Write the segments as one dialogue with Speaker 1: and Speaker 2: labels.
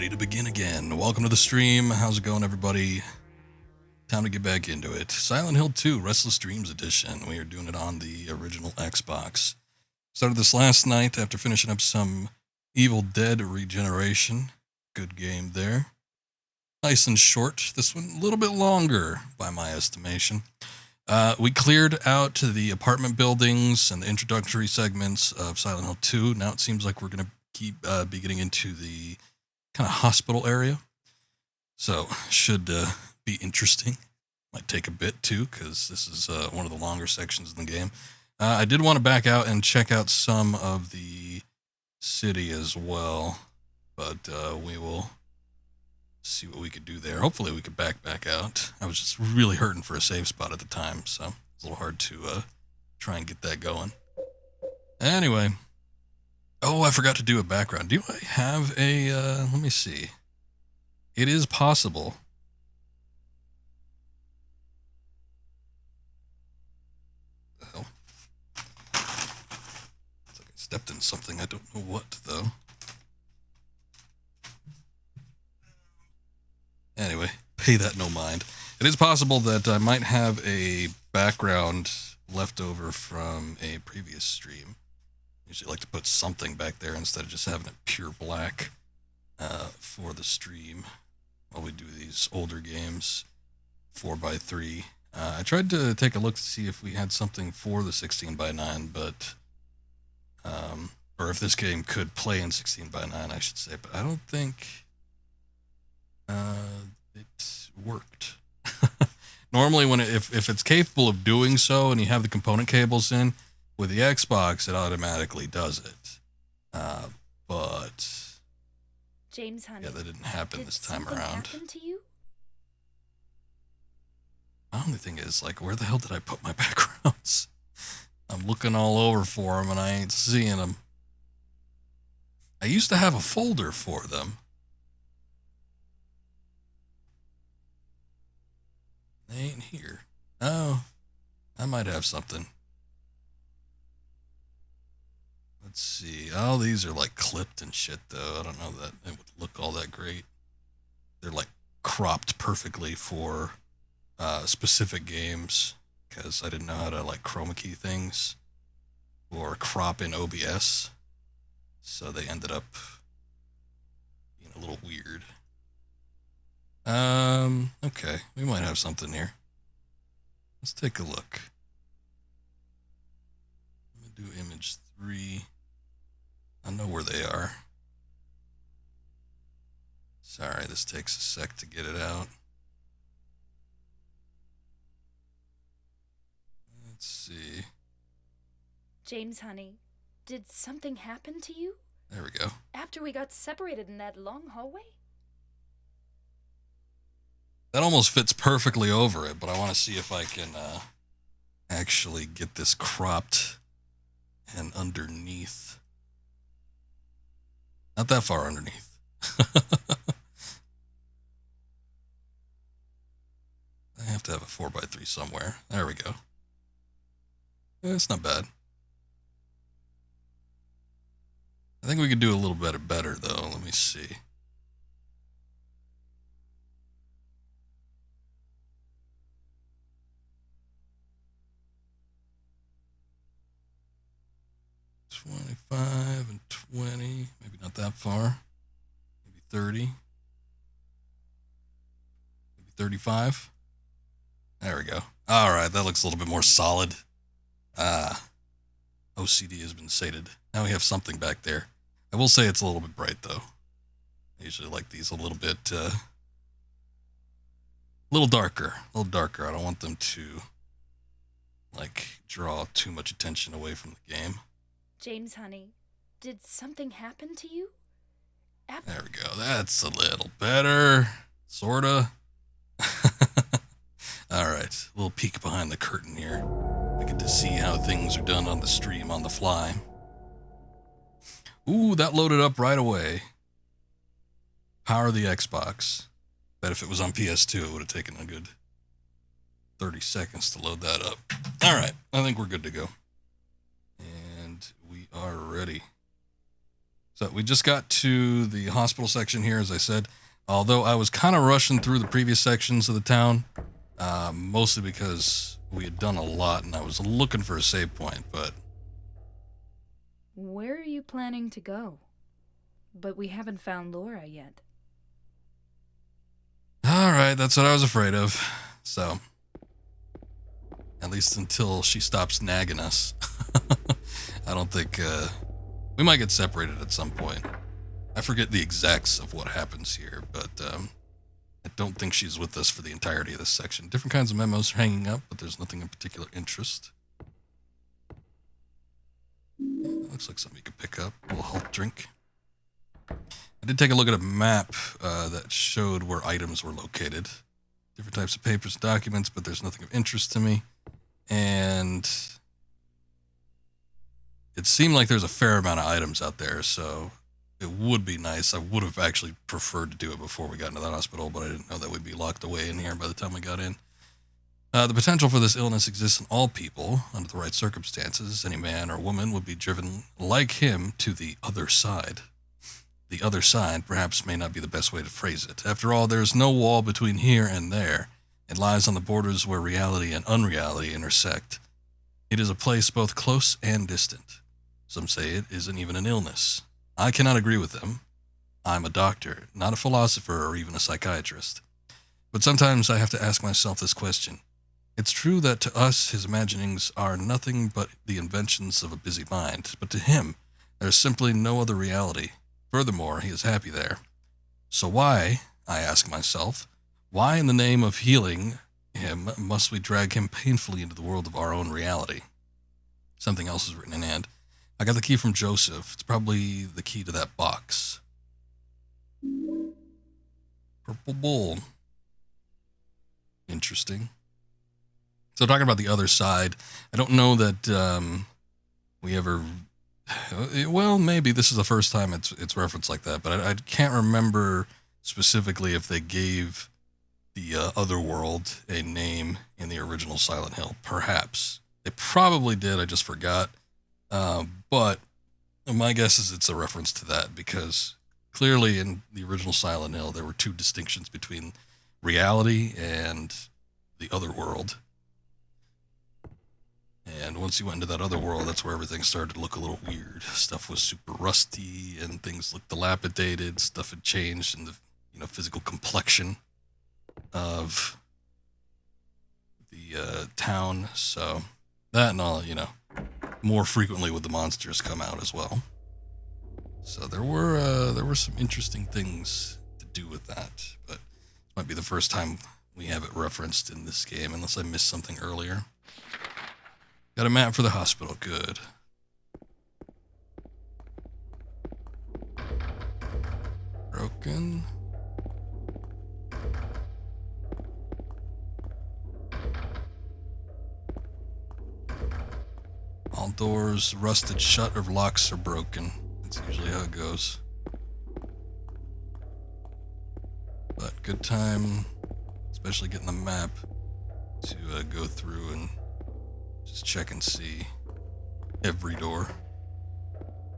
Speaker 1: ready to begin again. Welcome to the stream. How's it going, everybody? Time to get back into it. Silent Hill 2, Restless Dreams Edition. We are doing it on the original Xbox. Started this last night after finishing up some Evil Dead Regeneration. Good game there. Nice and short. This one a little bit longer, by my estimation. We cleared out the apartment buildings and the introductory segments of Silent Hill 2. Now it seems like we're going to be getting into the kind of hospital area. So, should be interesting. Might take a bit too, because this is one of the longer sections in the game. I did want to back out and check out some of the city as well, but we will see what we could do there. Hopefully we could back out. I was just really hurting for a save spot at the time, so it's a little hard to try and get that going. Anyway. Oh, I forgot to do a background. Do I have a, let me see. It is possible. What the hell? It's like I stepped in something. I don't know what, though. Anyway, pay that no mind. It is possible that I might have a background left over from a previous stream. Usually like to put something back there instead of just having it pure black for the stream while we do these older games, 4x3. I tried to take a look to see if we had something for the 16x9, but or if this game could play in 16x9, I should say, but I don't think it worked. Normally, if it's capable of doing so and you have the component cables in, with the Xbox, it automatically does it. But
Speaker 2: James, honey,
Speaker 1: yeah, that didn't happen this time around.
Speaker 2: Happen to you?
Speaker 1: My only thing is, like, where the hell did I put my backgrounds? I'm looking all over for them, and I ain't seeing them. I used to have a folder for them. They ain't here. Oh, I might have something. Let's see. Oh, these are like clipped and shit, though. I don't know that it would look all that great. They're like cropped perfectly for specific games because I didn't know how to like chroma key things or crop in OBS. So they ended up being a little weird. Okay. We might have something here. Let's take a look. I'm going to do image 3. I know where they are. Sorry, this takes a sec to get it out. Let's see.
Speaker 2: James, honey, did something happen to you?
Speaker 1: There we go.
Speaker 2: After we got separated in that long hallway?
Speaker 1: That almost fits perfectly over it, but I want to see if I can actually get this cropped and underneath. Not that far underneath. I have to have a 4x3 somewhere. There we go. It's not bad. I think we could do a little bit better, though. Let me see. $25 and $20, maybe not that far. Maybe 30. Maybe 35. There we go. All right, that looks a little bit more solid. OCD has been sated. Now we have something back there. I will say it's a little bit bright, though. I usually like these a little bit, little darker. A little darker. I don't want them to, like, draw too much attention away from the game.
Speaker 2: James, honey, did something happen to you?
Speaker 1: There we go. That's a little better. Sorta. Alright, a little peek behind the curtain here. We get to see how things are done on the stream on the fly. Ooh, that loaded up right away. Power the Xbox. Bet if it was on PS2, it would have taken a good 30 seconds to load that up. Alright, I think we're good to go. And we are ready. So we just got to the hospital section here, as I said. Although I was kind of rushing through the previous sections of the town, mostly because we had done a lot and I was looking for a save point, but...
Speaker 2: Where are you planning to go? But we haven't found Laura yet.
Speaker 1: Alright, that's what I was afraid of. So, at least until she stops nagging us. I don't think, we might get separated at some point. I forget the exacts of what happens here, but I don't think she's with us for the entirety of this section. Different kinds of memos are hanging up, but there's nothing in particular interest. Looks like something you could pick up. A little health drink. I did take a look at a map that showed where items were located. Different types of papers and documents, but there's nothing of interest to me. And it seemed like there's a fair amount of items out there, so it would be nice. I would have actually preferred to do it before we got into that hospital, but I didn't know that we'd be locked away in here by the time we got in. The potential for this illness exists in all people under the right circumstances. Any man or woman would be driven like him to the other side. The other side perhaps may not be the best way to phrase it. After all, there is no wall between here and there. It lies on the borders where reality and unreality intersect. It is a place both close and distant. Some say it isn't even an illness. I cannot agree with them. I'm a doctor, not a philosopher or even a psychiatrist. But sometimes I have to ask myself this question. It's true that to us his imaginings are nothing but the inventions of a busy mind, but to him there is simply no other reality. Furthermore, he is happy there. So why, I ask myself, why in the name of healing him must we drag him painfully into the world of our own reality? Something else is written in hand. I got the key from Joseph. It's probably the key to that box. Purple bowl. Interesting. So talking about the other side, I don't know that we ever... Well, maybe this is the first time it's referenced like that, but I can't remember specifically if they gave the other world a name in the original Silent Hill. Perhaps. They probably did, I just forgot. But my guess is it's a reference to that, because clearly in the original Silent Hill there were two distinctions between reality and the other world. And once you went into that other world, that's where everything started to look a little weird. Stuff was super rusty, and things looked dilapidated. Stuff had changed in the physical complexion of the town. So that and all, more frequently would the monsters come out as well. So there were some interesting things to do with that, but this might be the first time we have it referenced in this game, unless I missed something earlier. Got a map for the hospital. Good. Broken. All doors rusted shut or locks are broken. That's usually how it goes. But good time, especially getting the map, to go through and just check and see every door.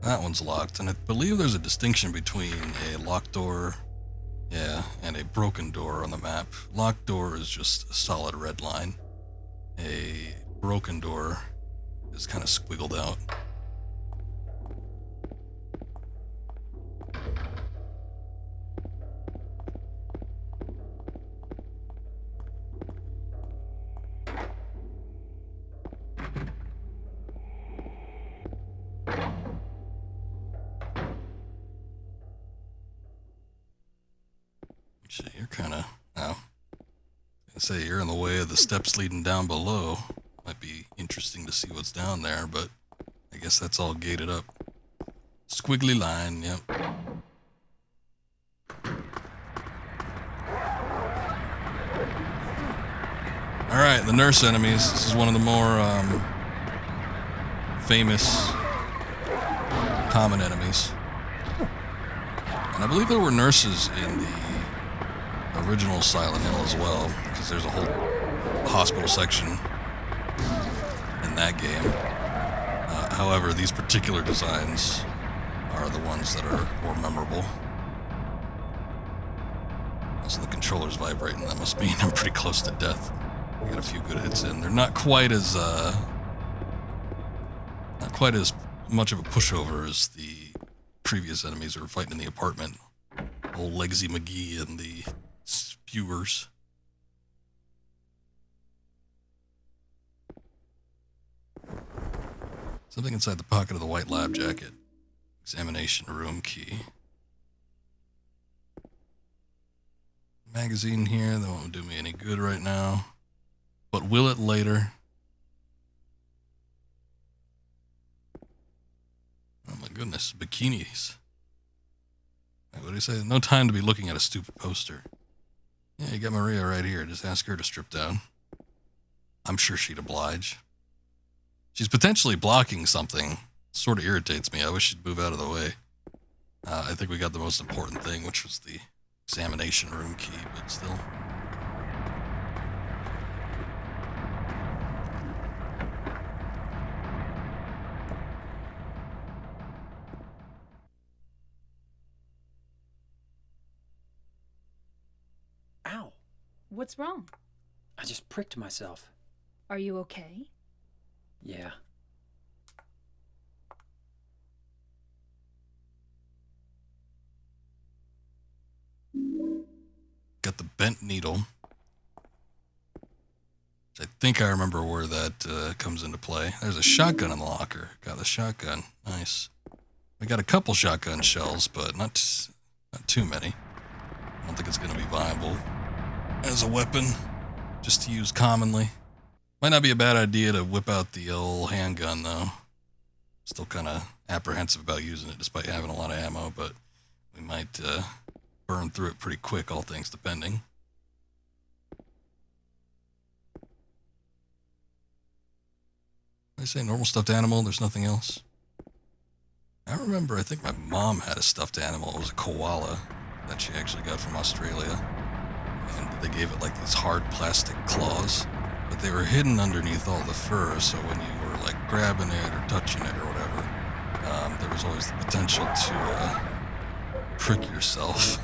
Speaker 1: That one's locked, and I believe there's a distinction between a locked door, and a broken door on the map. Locked door is just a solid red line. A broken door is kind of squiggled out. Actually, you're kind of... Oh. I say you're in the way of the steps leading down below. Might be interesting to see what's down there, but I guess that's all gated up. Squiggly line, yep. Alright, the nurse enemies. This is one of the more famous common enemies. And I believe there were nurses in the original Silent Hill as well, because there's a whole hospital section in that game. However, these particular designs are the ones that are more memorable. Also, the controller's vibrating. That must mean I'm pretty close to death. I got a few good hits in. They're not quite as much of a pushover as the previous enemies who were fighting in the apartment. Old Legsy McGee and the spewers. Something inside the pocket of the white lab jacket. Examination room key. Magazine here, that won't do me any good right now. But will it later? Oh my goodness, bikinis. Wait, what do you say? No time to be looking at a stupid poster. Yeah, you got Maria right here. Just ask her to strip down. I'm sure she'd oblige. She's potentially blocking something. Sort of irritates me. I wish she'd move out of the way. I think we got the most important thing, which was the examination room key, but still.
Speaker 3: Ow.
Speaker 2: What's wrong?
Speaker 3: I just pricked myself.
Speaker 2: Are you okay?
Speaker 3: Yeah.
Speaker 1: Got the bent needle. I think I remember where that comes into play. There's a shotgun in the locker. Got the shotgun. Nice. We got a couple shotgun shells, but not too many. I don't think it's going to be viable as a weapon, just to use commonly. Might not be a bad idea to whip out the old handgun, though. Still kind of apprehensive about using it, despite having a lot of ammo, but we might burn through it pretty quick, all things depending. Did I say normal stuffed animal? There's nothing else. I remember, I think my mom had a stuffed animal. It was a koala that she actually got from Australia. And they gave it like these hard plastic claws, but they were hidden underneath all the fur, so when you were like grabbing it or touching it or whatever, there was always the potential to prick yourself.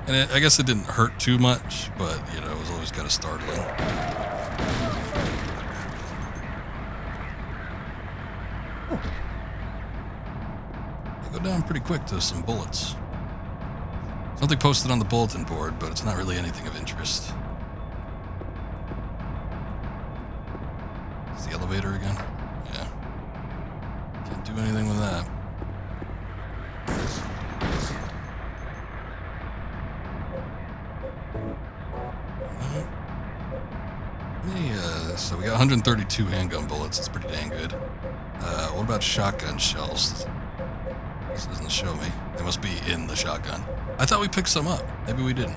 Speaker 1: And I guess it didn't hurt too much, but you know, it was always kind of startling. They go down pretty quick to some bullets. Something posted on the bulletin board, but it's not really anything of interest. Is the elevator again? Yeah. Can't do anything with that. So we got 132 handgun bullets. That's pretty dang good. What about shotgun shells? This doesn't show me. They must be in the shotgun. I thought we picked some up. Maybe we didn't.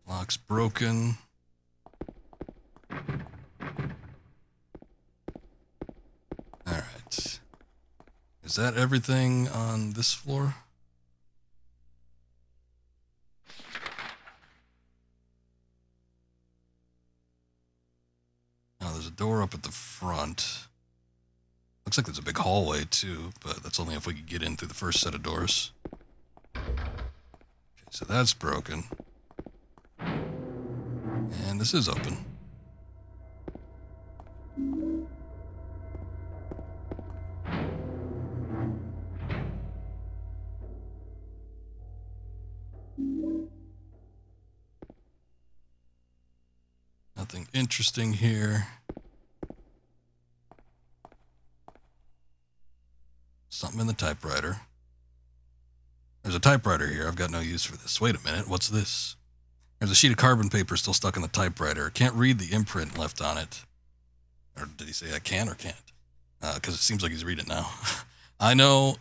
Speaker 1: Lock's broken. Alright. Is that everything on this floor? Oh, there's a door up at the front. Looks like there's a big hallway too, but that's only if we could get in through the first set of doors. Okay, so that's broken. And this is open. Nothing interesting here. Something in the typewriter. There's a typewriter here. I've got no use for this. Wait a minute. What's this? There's a sheet of carbon paper still stuck in the typewriter. Can't read the imprint left on it. Or did he say I can or can't? Because it seems like he's reading it now. I know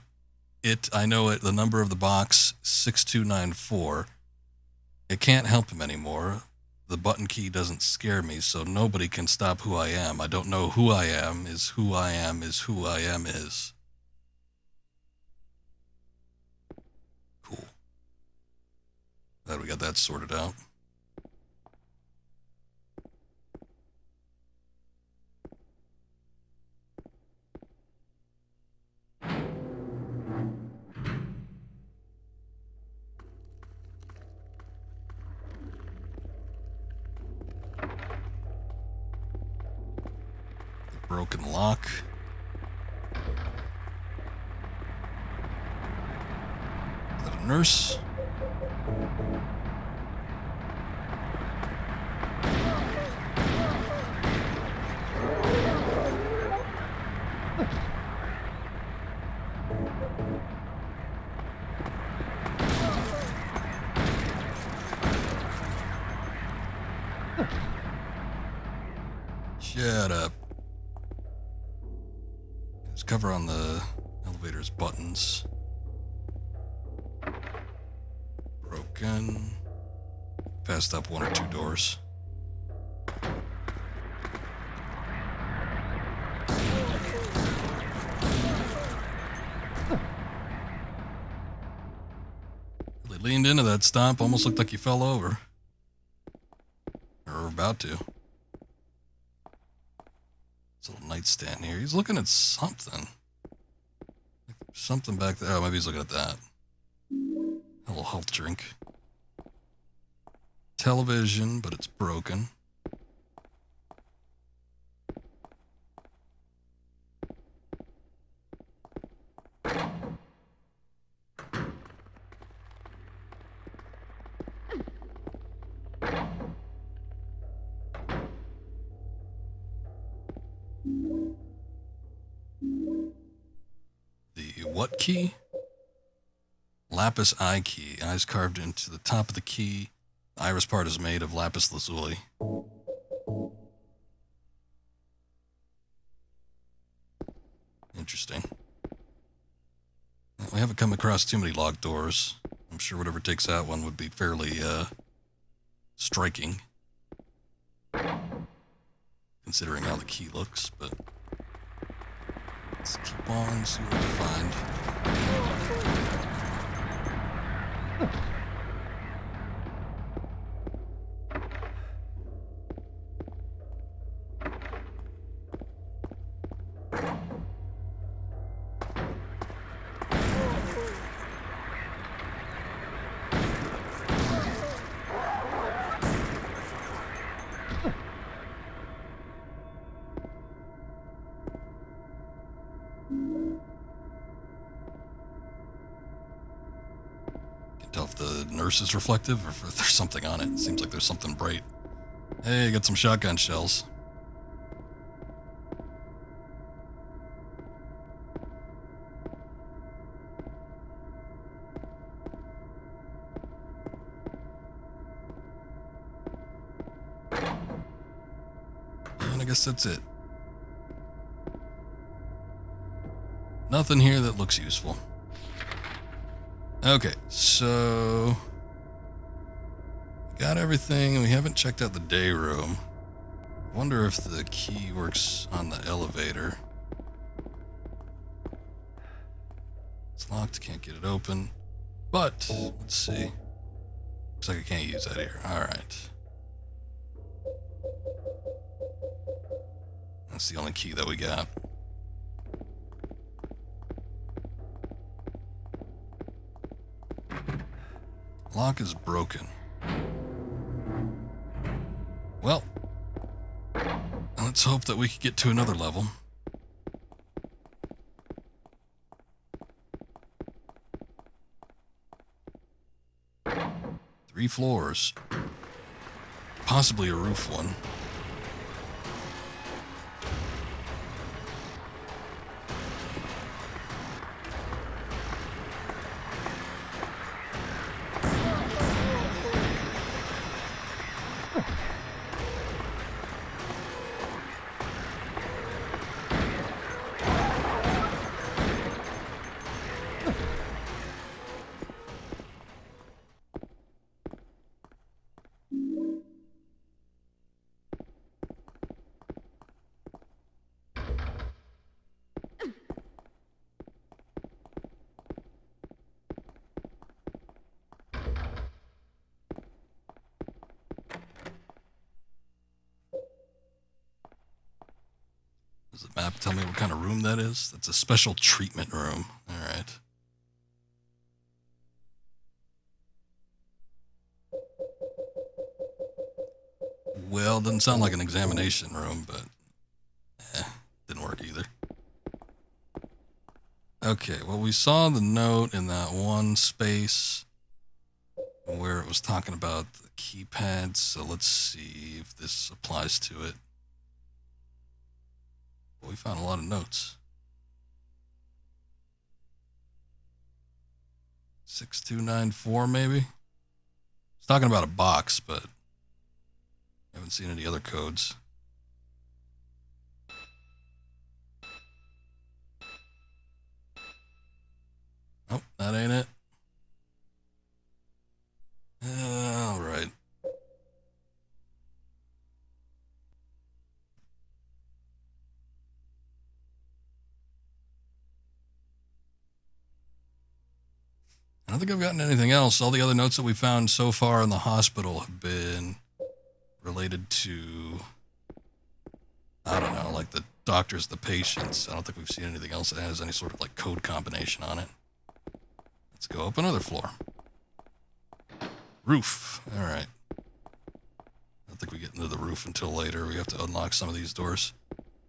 Speaker 1: it. The number of the box, 6294. It can't help him anymore. the button key doesn't scare me, so nobody can stop who I am. I don't know who I am is who I am is who I am is. Cool. Glad we got that sorted out. Broken lock. Is that a nurse? Shut up. There's cover on the elevator's buttons. Broken. Passed up one or two doors. Really leaned into that stomp, almost looked like you fell over. Or about to. It's a little nightstand here. He's looking at something. Something back there. Oh, maybe he's looking at that. A little health drink. Television, but it's broken. The what key? Lapis eye key. Eyes carved into the top of the key. The iris part is made of lapis lazuli. Interesting. We haven't come across too many locked doors. I'm sure whatever takes that one would be fairly striking, considering how the key looks, but let's keep on, see what we find. Tell if the nurse is reflective or if there's something on it. It seems like there's something bright. Hey, got some shotgun shells. And I guess that's it. Nothing here that looks useful. Okay, so we got everything, and we haven't checked out the day room. Wonder if the key works on the elevator. It's locked, can't get it open. But, let's see. Looks like I can't use that here. Alright. That's the only key that we got. Lock is broken. Well, let's hope that we can get to another level. Three floors. Possibly a roof one. Does the map tell me what kind of room that is? That's a special treatment room. All right. Well, doesn't sound like an examination room, but didn't work either. Okay, well, we saw the note in that one space where it was talking about the keypads, so let's see if this applies to it. Well, we found a lot of notes. 6294, maybe? It's talking about a box, but I haven't seen any other codes. Nope, that ain't it. All right. I don't think I've gotten anything else. All the other notes that we found so far in the hospital have been related to, I don't know, like the doctors, the patients. I don't think we've seen anything else that has any sort of like code combination on it. Let's go up another floor. Roof. All right. I don't think we get into the roof until later. We have to unlock some of these doors.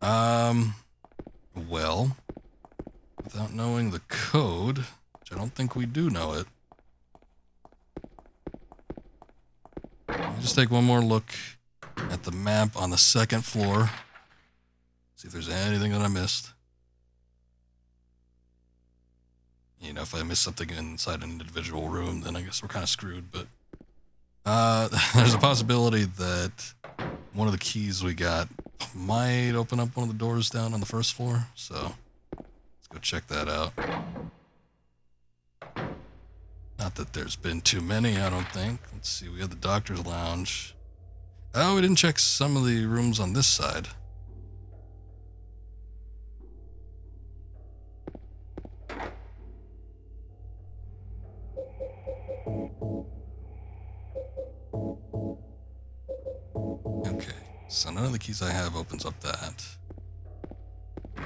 Speaker 1: Well, without knowing the code, which I don't think we do know it, let me just take one more look at the map on the second floor. See if there's anything that I missed. You know, if I miss something inside an individual room, then I guess we're kind of screwed, but there's a possibility that one of the keys we got might open up one of the doors down on the first floor, so let's go check that out. Not that there's been too many, I don't think. Let's see, we had the doctor's lounge. Oh, we didn't check some of the rooms on this side. Okay, so none of the keys I have opens up that. I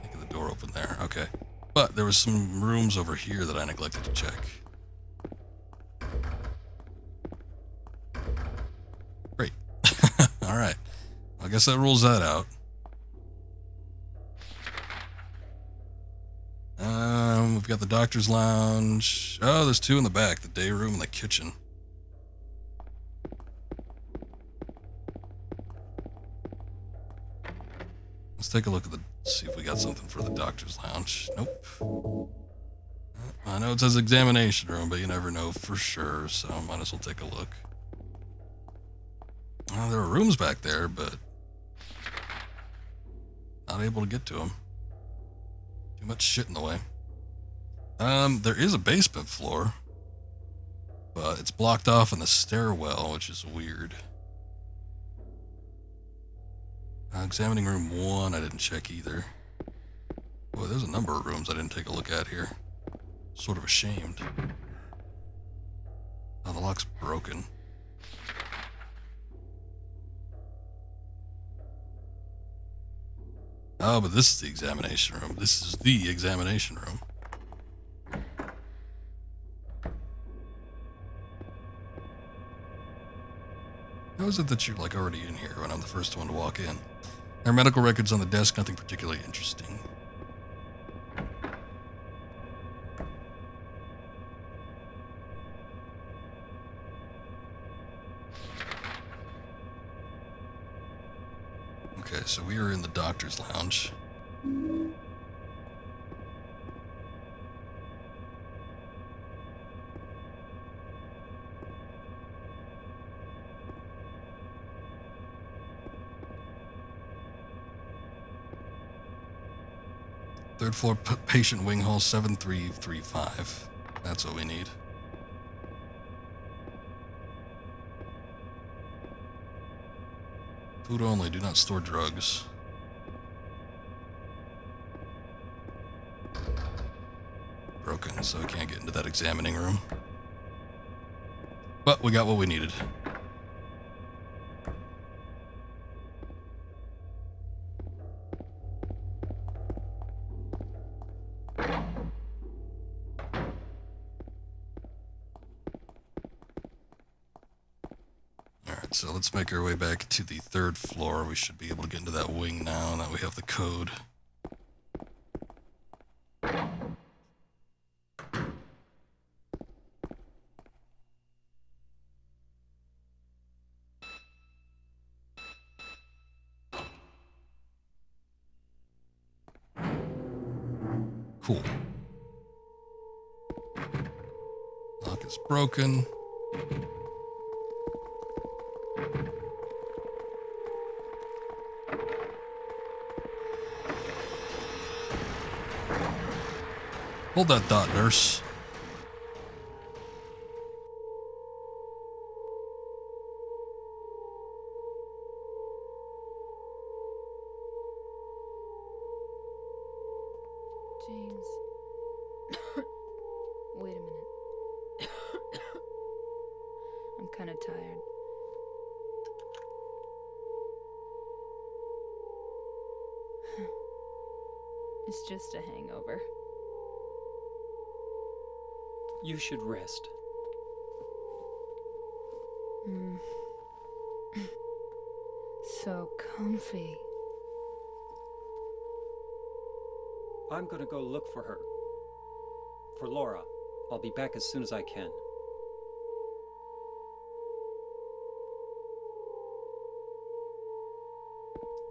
Speaker 1: think the door open there, okay. But there was some rooms over here that I neglected to check. Great. All right. I guess that rules that out. We've got the doctor's lounge. Oh, there's two in the back, the day room and the kitchen. Let's take a look at see if we got something for the doctor's lounge. Nope. I know it says examination room, but you never know for sure, so I might as well take a look. Well, there are rooms back there, but not able to get to them. Too much shit in the way. There is a basement floor, but it's blocked off in the stairwell, which is weird. Examining room 1, I didn't check either. Boy, there's a number of rooms I didn't take a look at here. Sort of ashamed. Oh, the lock's broken. Oh, but this is the examination room. This is the examination room. How is it that you're like already in here when I'm the first one to walk in? There are medical records on the desk, nothing particularly interesting. Okay, so we are in the doctor's lounge. Third floor patient wing hall 7335. That's what we need. Food only, do not store drugs. Broken, so we can't get into that examining room. But we got what we needed. Alright, so let's make our way back to the 3rd floor. We should be able to get into that wing now that we have the code. Cool. Lock is broken. Hold that thought, nurse.
Speaker 2: James. Wait a minute. I'm kind of tired. It's just a hangover.
Speaker 3: You should rest.
Speaker 2: So comfy.
Speaker 3: I'm gonna go look for her. For Laura. I'll be back as soon as I can.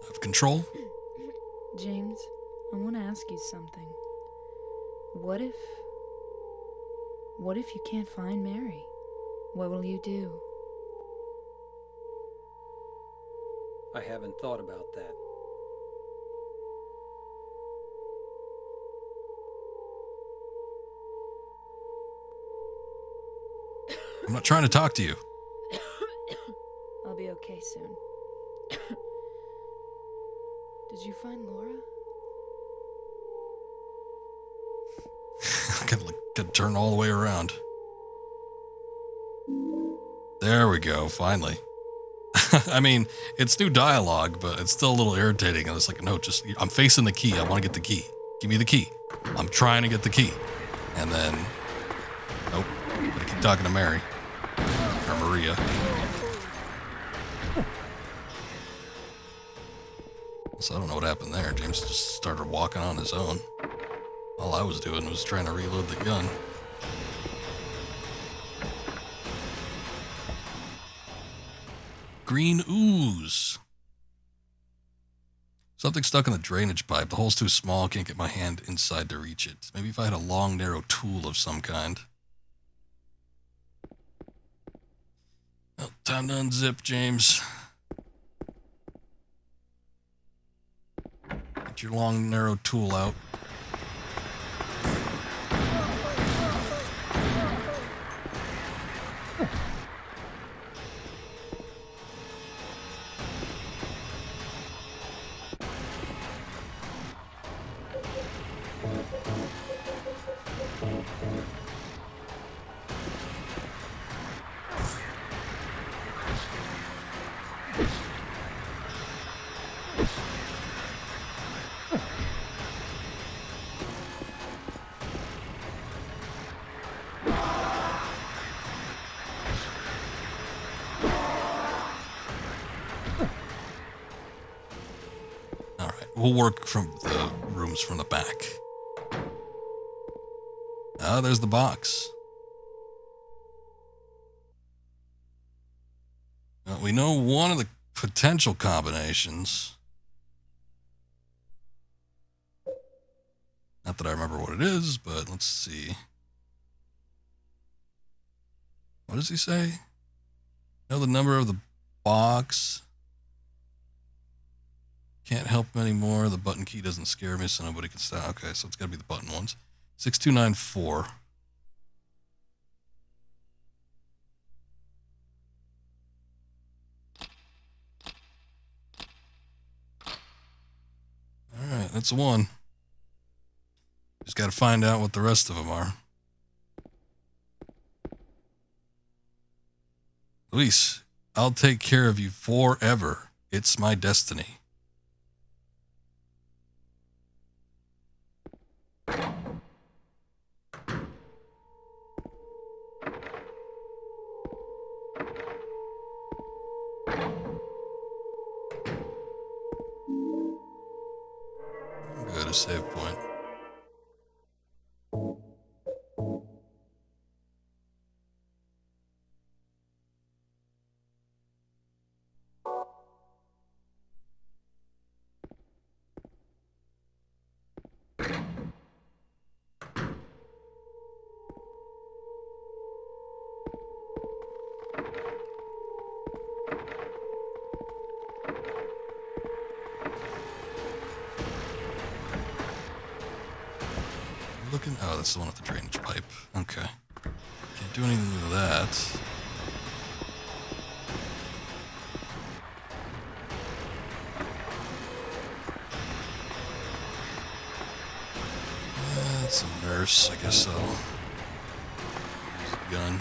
Speaker 1: Have control?
Speaker 2: James, I want to ask you something. What if you can't find Mary? What will you do?
Speaker 3: I haven't thought about that.
Speaker 1: I'm not trying to talk to you.
Speaker 2: I'll be okay soon. Did you find Laura?
Speaker 1: Gotta turn all the way around. There we go, finally. I mean, it's new dialogue, but it's still a little irritating. And it's like, no, just, I'm facing the key. I want to get the key. Give me the key. I'm trying to get the key. And then, nope. Gotta keep talking to Mary. Or Maria. So I don't know what happened there. James just started walking on his own. All I was doing was trying to reload the gun. Green ooze. Something stuck in the drainage pipe. The hole's too small. Can't get my hand inside to reach it. Maybe if I had a long, narrow tool of some kind. Well, time to unzip, James. Get your long, narrow tool out. We'll work from the rooms from the back. Ah, there's the box. Well, we know one of the potential combinations. Not that I remember what it is, but let's see. What does he say? Know the number of the box. Can't help him anymore. The button key doesn't scare me, so nobody can stop. Okay, so it's got to be the button ones. 6294. All right, that's one. Just got to find out what the rest of them are. Luis, I'll take care of you forever. It's my destiny. a save point. Looking. Oh, that's the one with the drainage pipe. Okay. Can't do anything with that. That's a nurse. I guess so. Use a gun.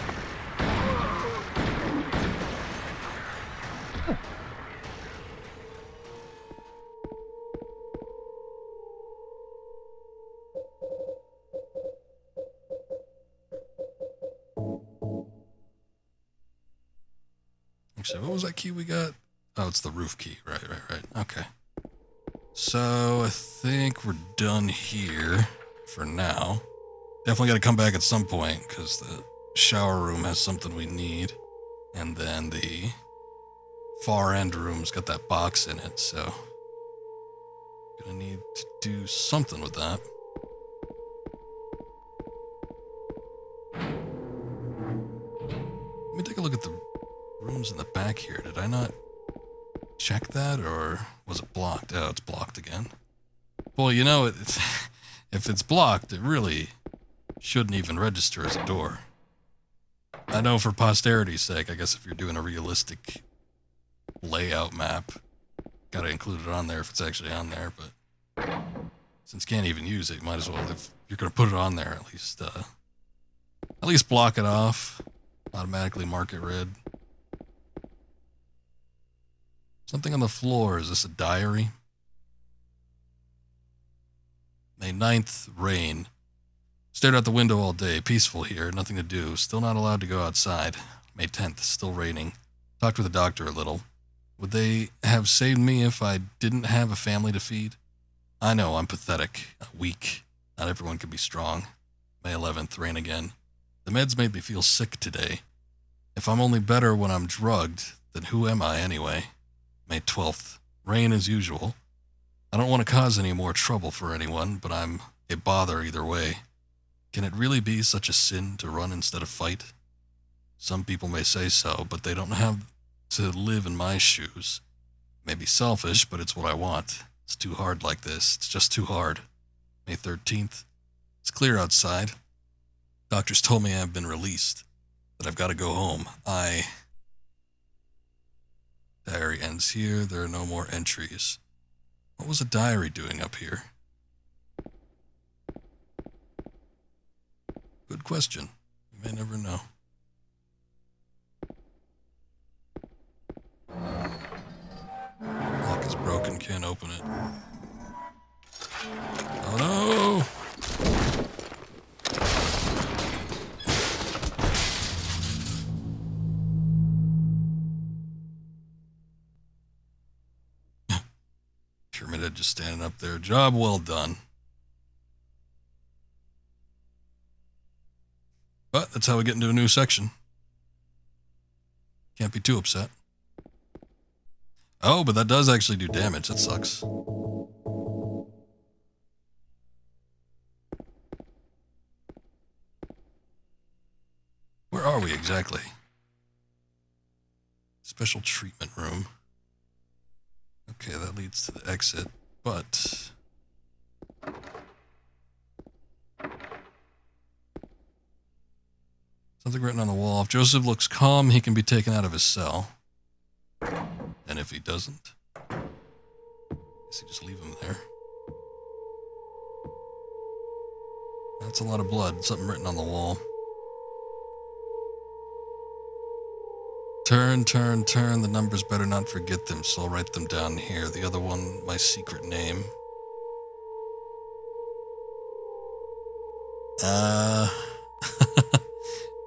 Speaker 1: Actually, what was that key we got? Oh, it's the roof key. Right. Okay. So, I think we're done here for now. Definitely got to come back at some point, because the shower room has something we need. And then the far end room's got that box in it, so... gonna need to do something with that. Let me take a look at the rooms in the back here. Did I not check that, or was it blocked? Oh, it's blocked again. Well, you know, it's, if it's blocked, it really shouldn't even register as a door. I know for posterity's sake, I guess if you're doing a realistic layout map, gotta include it on there if it's actually on there, but since you can't even use it, you might as well, if you're gonna put it on there, at least block it off. Automatically mark it red. Something on the floor. Is this a diary? May 9th, rain. Stared out the window all day. Peaceful here. Nothing to do. Still not allowed to go outside. May 10th, still raining. Talked with the doctor a little. Would they have saved me if I didn't have a family to feed? I know, I'm pathetic. Weak. Not everyone can be strong. May 11th, rain again. The meds made me feel sick today. If I'm only better when I'm drugged, then who am I anyway? May 12th, rain as usual. I don't want to cause any more trouble for anyone, but I'm a bother either way. Can it really be such a sin to run instead of fight? Some people may say so, but they don't have to live in my shoes. It may be selfish, but it's what I want. It's too hard like this. It's just too hard. May 13th, it's clear outside. Doctors told me I've been released, that I've got to go home. Diary ends here. There are no more entries. What was a diary doing up here? Good question. You may never know. Lock is broken. Can't open it. Oh no! Pyramid just standing up there. Job well done. But that's how we get into a new section. Can't be too upset. Oh, but that does actually do damage. That sucks. Where are we exactly? Special treatment room. Okay, that leads to the exit, but... something written on the wall. If Joseph looks calm, he can be taken out of his cell. And if he doesn't, I guess you just leave him there. That's a lot of blood. Something written on the wall. Turn, turn, turn. The numbers better not forget them, so I'll write them down here. The other one, my secret name.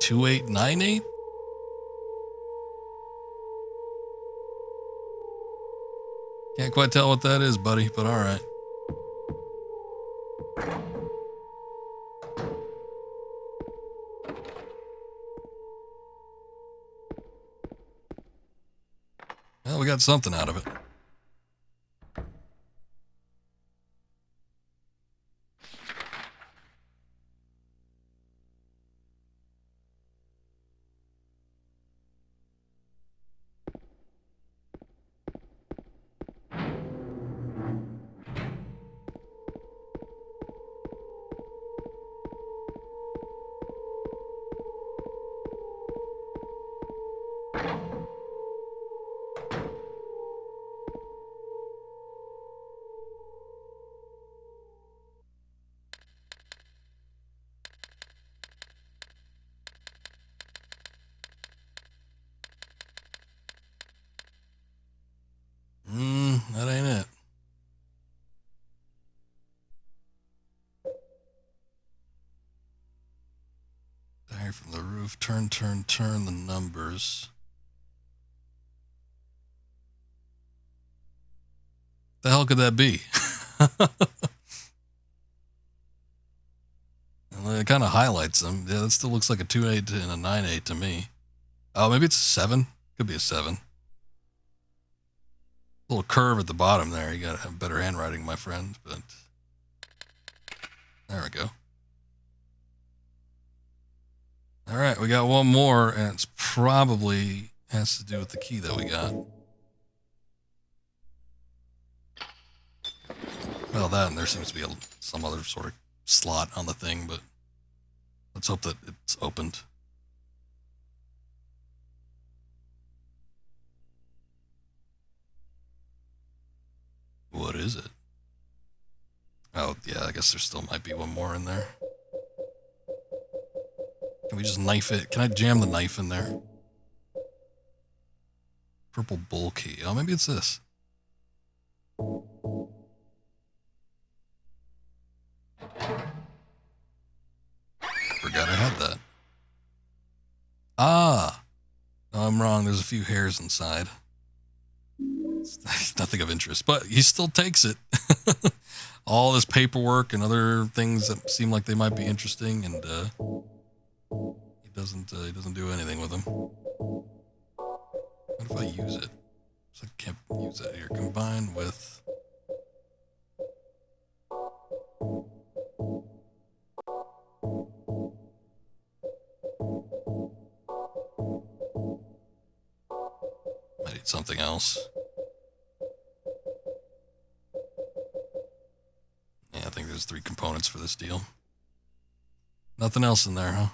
Speaker 1: 2898? Can't quite tell what that is, buddy, but alright. got something out of it. That ain't it. Diary from the roof. Turn the numbers. The hell could that be? It kind of highlights them. Yeah, that still looks like a 2-8 and a 9-8 to me. Oh, maybe it's a 7. Could be a 7. Little curve at the bottom there. You gotta have better handwriting, my friend. But there we go. All right, we got one more, and it's probably has to do with the key that we got. Well, that, and there seems to be some other sort of slot on the thing, but let's hope that it's opened. What is it? Oh, yeah, I guess there still might be one more in there. Can we just knife it? Can I jam the knife in there? Purple bull key. Oh, maybe it's this. Forgot I had that. Ah! No, I'm wrong. There's a few hairs inside. It's nothing of interest, but he still takes it. All this paperwork and other things that seem like they might be interesting, and he doesn't do anything with them. What if I use it? So I can't use it here. Combine with. I need something else. Yeah, I think there's 3 components for this deal. Nothing else in there, huh?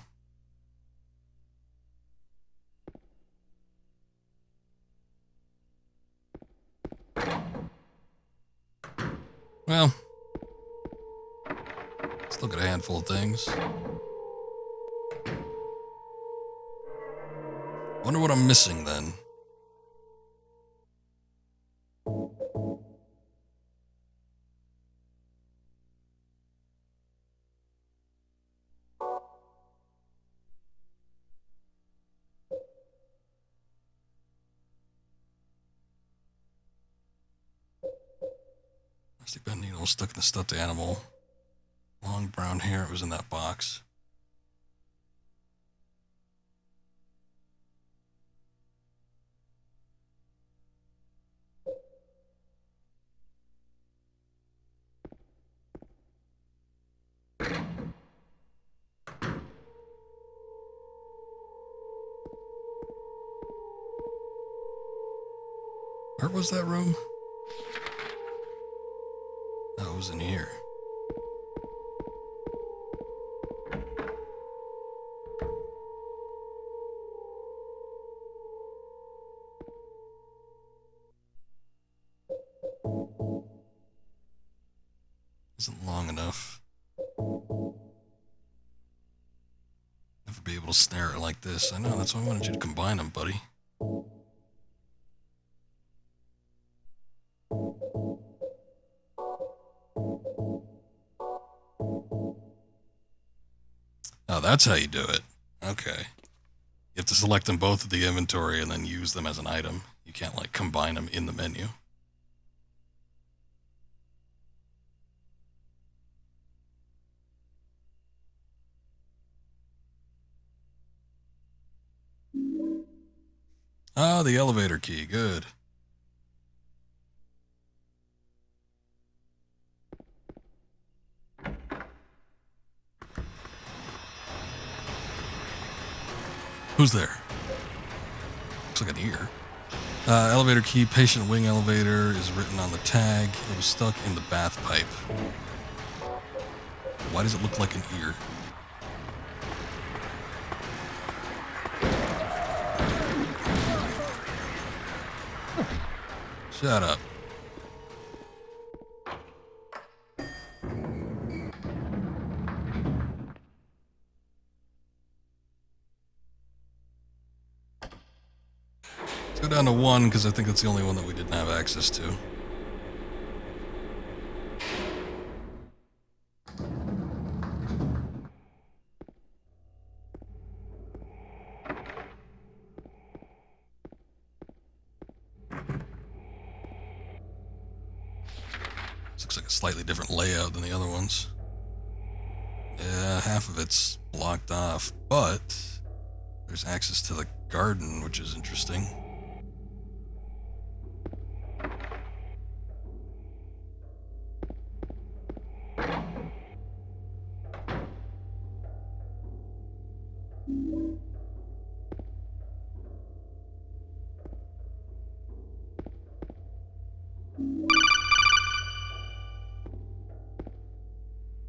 Speaker 1: Well, still got a handful of things. Wonder what I'm missing then. Rusty bent needle stuck in the stuffed animal. Long brown hair. It was in that box. Where was that room? Oh, it was in here. Isn't long enough. Never be able to snare it like this. I know, that's why I wanted you to combine them, buddy. Oh, that's how you do it. Okay. You have to select them both at the inventory and then use them as an item. You can't, like, combine them in the menu. Oh, the elevator key. Good. Who's there? Looks like an ear. Elevator key, patient wing elevator is written on the tag. It was stuck in the bath pipe. Why does it look like an ear? Shut up. Let's go down to 1 because I think that's the only one that we didn't have access to. This looks like a slightly different layout than the other ones. Yeah, half of it's blocked off, but there's access to the garden, which is interesting.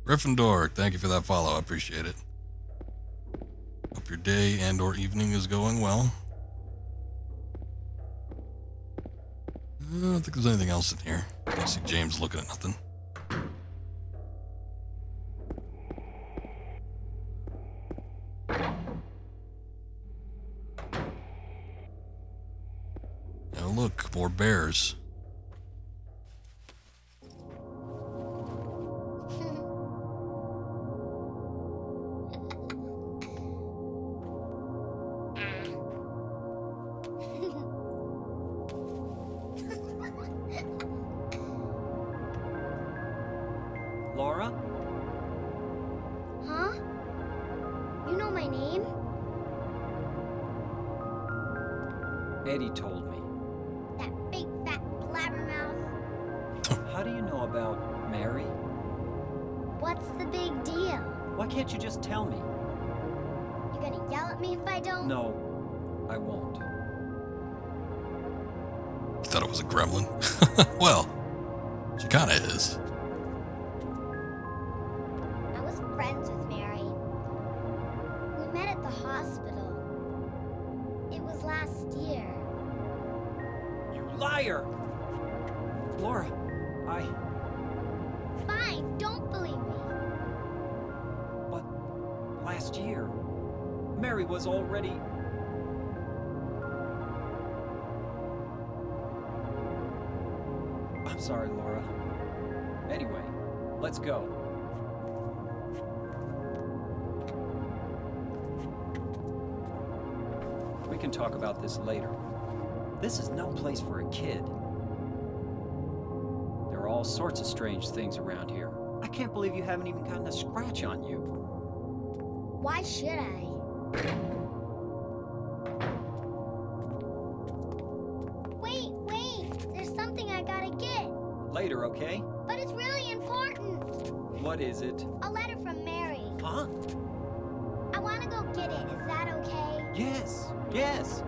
Speaker 1: Gryffindor, thank you for that follow. I appreciate it. Hope your day and or evening is going well. I don't think there's anything else in here. I don't see James looking at nothing. Oh look, more bears.
Speaker 3: Laura?
Speaker 4: Huh? You know my name?
Speaker 3: Eddie told me.
Speaker 4: That big fat blabbermouth.
Speaker 3: How do you know about Mary?
Speaker 4: What's the big deal?
Speaker 3: Why can't you just tell me?
Speaker 4: You gonna yell at me if I don't?
Speaker 3: No, I won't.
Speaker 1: You thought it was a gremlin? Well, she kinda is.
Speaker 4: I was friends with Mary. We met at the hospital. It was last year.
Speaker 3: You liar! Laura,
Speaker 4: Fine, don't believe me.
Speaker 3: But last year, Mary was already... I'm sorry, Laura. Anyway, let's go. We can talk about this later. This is no place for a kid. There are all sorts of strange things around here. I can't believe you haven't even gotten a scratch on you.
Speaker 4: Why should I? Wait. There's something I gotta get.
Speaker 3: Later, okay?
Speaker 4: But it's really important.
Speaker 3: What is it?
Speaker 4: A letter from Mary.
Speaker 3: Huh?
Speaker 4: I wanna go get it. Is that okay?
Speaker 3: Yes.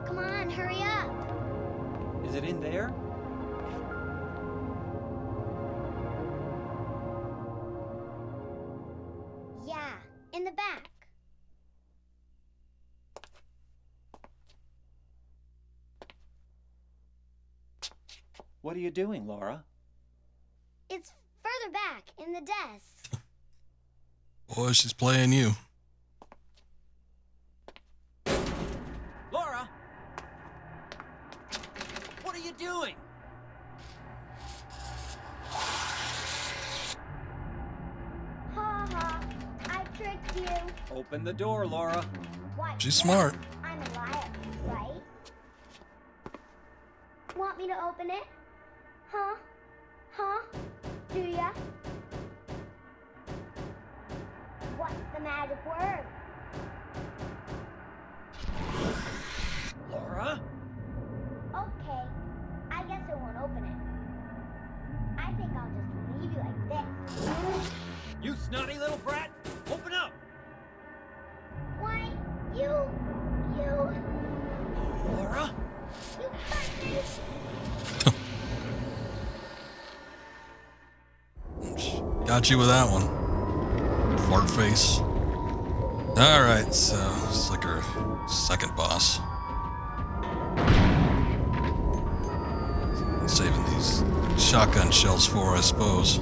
Speaker 4: Come on, hurry up.
Speaker 3: Is it in there?
Speaker 4: Yeah, in the back.
Speaker 3: What are you doing, Laura?
Speaker 4: It's further back in the desk.
Speaker 1: Boy, she's playing you.
Speaker 3: Laura! What are you doing?
Speaker 4: Ha ha, I tricked you.
Speaker 3: Open the door, Laura.
Speaker 4: Why?
Speaker 1: She's smart.
Speaker 4: I'm a liar, right? Want me to open it? Huh? Do ya? What's the magic word?
Speaker 3: Laura?
Speaker 4: Okay,
Speaker 3: You snotty little brat! Open up!
Speaker 4: Why, you...
Speaker 3: Laura?
Speaker 4: You hurt me!
Speaker 1: Got you with that one. Fart face. Alright, so it's like our second boss. Saving these shotgun shells for, I suppose.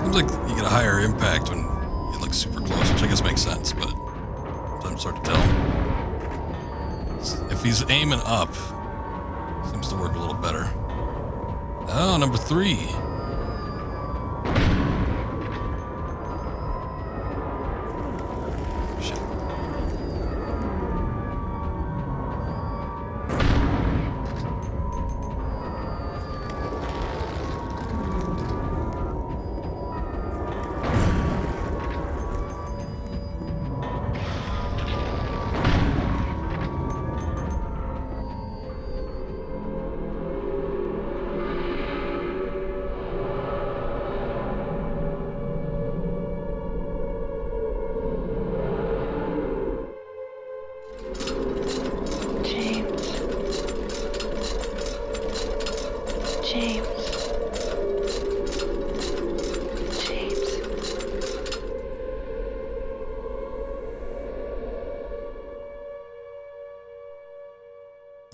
Speaker 1: Like you get a higher impact when you get like super close, which I guess makes sense, but I'm hard to tell. If he's aiming up, seems to work a little better. Oh, number 3. Shit.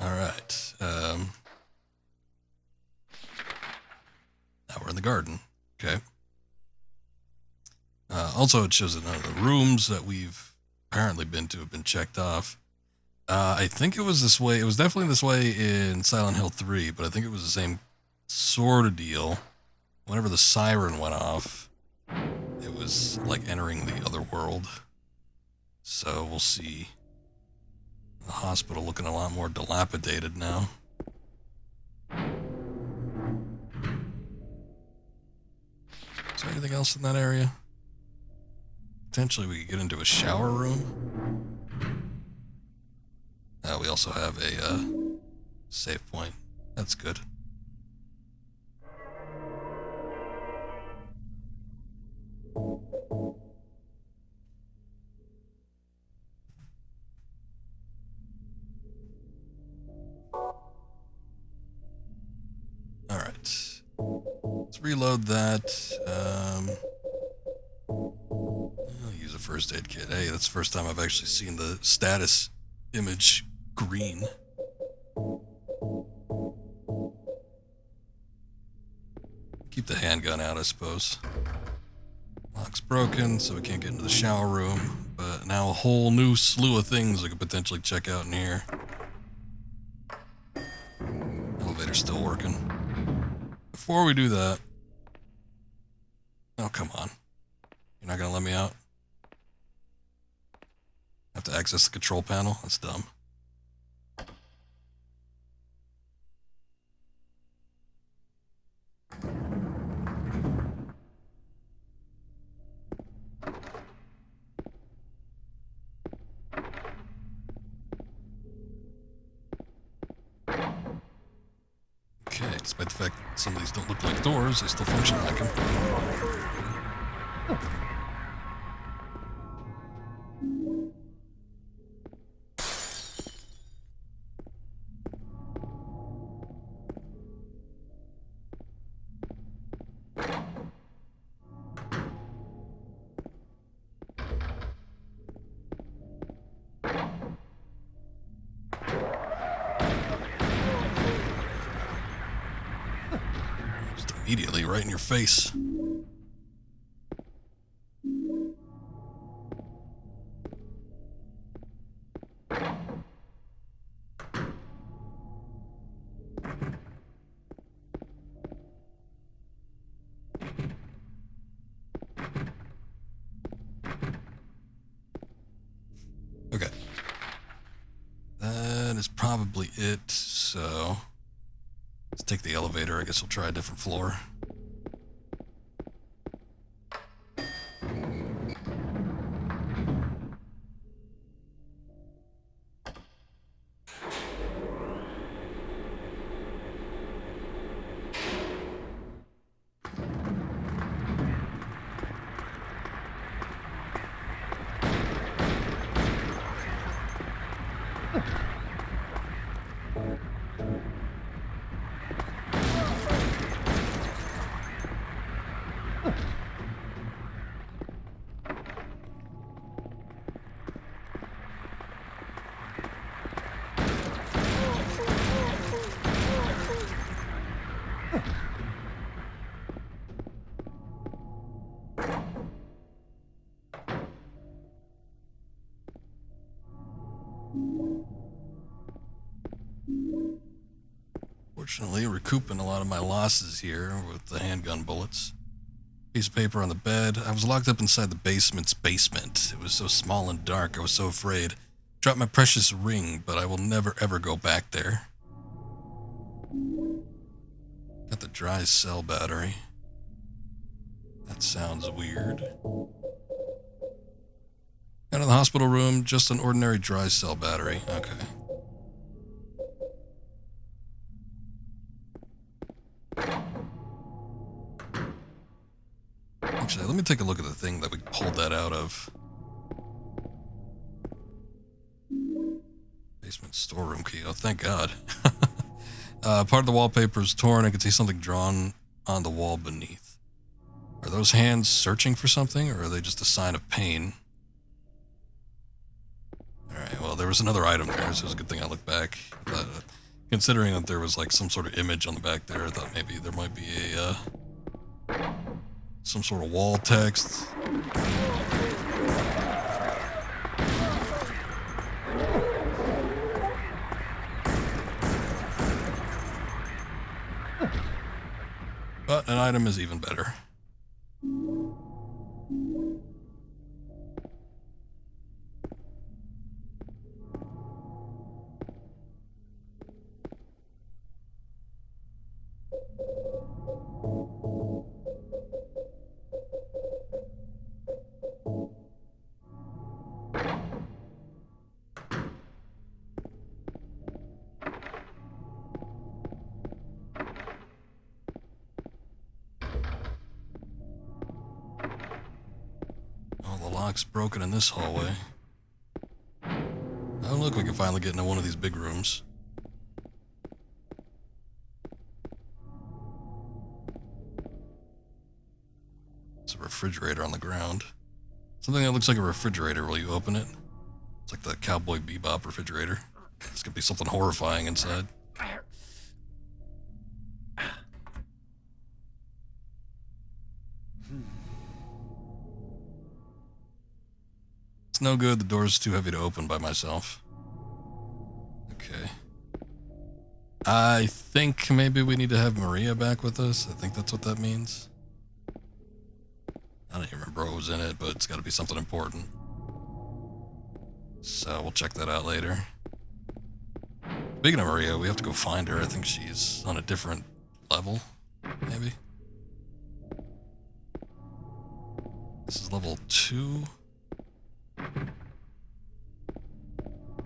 Speaker 1: Alright, now we're in the garden. Okay. Also, it shows that none of the rooms that we've apparently been to have been checked off. I think it was this way. It was definitely this way in Silent Hill 3, but I think it was the same sort of deal. Whenever the siren went off, it was like entering the other world. So we'll see. The hospital looking a lot more dilapidated now. Is there anything else in that area? Potentially we could get into a shower room. We also have a save point. That's good. Alright. Let's reload that. I'll use a first aid kit. Hey, that's the first time I've actually seen the status image green. Keep the handgun out, I suppose. Lock's broken, so we can't get into the shower room. But now a whole new slew of things I could potentially check out in here. Elevator's still working. Before we do that... Oh, come on. You're not gonna let me out? I have to access the control panel? That's dumb. Okay, despite the fact that some of these don't look like doors, they still function like them. Immediately right in your face. probably it, so let's take the elevator. I guess we'll try a different floor. Fortunately, recouping a lot of my losses here with the handgun bullets. Piece of paper on the bed. I was locked up inside the basement's basement. It was so small and dark, I was so afraid. Dropped my precious ring, but I will never ever go back there. Got the dry cell battery. That sounds weird. Got in the hospital room, just an ordinary dry cell battery. Okay. Actually, let me take a look at the thing that we pulled that out of. Basement storeroom key. Oh, thank God. Part of the wallpaper is torn. I can see something drawn on the wall beneath. Are those hands searching for something, or are they just a sign of pain? Alright, well, there was another item there, so it was a good thing I looked back. But, considering that there was like some sort of image on the back there, I thought maybe there might be a some sort of wall text. But an item is even better. Lock's broken in this hallway. Oh, look, we can finally get into one of these big rooms. It's a refrigerator on the ground. Something that looks like a refrigerator while you open it. It's like the Cowboy Bebop refrigerator. This could be something horrifying inside. It's no good, the door's too heavy to open by myself. Okay. I think maybe we need to have Maria back with us. I think that's what that means. I don't even remember what was in it, but it's got to be something important. So we'll check that out later. Speaking of Maria, we have to go find her. I think she's on a different level, maybe. This is level 2.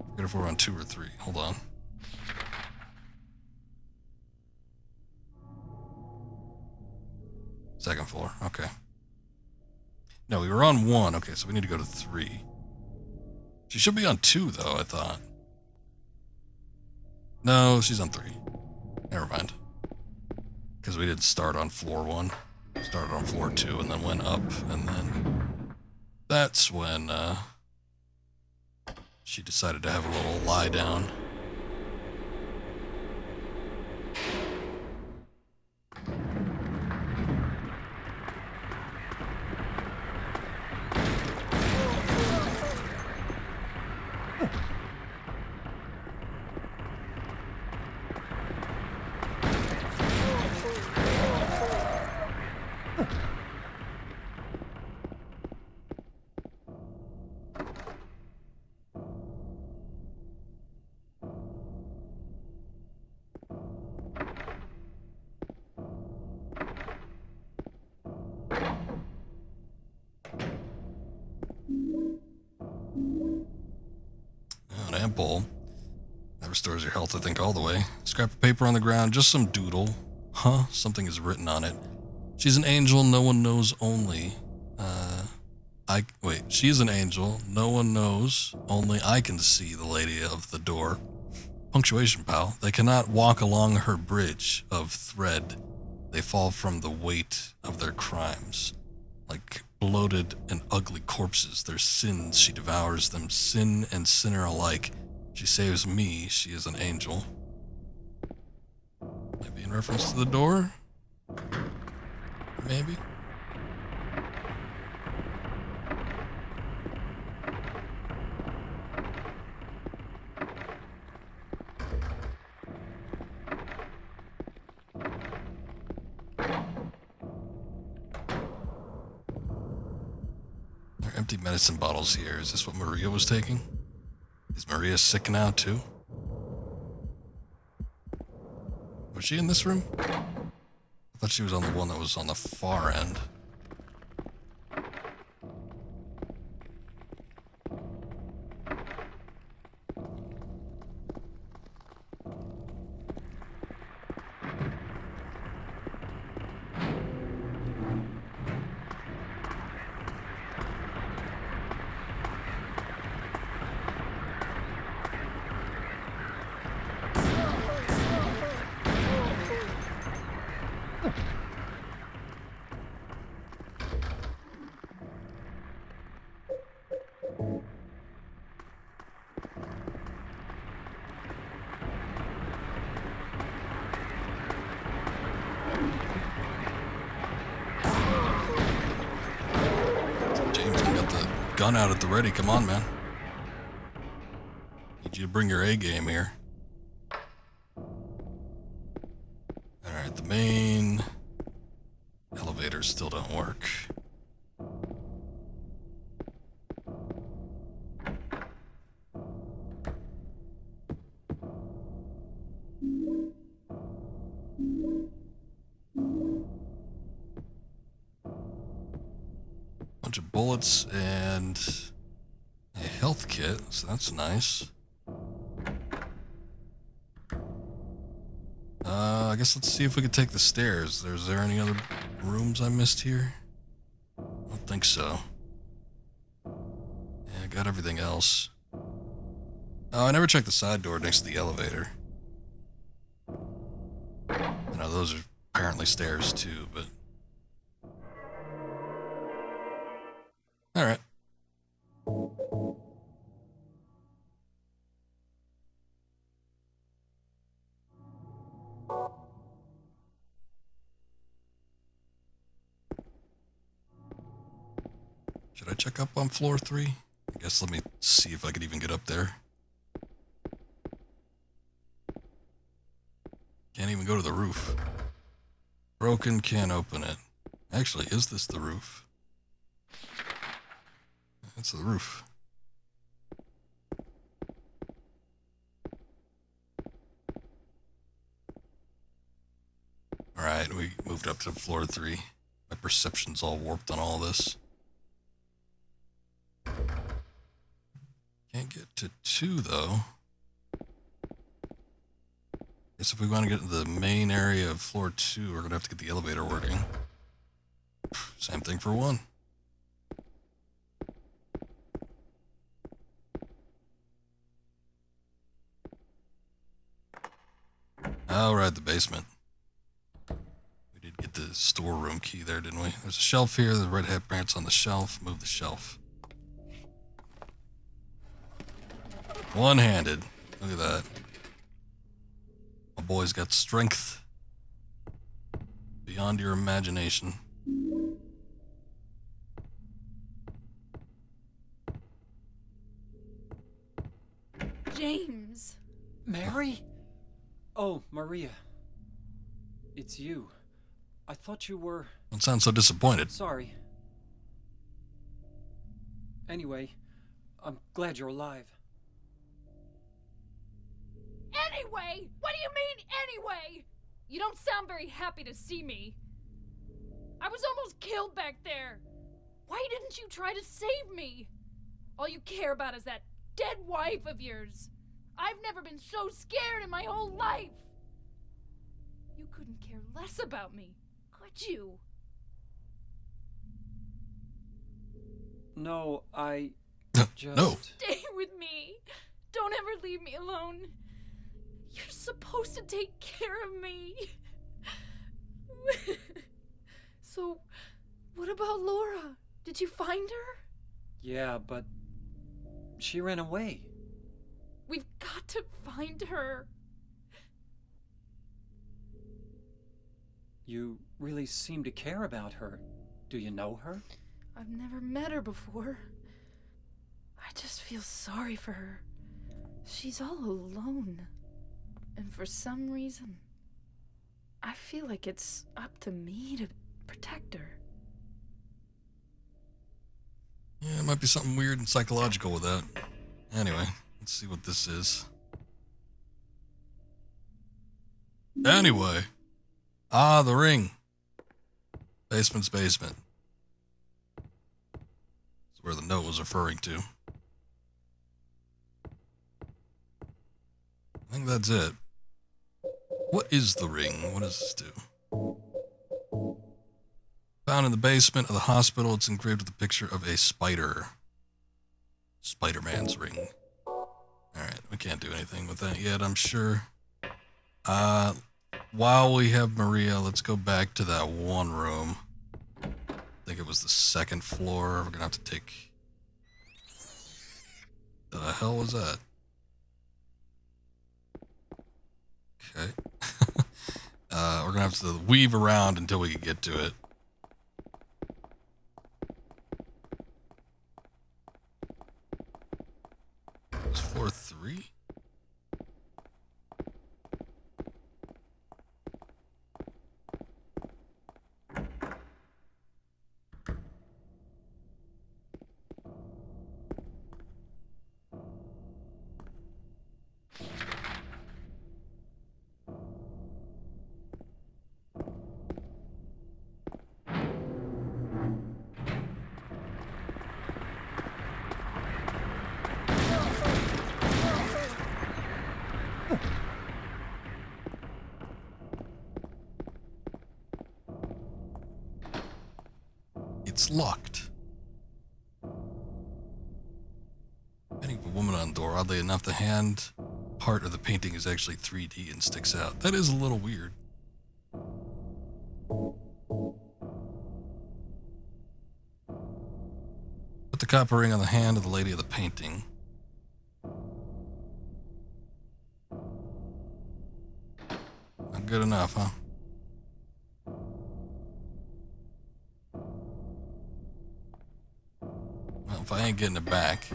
Speaker 1: Forget if we're on 2 or 3. Hold on. Second floor. Okay. No, we were on 1. Okay, so we need to go to 3. She should be on 2, though, I thought. No, she's on 3. Never mind. Because we didn't start on floor 1. We started on floor 2 and then went up, and then that's when she decided to have a little lie down. pull. That restores your health, I think, all the way. Scrap of paper on the ground, just some doodle. Huh? Something is written on it. She's an angel, no one knows only. She's an angel, no one knows, only I can see the lady of the door. Punctuation, pal. They cannot walk along her bridge of thread. They fall from the weight of their crimes. Like bloated and ugly corpses, their sins, she devours them, sin and sinner alike. She saves me, she is an angel. Maybe in reference to the door? Maybe? There are empty medicine bottles here. Is this what Maria was taking? Is Maria sick now too? Was she in this room? I thought she was on the one that was on the far end. Gun out at the ready. Come on, man. Need you to bring your A game here. Alright, the main elevators still don't work. Bunch of bullets and a health kit, so that's nice. I guess let's see if we can take the stairs. Is there any other rooms I missed here? I don't think so. Yeah, I got everything else. Oh, I never checked the side door next to the elevator. I know those are apparently stairs too, but... Alright. Should I check up on floor 3? I guess let me see if I could even get up there. Can't even go to the roof. Broken, can't open it. Actually, is this the roof? That's the roof. Alright, we moved up to floor 3. My perception's all warped on all this. Can't get to 2, though. Guess if we want to get to the main area of floor 2, we're going to have to get the elevator working. Same thing for 1. Alright, the basement. We did get the storeroom key there, didn't we? There's a shelf here. The red hat branch on the shelf. Move the shelf. One-handed. Look at that. My boy's got strength beyond your imagination.
Speaker 2: James.
Speaker 3: Mary? Oh, Maria. It's you. I thought you were...
Speaker 1: Don't sound so disappointed.
Speaker 3: Sorry. Anyway, I'm glad you're alive.
Speaker 2: Anyway? What do you mean, anyway? You don't sound very happy to see me. I was almost killed back there. Why didn't you try to save me? All you care about is that dead wife of yours. I've never been so scared in my whole life! You couldn't care less about me, could you?
Speaker 3: No, I just...
Speaker 1: No.
Speaker 2: Stay with me. Don't ever leave me alone. You're supposed to take care of me. So, what about Laura? Did you find her?
Speaker 3: Yeah, but she ran away.
Speaker 2: We've got to find her.
Speaker 3: You really seem to care about her. Do you know her?
Speaker 2: I've never met her before. I just feel sorry for her. She's all alone. And for some reason, I feel like it's up to me to protect her.
Speaker 1: Yeah, it might be something weird and psychological with that. Anyway, let's see what this is. Anyway. Ah, the ring. Basement's basement. That's where the note was referring to. I think that's it. What is the ring? What does this do? Found in the basement of the hospital, it's engraved with a picture of a spider. Spider-Man's ring. Alright, we can't do anything with that yet, I'm sure. While we have Maria, let's go back to that one room. I think it was the second floor. We're gonna have to take... The hell was that? Okay. We're gonna have to weave around until we can get to it. It's floor 3? It's locked. Painting of a woman on the door. Oddly enough, the hand part of the painting is actually 3D and sticks out. That is a little weird. Put the copper ring on the hand of the lady of the painting. Not good enough, huh? Well, if I ain't getting it back,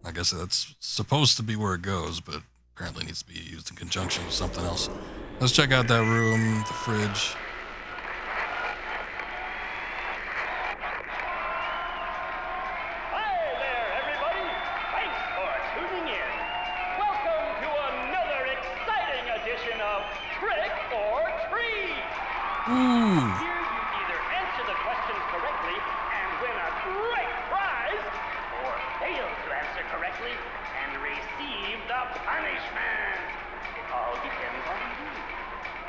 Speaker 1: I guess that's supposed to be where it goes, but apparently needs to be used in conjunction with something else. Let's check out that room, the fridge.
Speaker 5: Hi there, everybody! Thanks for tuning in. Welcome to another exciting edition of Trick or Treat!
Speaker 1: Ooh!
Speaker 5: Here you either answer the questions correctly and win a great prize, or fail to answer correctly and receive the punishment. It all depends on you.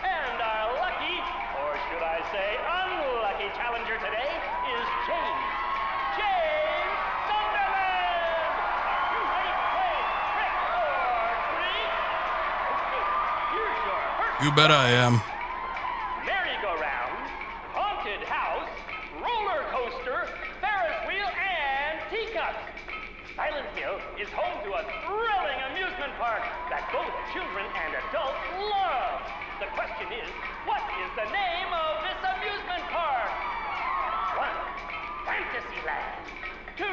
Speaker 5: And our lucky, or should I say unlucky challenger today is James. James Sunderland! Are you ready to play Trick or Treat? Okay, here's your first
Speaker 1: You bet I am.
Speaker 5: merry-go-round, haunted house, roller coaster, Ferris wheel, and teacups. Silent Hill is home to a thrilling amusement park that both children and adults love. The question is, what is the name of this amusement park? 1. Fantasyland. 2.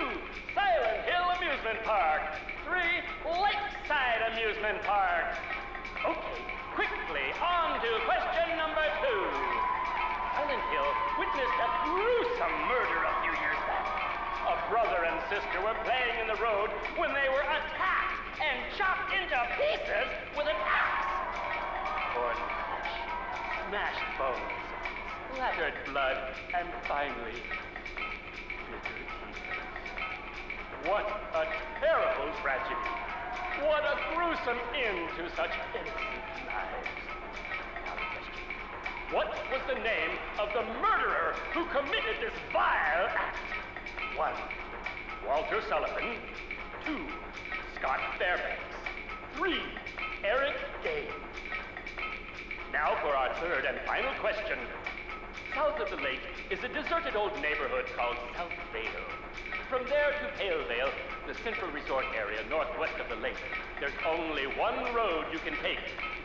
Speaker 5: Silent Hill Amusement Park. 3. Lakeside Amusement Park. Okay, quickly on to question number 2. Silent Hill witnessed a gruesome murder a few years back. A brother and sister were playing in the road when they were attacked and chopped into pieces with an axe. Torn flesh, smashed bones, splattered blood, and finally, bitter tears. What a terrible tragedy. What a gruesome end to such innocent lives. Now the question. What was the name of the murderer who committed this vile act? 1. Walter Sullivan. 2. Scott Fairbanks. 3. Eric Gaines. Now for our third and final question. South of the lake is a deserted old neighborhood called South Vale. From there to Pale Vale, the central resort area northwest of the lake, there's only one road you can take.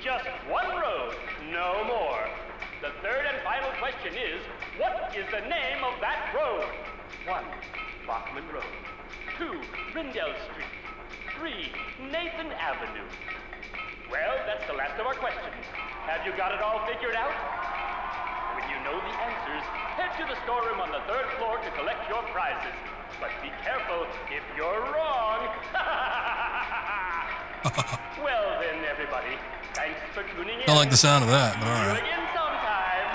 Speaker 5: Just one road, no more. The third and final question is, what is the name of that road? 1. Bachman Road. 2. Rindell Street. 3. Nathan Avenue. Well, that's the last of our questions. Have you got it all figured out? When you know the answers, head to the storeroom on the 3rd floor to collect your prizes. But be careful if you're wrong. Well then, everybody, thanks for tuning in.
Speaker 1: Don't like the sound of that, but all
Speaker 5: See you
Speaker 1: right.
Speaker 5: again sometime.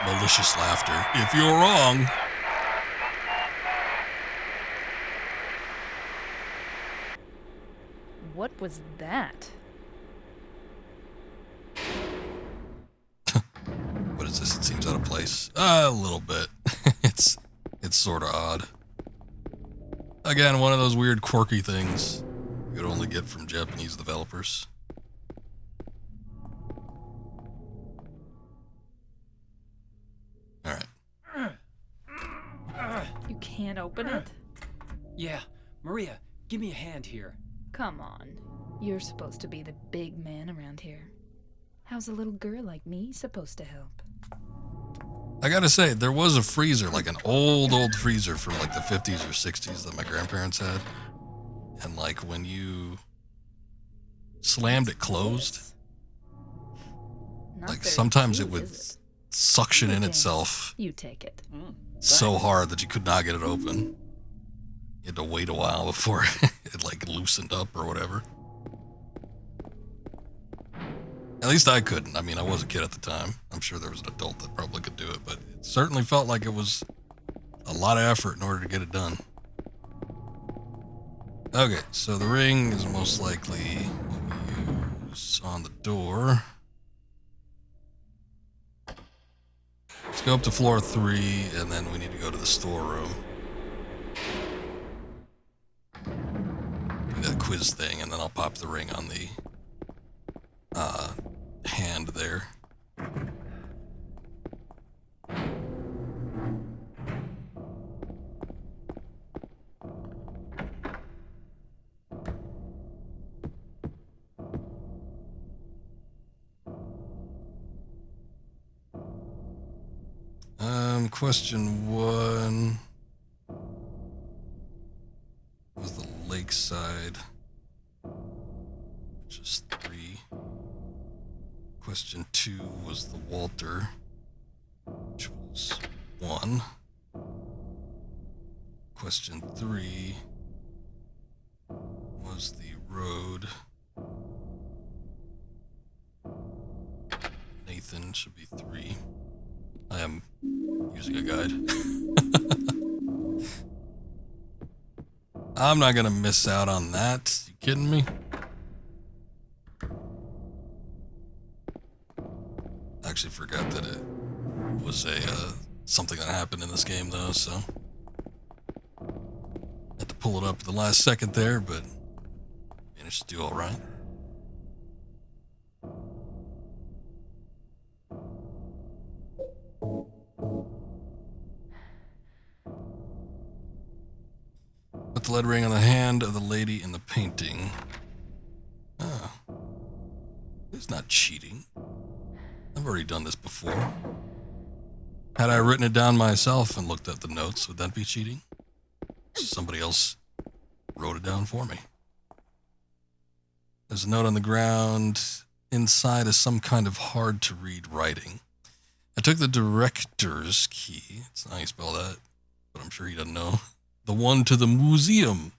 Speaker 5: Bye-bye.
Speaker 1: Malicious laughter. If you're wrong.
Speaker 2: What was that?
Speaker 1: What is this? It seems out of place. A little bit. It's sort of odd. Again, one of those weird quirky things you could only get from Japanese developers. Alright.
Speaker 2: You can't open it?
Speaker 3: Yeah, Maria, give me a hand here.
Speaker 2: Come on. You're supposed to be the big man around here. How's a little girl like me supposed to help?
Speaker 1: I gotta say, there was a freezer, like an old freezer from like the 50s or 60s that my grandparents had. And like when you slammed it closed,
Speaker 2: Not
Speaker 1: like
Speaker 2: very
Speaker 1: sometimes it
Speaker 2: cute,
Speaker 1: would
Speaker 2: is
Speaker 1: suction in
Speaker 2: Okay.
Speaker 1: itself
Speaker 2: You take it.
Speaker 1: so hard that you could not get it open. You had to wait a while before it like loosened up or whatever. At least I couldn't. I mean, I was a kid at the time. I'm sure there was an adult that probably could do it, but it certainly felt like it was a lot of effort in order to get it done. Okay, so the ring is most likely what we use on the door. Let's go up to floor 3, and then we need to go to the storeroom. Do that quiz thing, and then I'll pop the ring on the hand there. Question 1 was the lakeside, which is 3. Question 2 was the Walter, which was 1. Question 3 was the road. Nathan should be 3. I am using a guide. I'm not gonna miss out on that. You kidding me? I actually forgot that it was a something that happened in this game though, so had to pull it up at the last second there, but managed to do all right. Put the lead ring on the hand of the lady in the painting. Oh. It's not cheating. I've already done this before. Had I written it down myself and looked at the notes, would that be cheating? Somebody else wrote it down for me. There's a note on the ground. Inside is some kind of hard-to-read writing. I took the director's key. It's not how you spell that, but I'm sure he doesn't know. The one to the museum.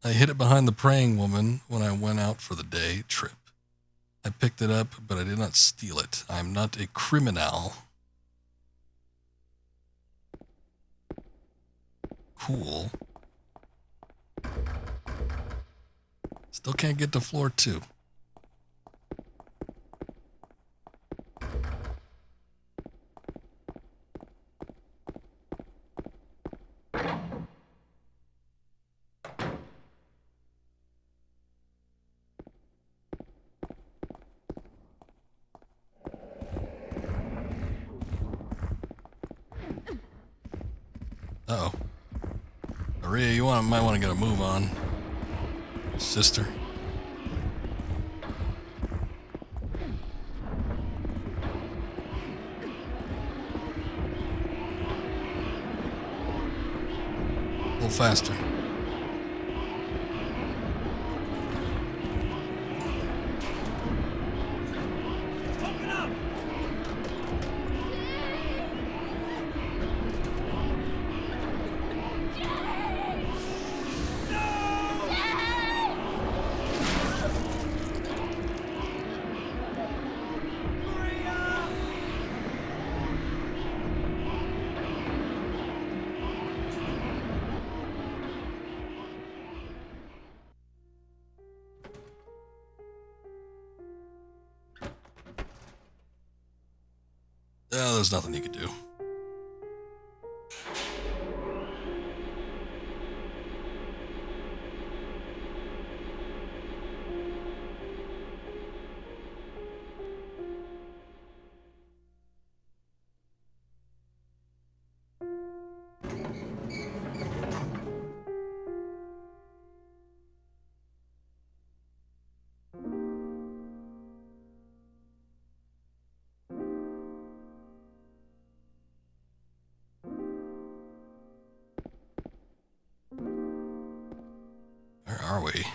Speaker 1: I hid it behind the praying woman when I went out for the day trip. I picked it up, but I did not steal it. I am not a criminal. Cool. Still can't get to floor 2. Uh-oh. Maria, might want to get a move on. Sister. A little faster. Yeah, there's nothing you can do. Where are we?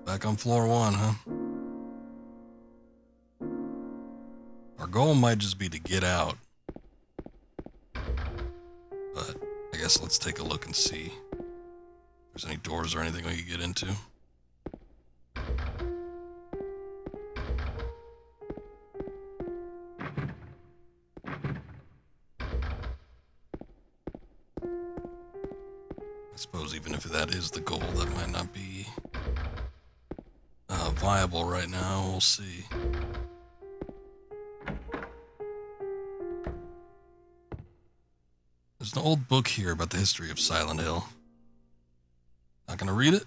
Speaker 1: Back on floor 1, huh? Our goal might just be to get out. But I guess let's take a look and see if there's any doors or anything we can get into. I suppose even if that is the goal, that might not be viable right now. We'll see. There's an old book here about the history of Silent Hill. Not gonna read it?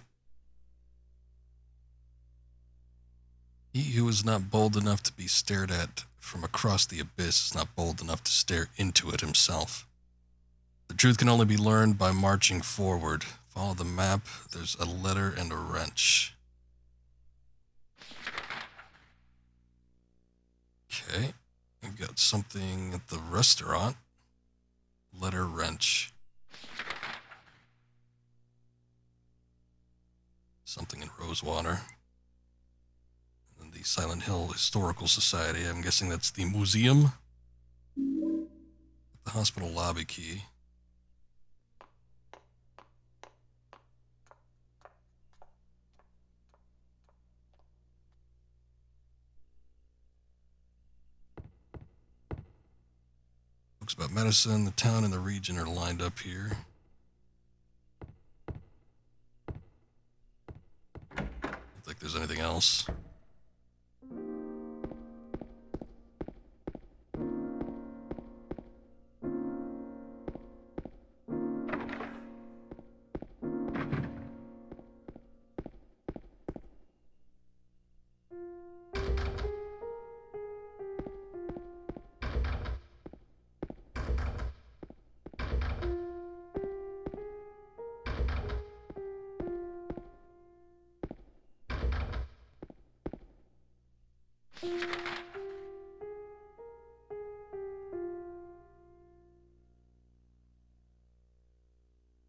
Speaker 1: He who is not bold enough to be stared at from across the abyss is not bold enough to stare into it himself. The truth can only be learned by marching forward. Follow the map. There's a letter and a wrench. Okay. We've got something at the restaurant. Letter, wrench. Something in Rosewater. And the Silent Hill Historical Society. I'm guessing that's the museum. The hospital lobby key. Books about medicine. The town and the region are lined up here. Don't think there's anything else.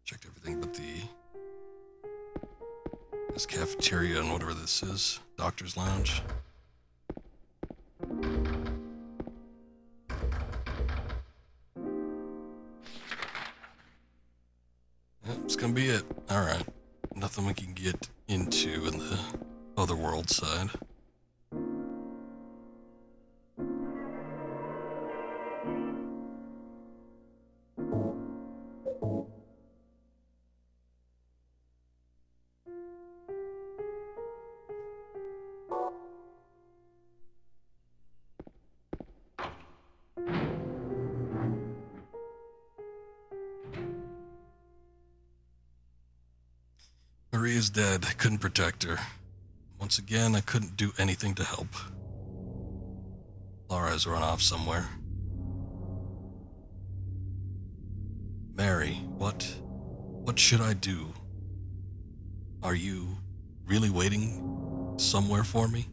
Speaker 1: Checked everything but this cafeteria and whatever this is. Doctor's lounge. Yep, it's gonna be it. Alright. Nothing we can get into in the other world side. is dead. I couldn't protect her. Once again, I couldn't do anything to help. Laura has run off somewhere. Mary, what should I do? Are you really waiting somewhere for me?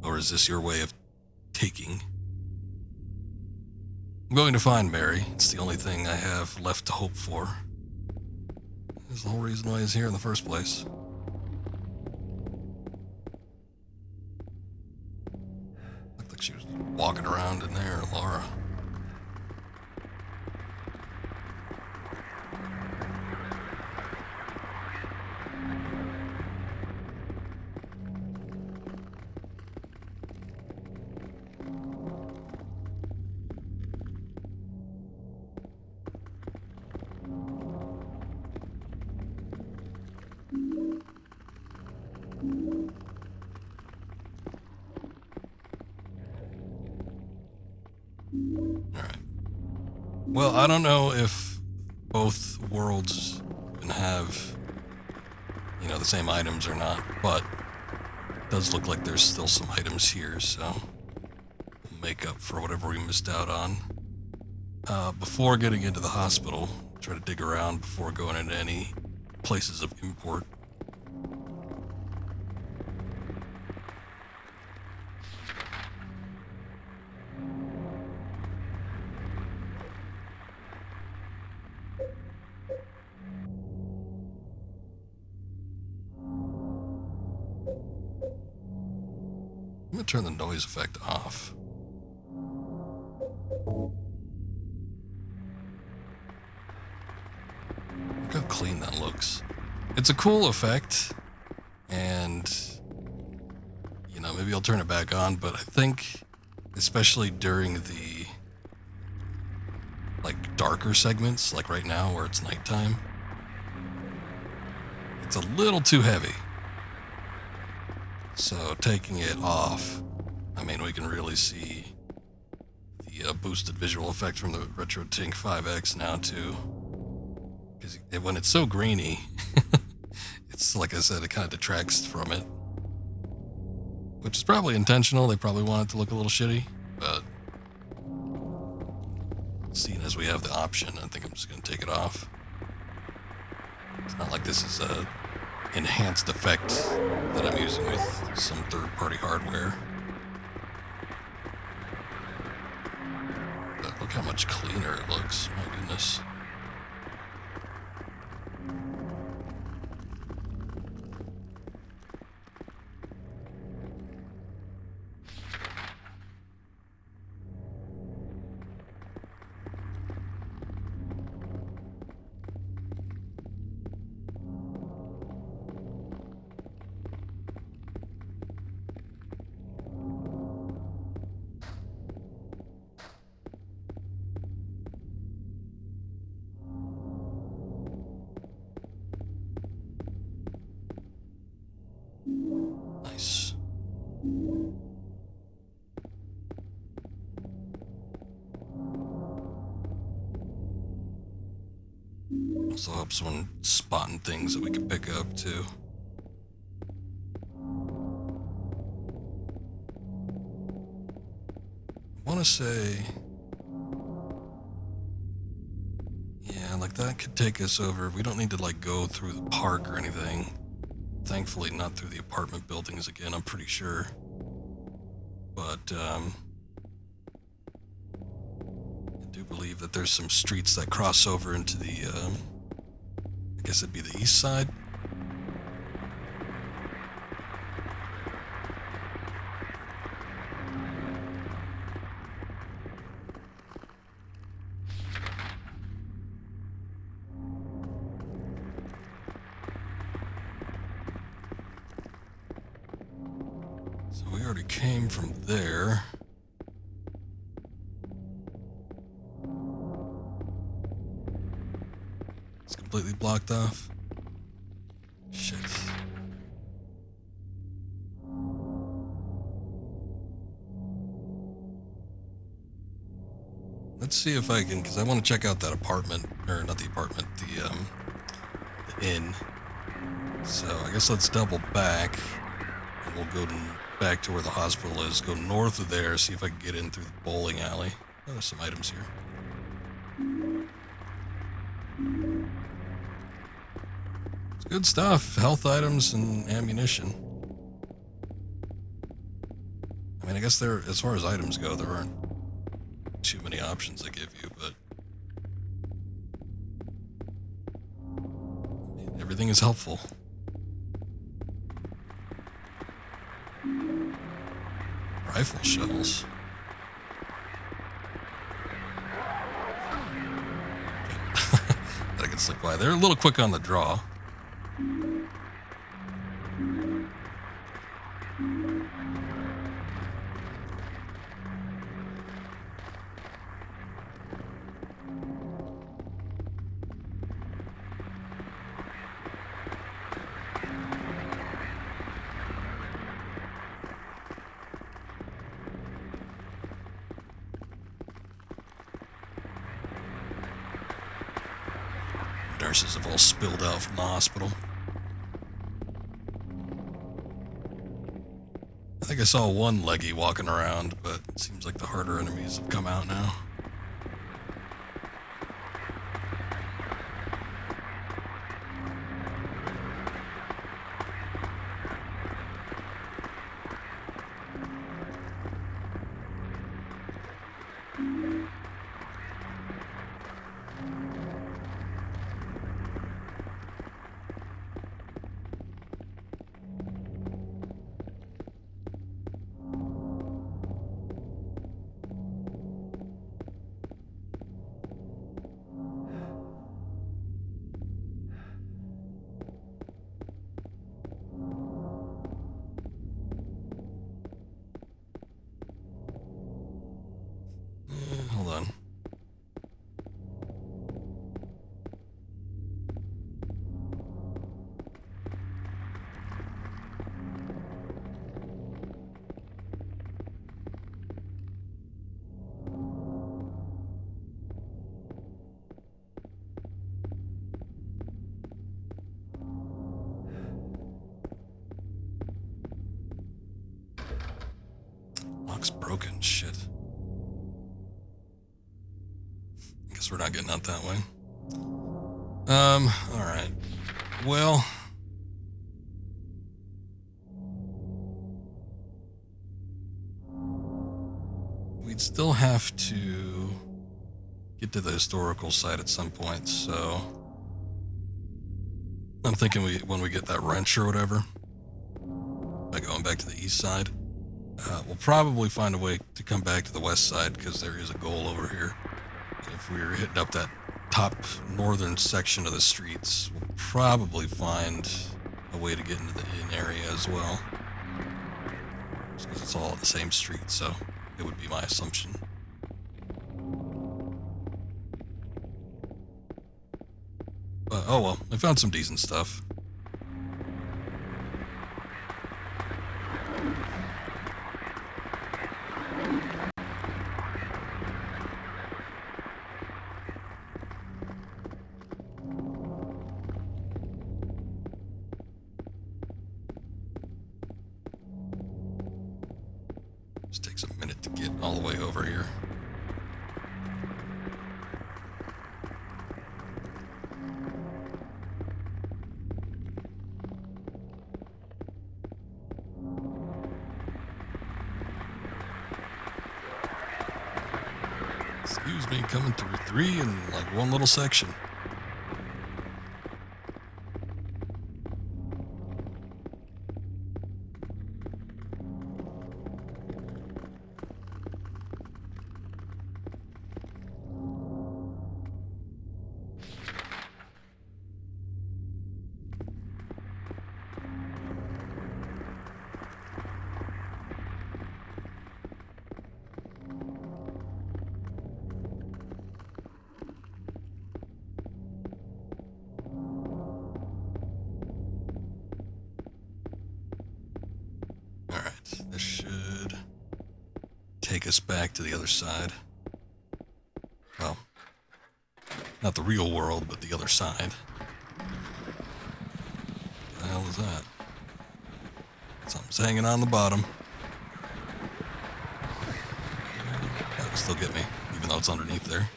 Speaker 1: Or is this your way of taking? I'm going to find Mary. It's the only thing I have left to hope for. That's the whole reason why he's here in the first place. Looked like she was walking around in there, Laura. Alright. Well, I don't know if both worlds can have, the same items or not, but it does look like there's still some items here, so we'll make up for whatever we missed out on. Before getting into the hospital, try to dig around before going into any places of import. I'm gonna turn the noise effect off. Look how clean that looks. It's a cool effect, and maybe I'll turn it back on, but I think especially during the darker segments, like right now where it's nighttime, it's a little too heavy. So taking it off, we can really see the boosted visual effect from the RetroTink 5X now too. Because when it's so grainy, it's like I said, it kind of detracts from it. Which is probably intentional. They probably want it to look a little shitty, but seeing as we have the option, I think I'm just going to take it off. It's not like this is a enhanced effect that I'm using with some third-party hardware. But look how much cleaner it looks. My goodness. Nice. Also helps when spotting things that we can pick up too. I want to say, yeah, that could take us over. We don't need to go through the park or anything. Thankfully, not through the apartment buildings again, I'm pretty sure. But, I do believe that there's some streets that cross over into the, I guess it'd be the east side. So we already came from there. It's completely blocked off. Shit. Let's see if I can, because I want to check out that apartment, or not the apartment, the inn. So I guess let's double back, and we'll go back to where the hospital is. Go north of there, see if I can get in through the bowling alley. Oh, there's some items here. It's good stuff. Health items and ammunition. I mean, I guess there, as far as items go, there aren't too many options they give you, but everything is helpful. Rifle shells. I can slip by. They're a little quick on the draw. Nurses have all spilled out from the hospital. I think I saw one leggy walking around, but it seems like the harder enemies have come out now. Hold on. Lock's broken. Shit. Guess we're not getting out that way. Alright. Well, we'd still have to get to the historical site at some point, so I'm thinking when we get that wrench or whatever, by going back to the east side, we'll probably find a way to come back to the west side, because there is a goal over here. If we're hitting up that top northern section of the streets, we'll probably find a way to get into the inn area as well. Because it's all on the same street, so it would be my assumption. But, oh well, I found some decent stuff. Just takes a minute to get all the way over here. Excuse me, coming through 3 in like one little section. This should take us back to the other side. Well, not the real world, but the other side. The hell is that? Something's hanging on the bottom. That'll still get me, even though it's underneath there.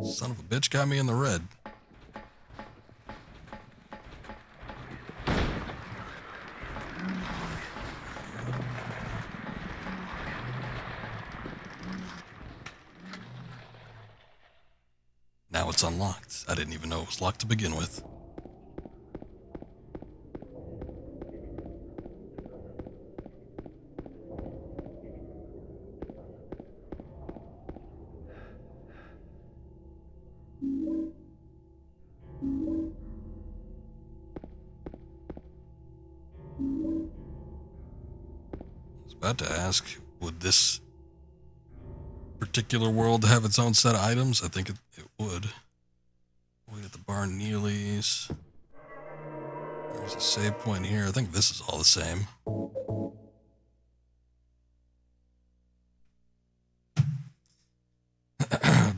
Speaker 1: Son of a bitch got me in the red. Now it's unlocked. I didn't even know it was locked to begin with. I was about to ask, would this particular world have its own set of items? I think it would. Wait at the Barn Neely's. There's a save point here. I think this is all the same.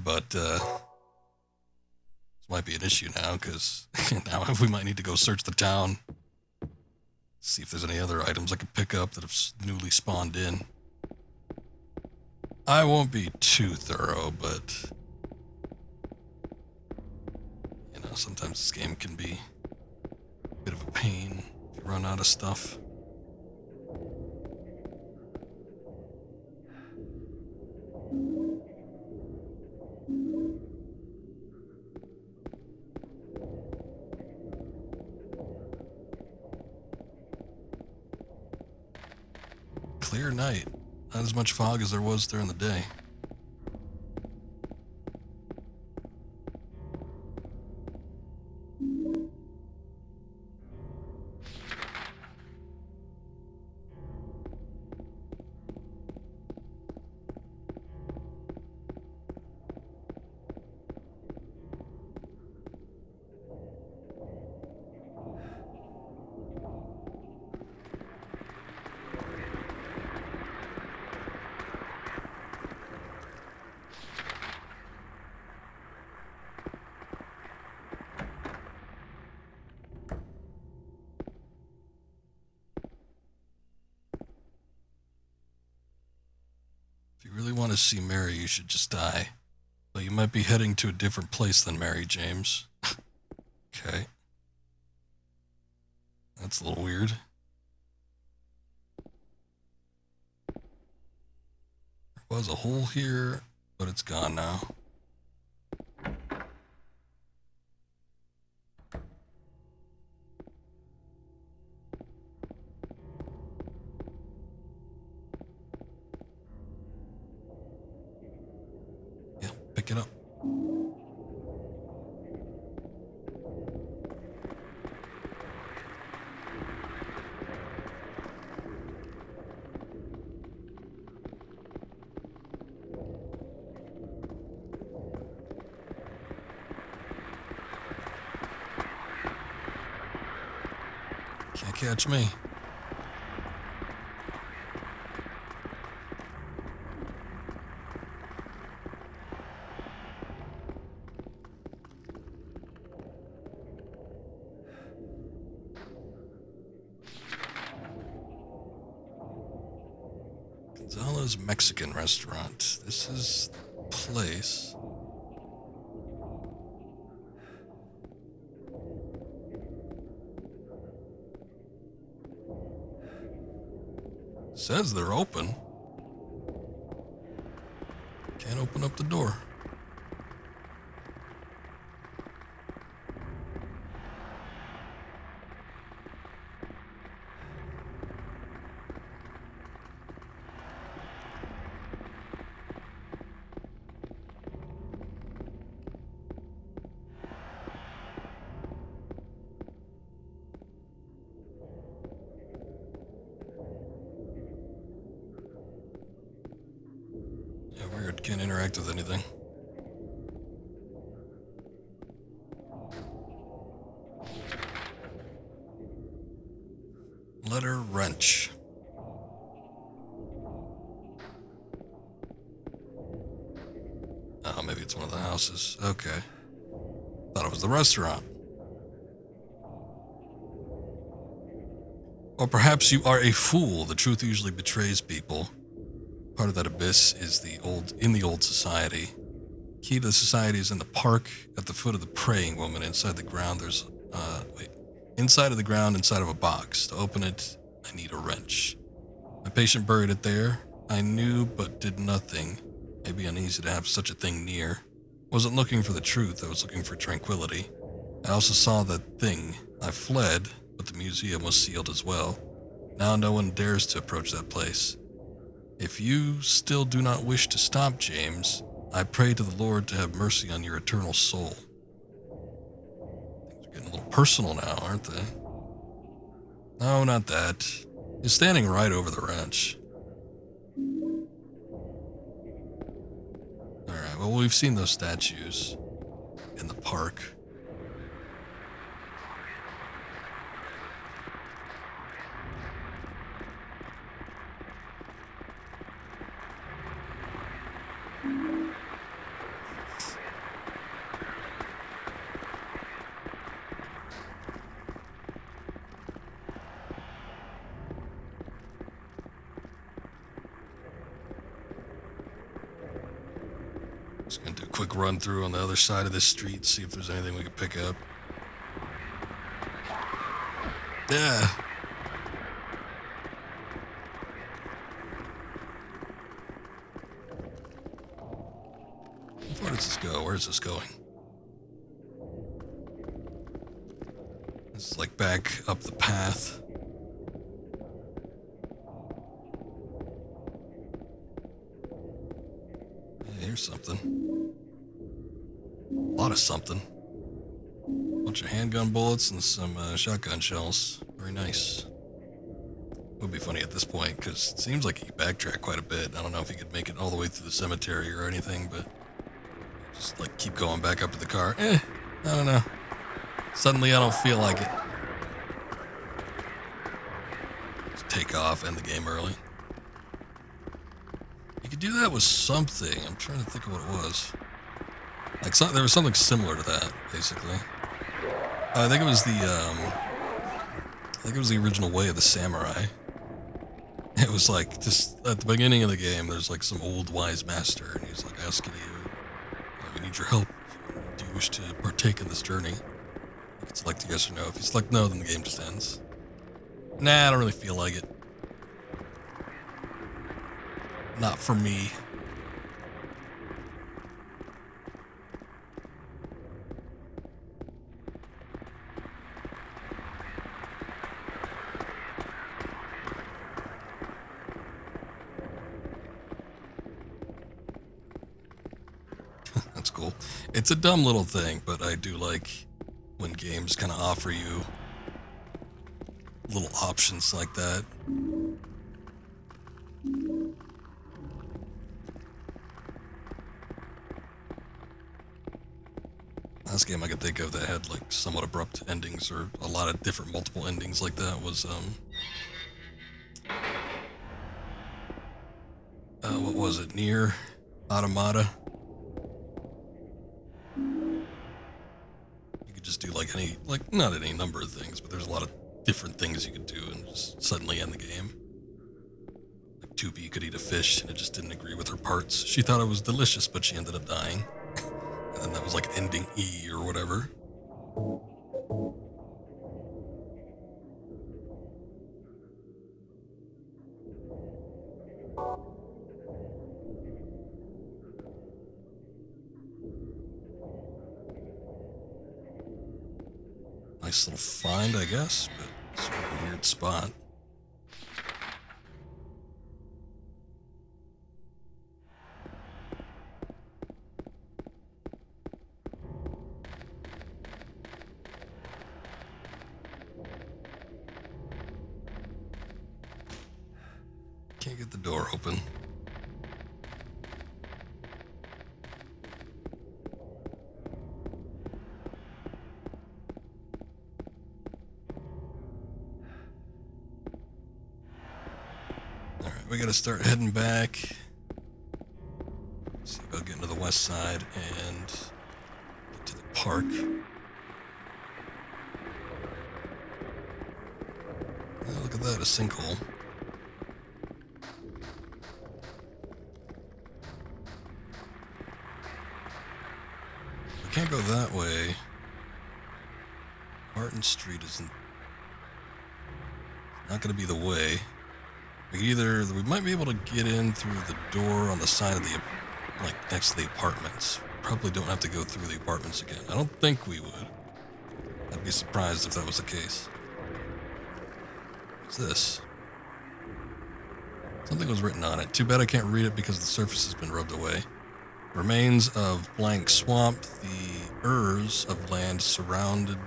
Speaker 1: But this might be an issue now, because now we might need to go search the town. See if there's any other items I can pick up that have newly spawned in. I won't be too thorough, but you know, sometimes this game can be a bit of a pain if you run out of stuff. Clear night. Not as much fog as there was during the day. If you really want to see Mary, you should just die. But you might be heading to a different place than Mary, James. Okay. That's a little weird. There was a hole here, but it's gone now. Yeah, pick it up. Can't catch me. Gonzalo's Mexican restaurant. This is the place. Says they're open. Can't open up the door. Yeah, weird. Can't interact with anything. Letter wrench. Oh, maybe it's one of the houses. Okay. thought it was the restaurant. Or perhaps you are a fool. The truth usually betrays people. Part of that abyss is in the old society. Key to the society is in the park at the foot of the praying woman. Inside the ground, there's inside of the ground, inside of a box. To open it, I need a wrench. My patient buried it there. I knew but did nothing. Maybe uneasy to have such a thing near. Wasn't looking for the truth, I was looking for tranquility. I also saw that thing. I fled, but the museum was sealed as well. Now no one dares to approach that place. If you still do not wish to stop, James, I pray to the Lord to have mercy on your eternal soul. Things are getting a little personal now, aren't they? No, not that. He's standing right over the wrench. Alright, well, we've seen those statues in the park. Just gonna do a quick run through on the other side of this street, see if there's anything we can pick up. Yeah. Where does this go? Where is this going? This is like back up the path. Yeah, here's something. A lot of something. Bunch of handgun bullets and some shotgun shells. Very nice. Would be funny at this point because it seems like he backtracked quite a bit. I don't know if he could make it all the way through the cemetery or anything, but just like keep going back up to the car. I don't know. Suddenly I don't feel like it. Just take off, end the game early. You could do that with something. I'm trying to think of what it was. Like there was something similar to that, basically. I think it was the original Way of the Samurai. It was like just at the beginning of the game, there's like some old wise master, and he's like asking you, "We need your help. Do you wish to partake in this journey?" You can select yes or no. If you select no, then the game just ends. Nah, I don't really feel like it. Not for me. That's cool. It's a dumb little thing, but I do like when games kind of offer you little options like that. Last game I could think of that had like somewhat abrupt endings or a lot of different multiple endings like that was what was it? Nier Automata. You could just do like not any number of things, but there's a lot of different things you could do and just suddenly end the game. Like 2B could eat a fish and it just didn't agree with her parts. She thought it was delicious, but she ended up dying. And then that was like ending E or whatever. Nice little find, I guess, but it's a weird spot. Can't get the door open. Alright, we gotta start heading back. See about getting to the west side and get to the park. Oh, look at that, a sinkhole. We can't go that way. Martin Street isn't not going to be the way. We might be able to get in through the door on the side of the, like, next to the apartments. Probably don't have to go through the apartments again. I don't think we would. I'd be surprised if that was the case. What's this? Something was written on it. Too bad I can't read it because the surface has been rubbed away. Remains of blank swamp. The earths of land surrounded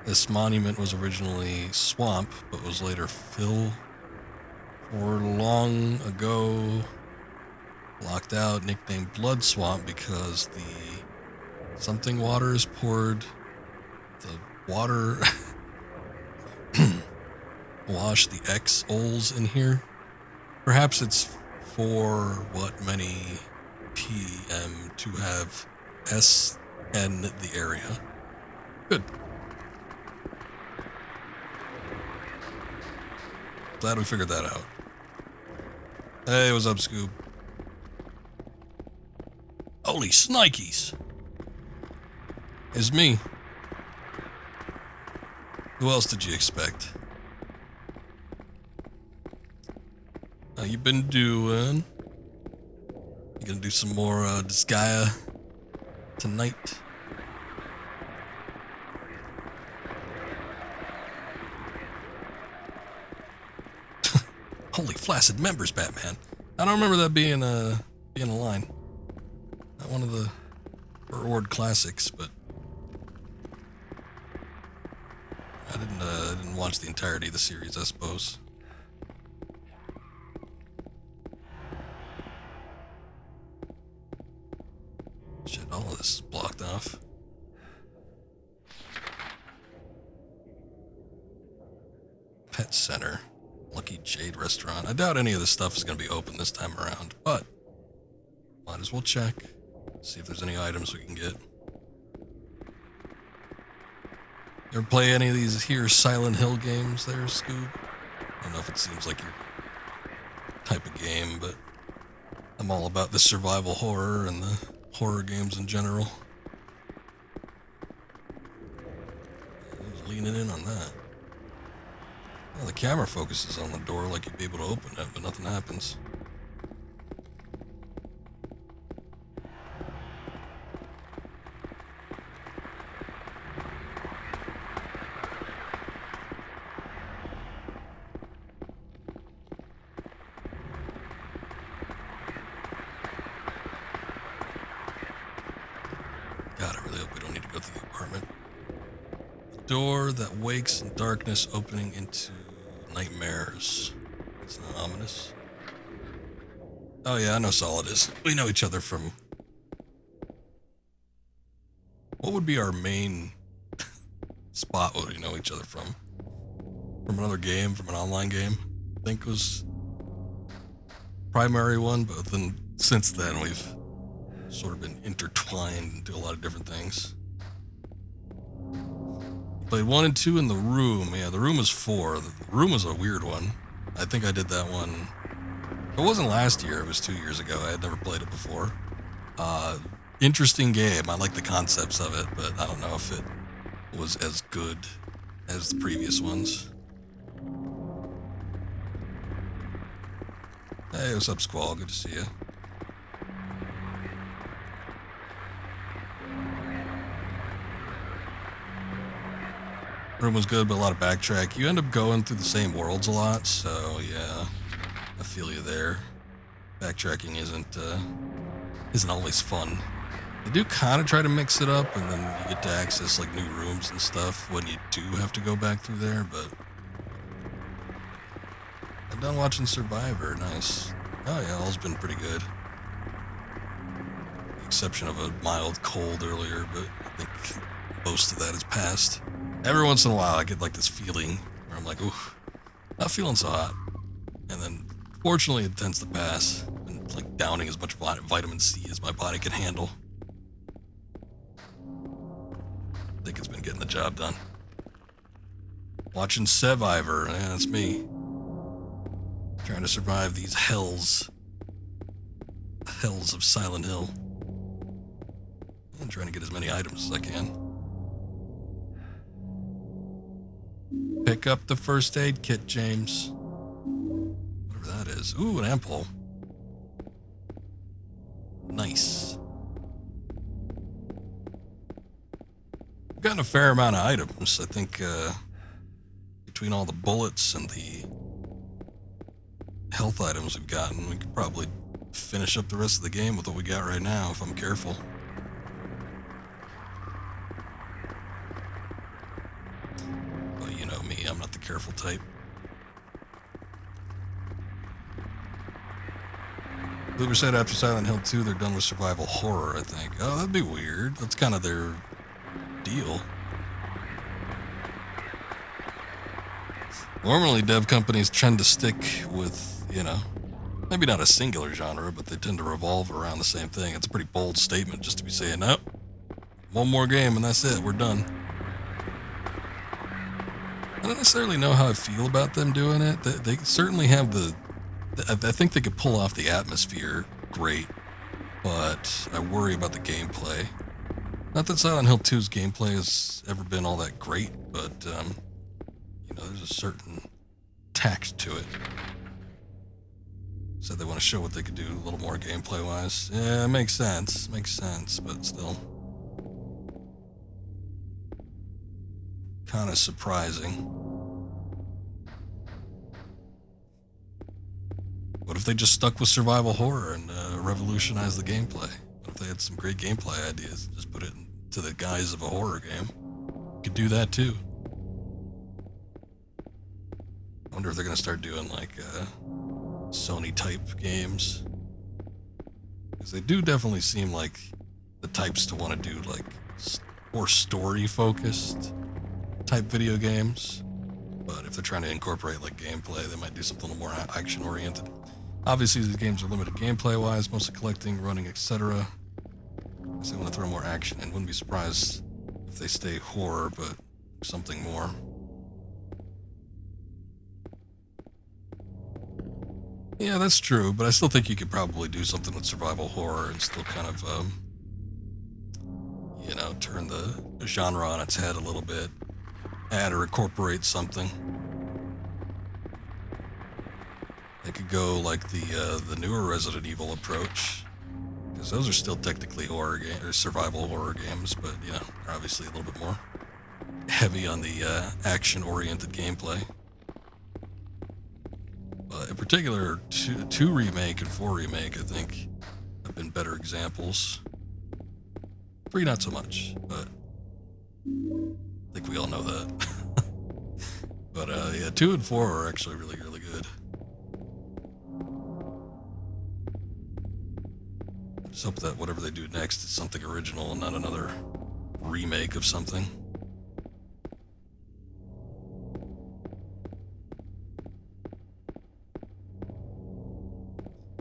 Speaker 1: this monument was originally swamp, but was later filled for long ago blocked out, nicknamed Blood Swamp because the something water is poured. The water wash the X-oles in here. Perhaps it's for what many PM to have SN the area. Good. Glad we figured that out. Hey, what's up, Scoob? Holy snikes! It's me. Who else did you expect? How you been doing? You gonna do some more Disgaea tonight? Holy flaccid members, Batman. I don't remember that being a line. Not one of the reward classics, but I didn't watch the entirety of the series, I suppose. Shit, all of this is blocked off. Pet Center. Lucky Jade Restaurant. I doubt any of this stuff is going to be open this time around, but might as well check. See if there's any items we can get. You ever play any of these here Silent Hill games there, Scoob? I don't know if it seems like your type of game, but I'm all about the survival horror and the horror games in general. Leaning in on that. Well, the camera focuses on the door like you'd be able to open it, but nothing happens. God, I really hope we don't need to go through the apartment. Door that wakes in darkness, opening into nightmares. It's not ominous. Oh yeah, I know Solid is. We know each other from... What would be our main spot would we know each other from? From another game, from an online game? I think was primary one, but then since then we've sort of been intertwined into a lot of different things. Played 1 and 2 in The Room. Yeah, The Room was 4. The Room was a weird one. I think I did that one. It wasn't last year. It was 2 years ago. I had never played it before. Interesting game. I like the concepts of it, but I don't know if it was as good as the previous ones. Hey, what's up, Squall? Good to see you. Room was good, but a lot of backtrack. You end up going through the same worlds a lot, so yeah, I feel you there. Backtracking isn't always fun. They do kind of try to mix it up, and then you get to access like new rooms and stuff when you do have to go back through there. But I'm done watching Survivor. Nice. Oh yeah, all's been pretty good. The exception of a mild cold earlier, but I think most of that is past. Every once in a while, I get like this feeling where I'm like, ooh, not feeling so hot. And then, fortunately, it tends to pass. And like downing as much vitamin C as my body can handle. I think it's been getting the job done. Watching Survivor. Yeah, that's me. Trying to survive these hells. Hells of Silent Hill. I'm trying to get as many items as I can. Pick up the first aid kit, James. Whatever that is. Ooh, an ampoule. Nice. I've gotten a fair amount of items. I think between all the bullets and the health items we've gotten, we could probably finish up the rest of the game with what we got right now if I'm careful. Well, you know me, I'm not the careful type. Bloober said after Silent Hill 2, they're done with survival horror, I think. Oh, that'd be weird. That's kind of their deal. Normally, dev companies tend to stick with, you know, maybe not a singular genre, but they tend to revolve around the same thing. It's a pretty bold statement just to be saying, nope, one more game and that's it, we're done. I don't necessarily know how I feel about them doing it. They certainly have I think they could pull off the atmosphere great, but I worry about the gameplay. Not that Silent Hill 2's gameplay has ever been all that great, but, you know, there's a certain tact to it. Said they want to show what they could do a little more gameplay-wise. Yeah, it makes sense, but still. Kind of surprising. What if they just stuck with survival horror and revolutionized the gameplay? What if they had some great gameplay ideas and just put it into the guise of a horror game? You could do that too. I wonder if they're going to start doing like Sony type games. Because they do definitely seem like the types to want to do like more story focused type video games. But if they're trying to incorporate like gameplay, they might do something a little more action oriented. Obviously, these games are limited gameplay-wise, mostly collecting, running, etc. So they want to throw more action in. Wouldn't be surprised if they stay horror, but something more. Yeah, that's true, but I still think you could probably do something with survival horror and still kind of, you know, turn the genre on its head a little bit, add or incorporate something. They could go like the newer Resident Evil approach, because those are still technically horror games or survival horror games, but you know, they're obviously a little bit more heavy on the action-oriented gameplay. But in particular, 2 remake and 4 remake, I think, have been better examples. 3 not so much, but I think we all know that. But yeah, 2 and 4 are actually really, really good. Just hope that whatever they do next is something original and not another remake of something.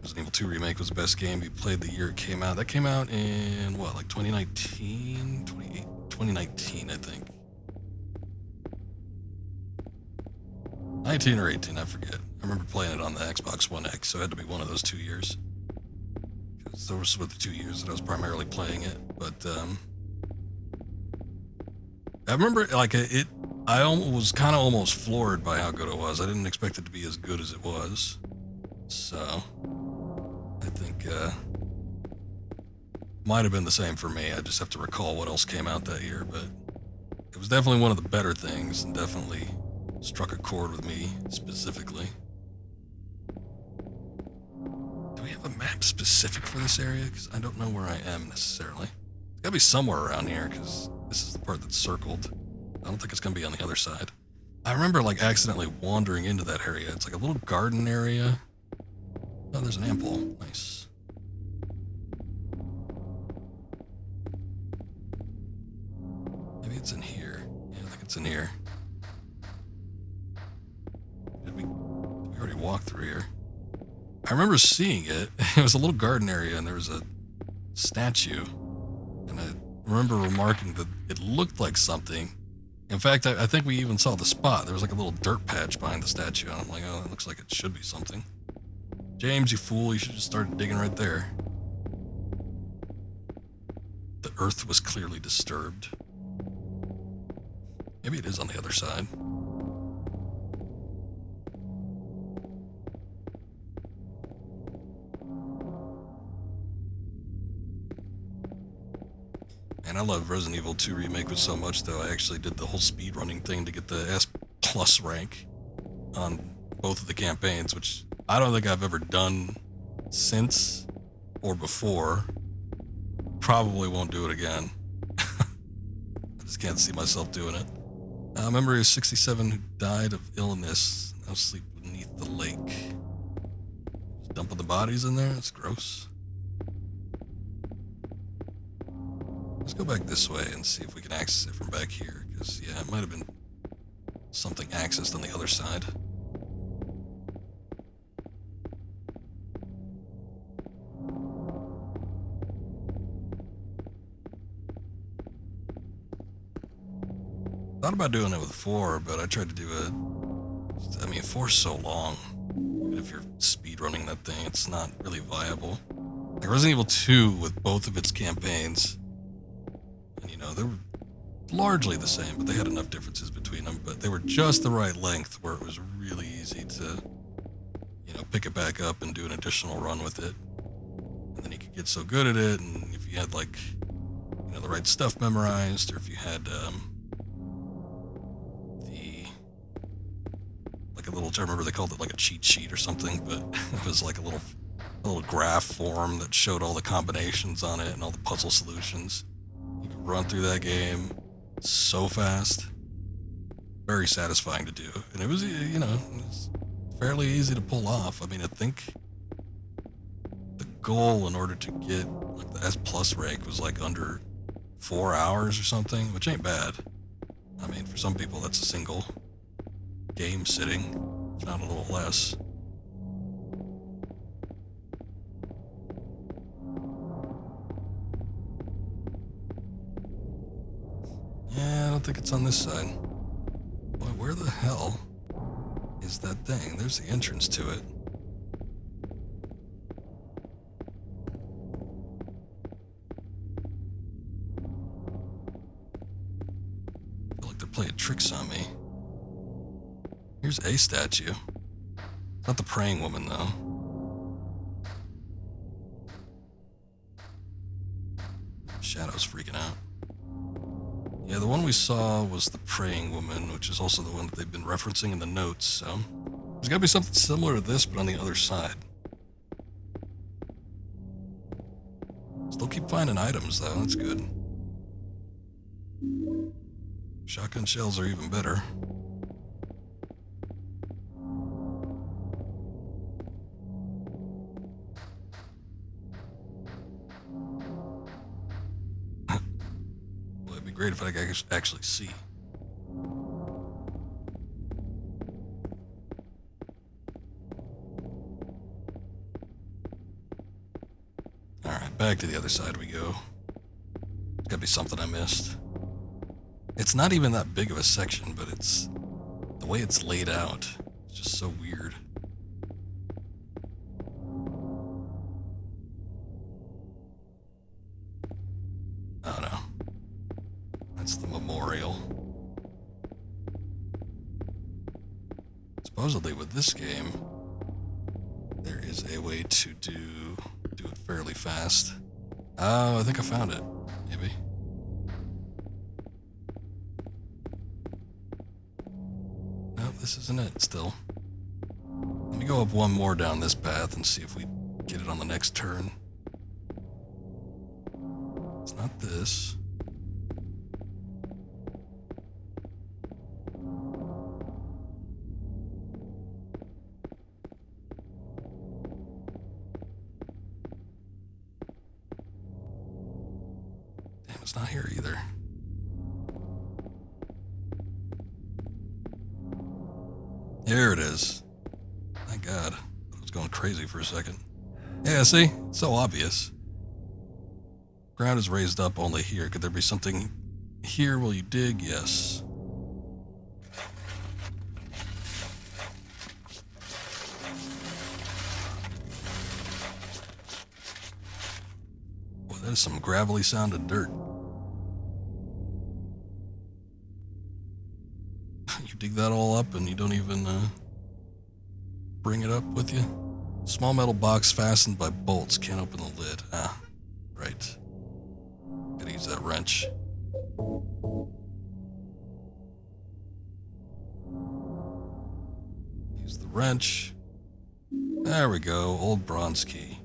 Speaker 1: Resident Evil 2 Remake was the best game you played the year it came out. That came out in, what, like 2019? 2019, I think. 19 or 18, I forget. I remember playing it on the Xbox One X, so it had to be one of those 2 years. Because those were the 2 years that I was primarily playing it. But, I remember, like, I was kind of almost floored by how good it was. I didn't expect it to be as good as it was. So, I think, might have been the same for me. I just have to recall what else came out that year, but it was definitely one of the better things and definitely struck a chord with me specifically. Do we have a map specific for this area? Because I don't know where I am necessarily. It's gotta be somewhere around here, because this is the part that's circled. I don't think it's gonna be on the other side. I remember like accidentally wandering into that area. It's like a little garden area. Oh, there's an ampoule. Nice. Maybe it's in here. Yeah, I think it's in here. Did we already walked through here? I remember seeing it. It was a little garden area and there was a statue. And I remember remarking that it looked like something. In fact, I think we even saw the spot. There was like a little dirt patch behind the statue. And I'm like, oh, that looks like it should be something. James, you fool, you should just start digging right there. The earth was clearly disturbed. Maybe it is on the other side. And I love Resident Evil 2 Remake so much, though I actually did the whole speedrunning thing to get the S+ rank on both of the campaigns, which I don't think I've ever done since or before. Probably won't do it again. I just can't see myself doing it. Memory of 67 who died of illness. Now sleep beneath the lake. Just dumping the bodies in there? That's gross. Let's go back this way and see if we can access it from back here. Because, yeah, it might have been something accessed on the other side. Thought about doing it with 4, but I tried to do it. I mean, 4's so long. Even if you're speedrunning that thing, it's not really viable. Like Resident Evil 2 with both of its campaigns, and you know, they were largely the same, but they had enough differences between them, but they were just the right length where it was really easy to, you know, pick it back up and do an additional run with it. And then you could get so good at it, and if you had, like, you know, the right stuff memorized, or if you had, a little, I remember they called it like a cheat sheet or something, but it was like a little graph form that showed all the combinations on it and all the puzzle solutions. You could run through that game so fast. Very satisfying to do. And it was, you know, it was fairly easy to pull off. I mean, I think the goal in order to get like the S+ rank was like under 4 hours or something, which ain't bad. I mean, for some people that's a single game sitting, if not a little less. Yeah, I don't think it's on this side. Boy, where the hell is that thing? There's the entrance to it. I feel like they're playing tricks on me. Here's a statue. Not the praying woman, though. Shadow's freaking out. Yeah, the one we saw was the praying woman, which is also the one that they've been referencing in the notes, so there's gotta be something similar to this, but on the other side. Still keep finding items, though. That's good. Shotgun shells are even better. Great if I could actually see. Alright, back to the other side we go. There's gotta be something I missed. It's not even that big of a section, but it's the way it's laid out. It's just so weird. Oh no. That's the memorial. Supposedly with this game, there is a way to do it fairly fast. Oh, I think I found it. Maybe. No, this isn't it still. Let me go up one more down this path and see if we get it on the next turn. It's not this. It's not here either. Here it is. Thank God. I was going crazy for a second. Yeah, see? It's so obvious. Ground is raised up only here. Could there be something here while you dig? Yes. That is some gravelly sounding dirt. You dig that all up and you don't even bring it up with you? Small metal box fastened by bolts. Can't open the lid. Ah, right. Gotta use that wrench. Use the wrench. There we go. Old bronze key.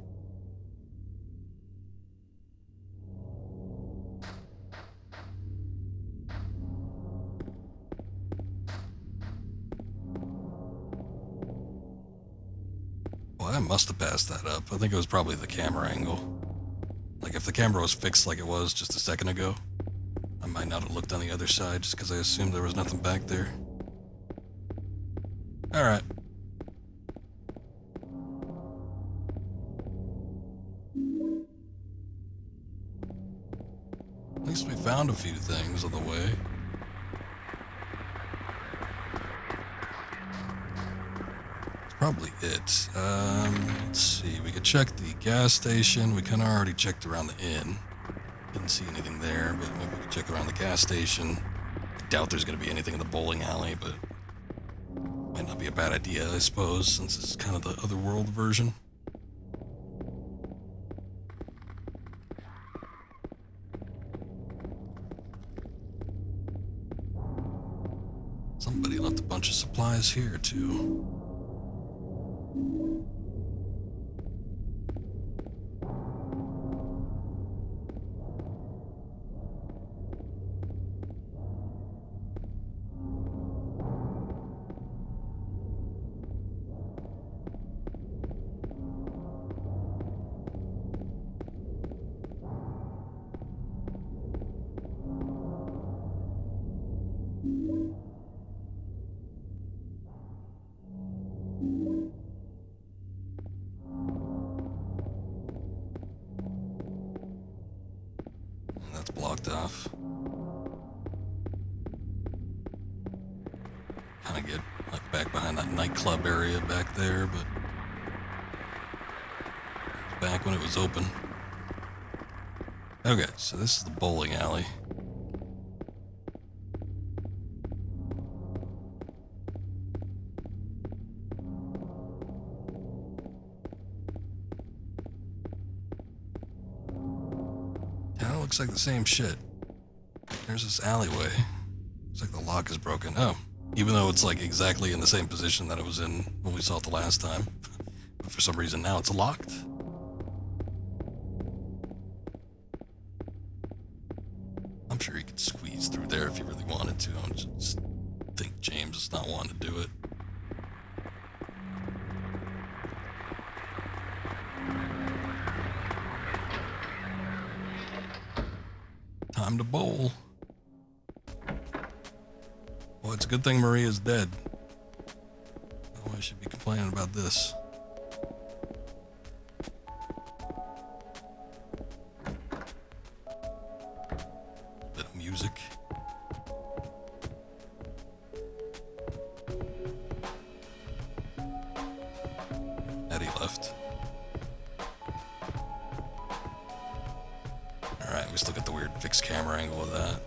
Speaker 1: Well, I must have passed that up. I think it was probably the camera angle. Like, if the camera was fixed like it was just a second ago, I might not have looked on the other side just because I assumed there was nothing back there. Alright. At least we found a few things on the way. Probably it. Let's see. We could check the gas station. We kind of already checked around the inn. Didn't see anything there, but maybe we could check around the gas station. I doubt there's going to be anything in the bowling alley, but might not be a bad idea, I suppose, since it's kind of the otherworld version. Somebody left a bunch of supplies here, too. That's blocked off. Kind of get like back behind that nightclub area back there, but back when it was open. Okay, so this is the bowling alley. Looks like the same shit. There's this alleyway. Looks like the lock is broken. Oh, even though it's like exactly in the same position that it was in when we saw it the last time. But for some reason now it's locked. I'm sure he could squeeze through there if he really wanted to. I just think James is not wanting to do it. Time to bowl. Well, it's a good thing Maria's dead. Oh, I should be complaining about this. Bit of music. Eddie left. Alright, we still got the weird fixed camera angle of that.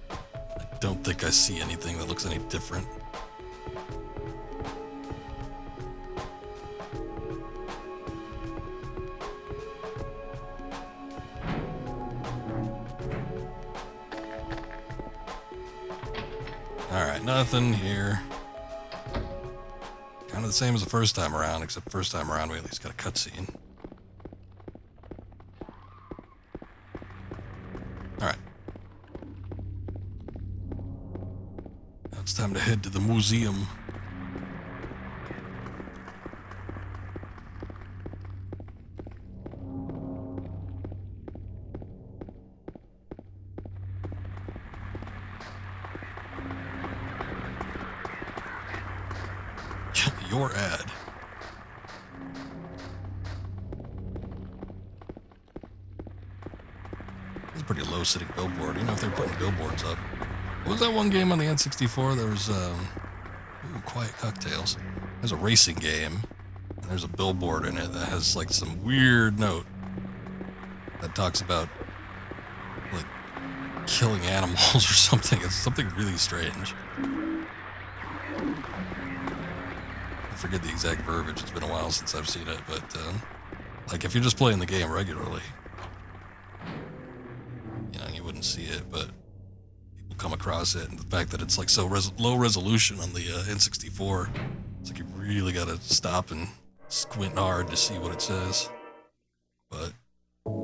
Speaker 1: I don't think I see anything that looks any different. Alright, nothing here. Kind of the same as the first time around, except first time around we at least got a cutscene. Alright. Now it's time to head to the museum. Your ad. It's a pretty low sitting billboard. You know, if they're putting billboards up. What was that one game on the N64? There was, Quiet Cocktails. There's a racing game, and there's a billboard in it that has, like, some weird note. that talks about like killing animals or something. It's something really strange. I forget the exact verbiage. It's been a while since I've seen it, but like if you're just playing the game regularly, you know, you wouldn't see it, but people come across it, and the fact that it's like so low resolution on the N64, it's like you really got to stop and squint hard to see what it says. But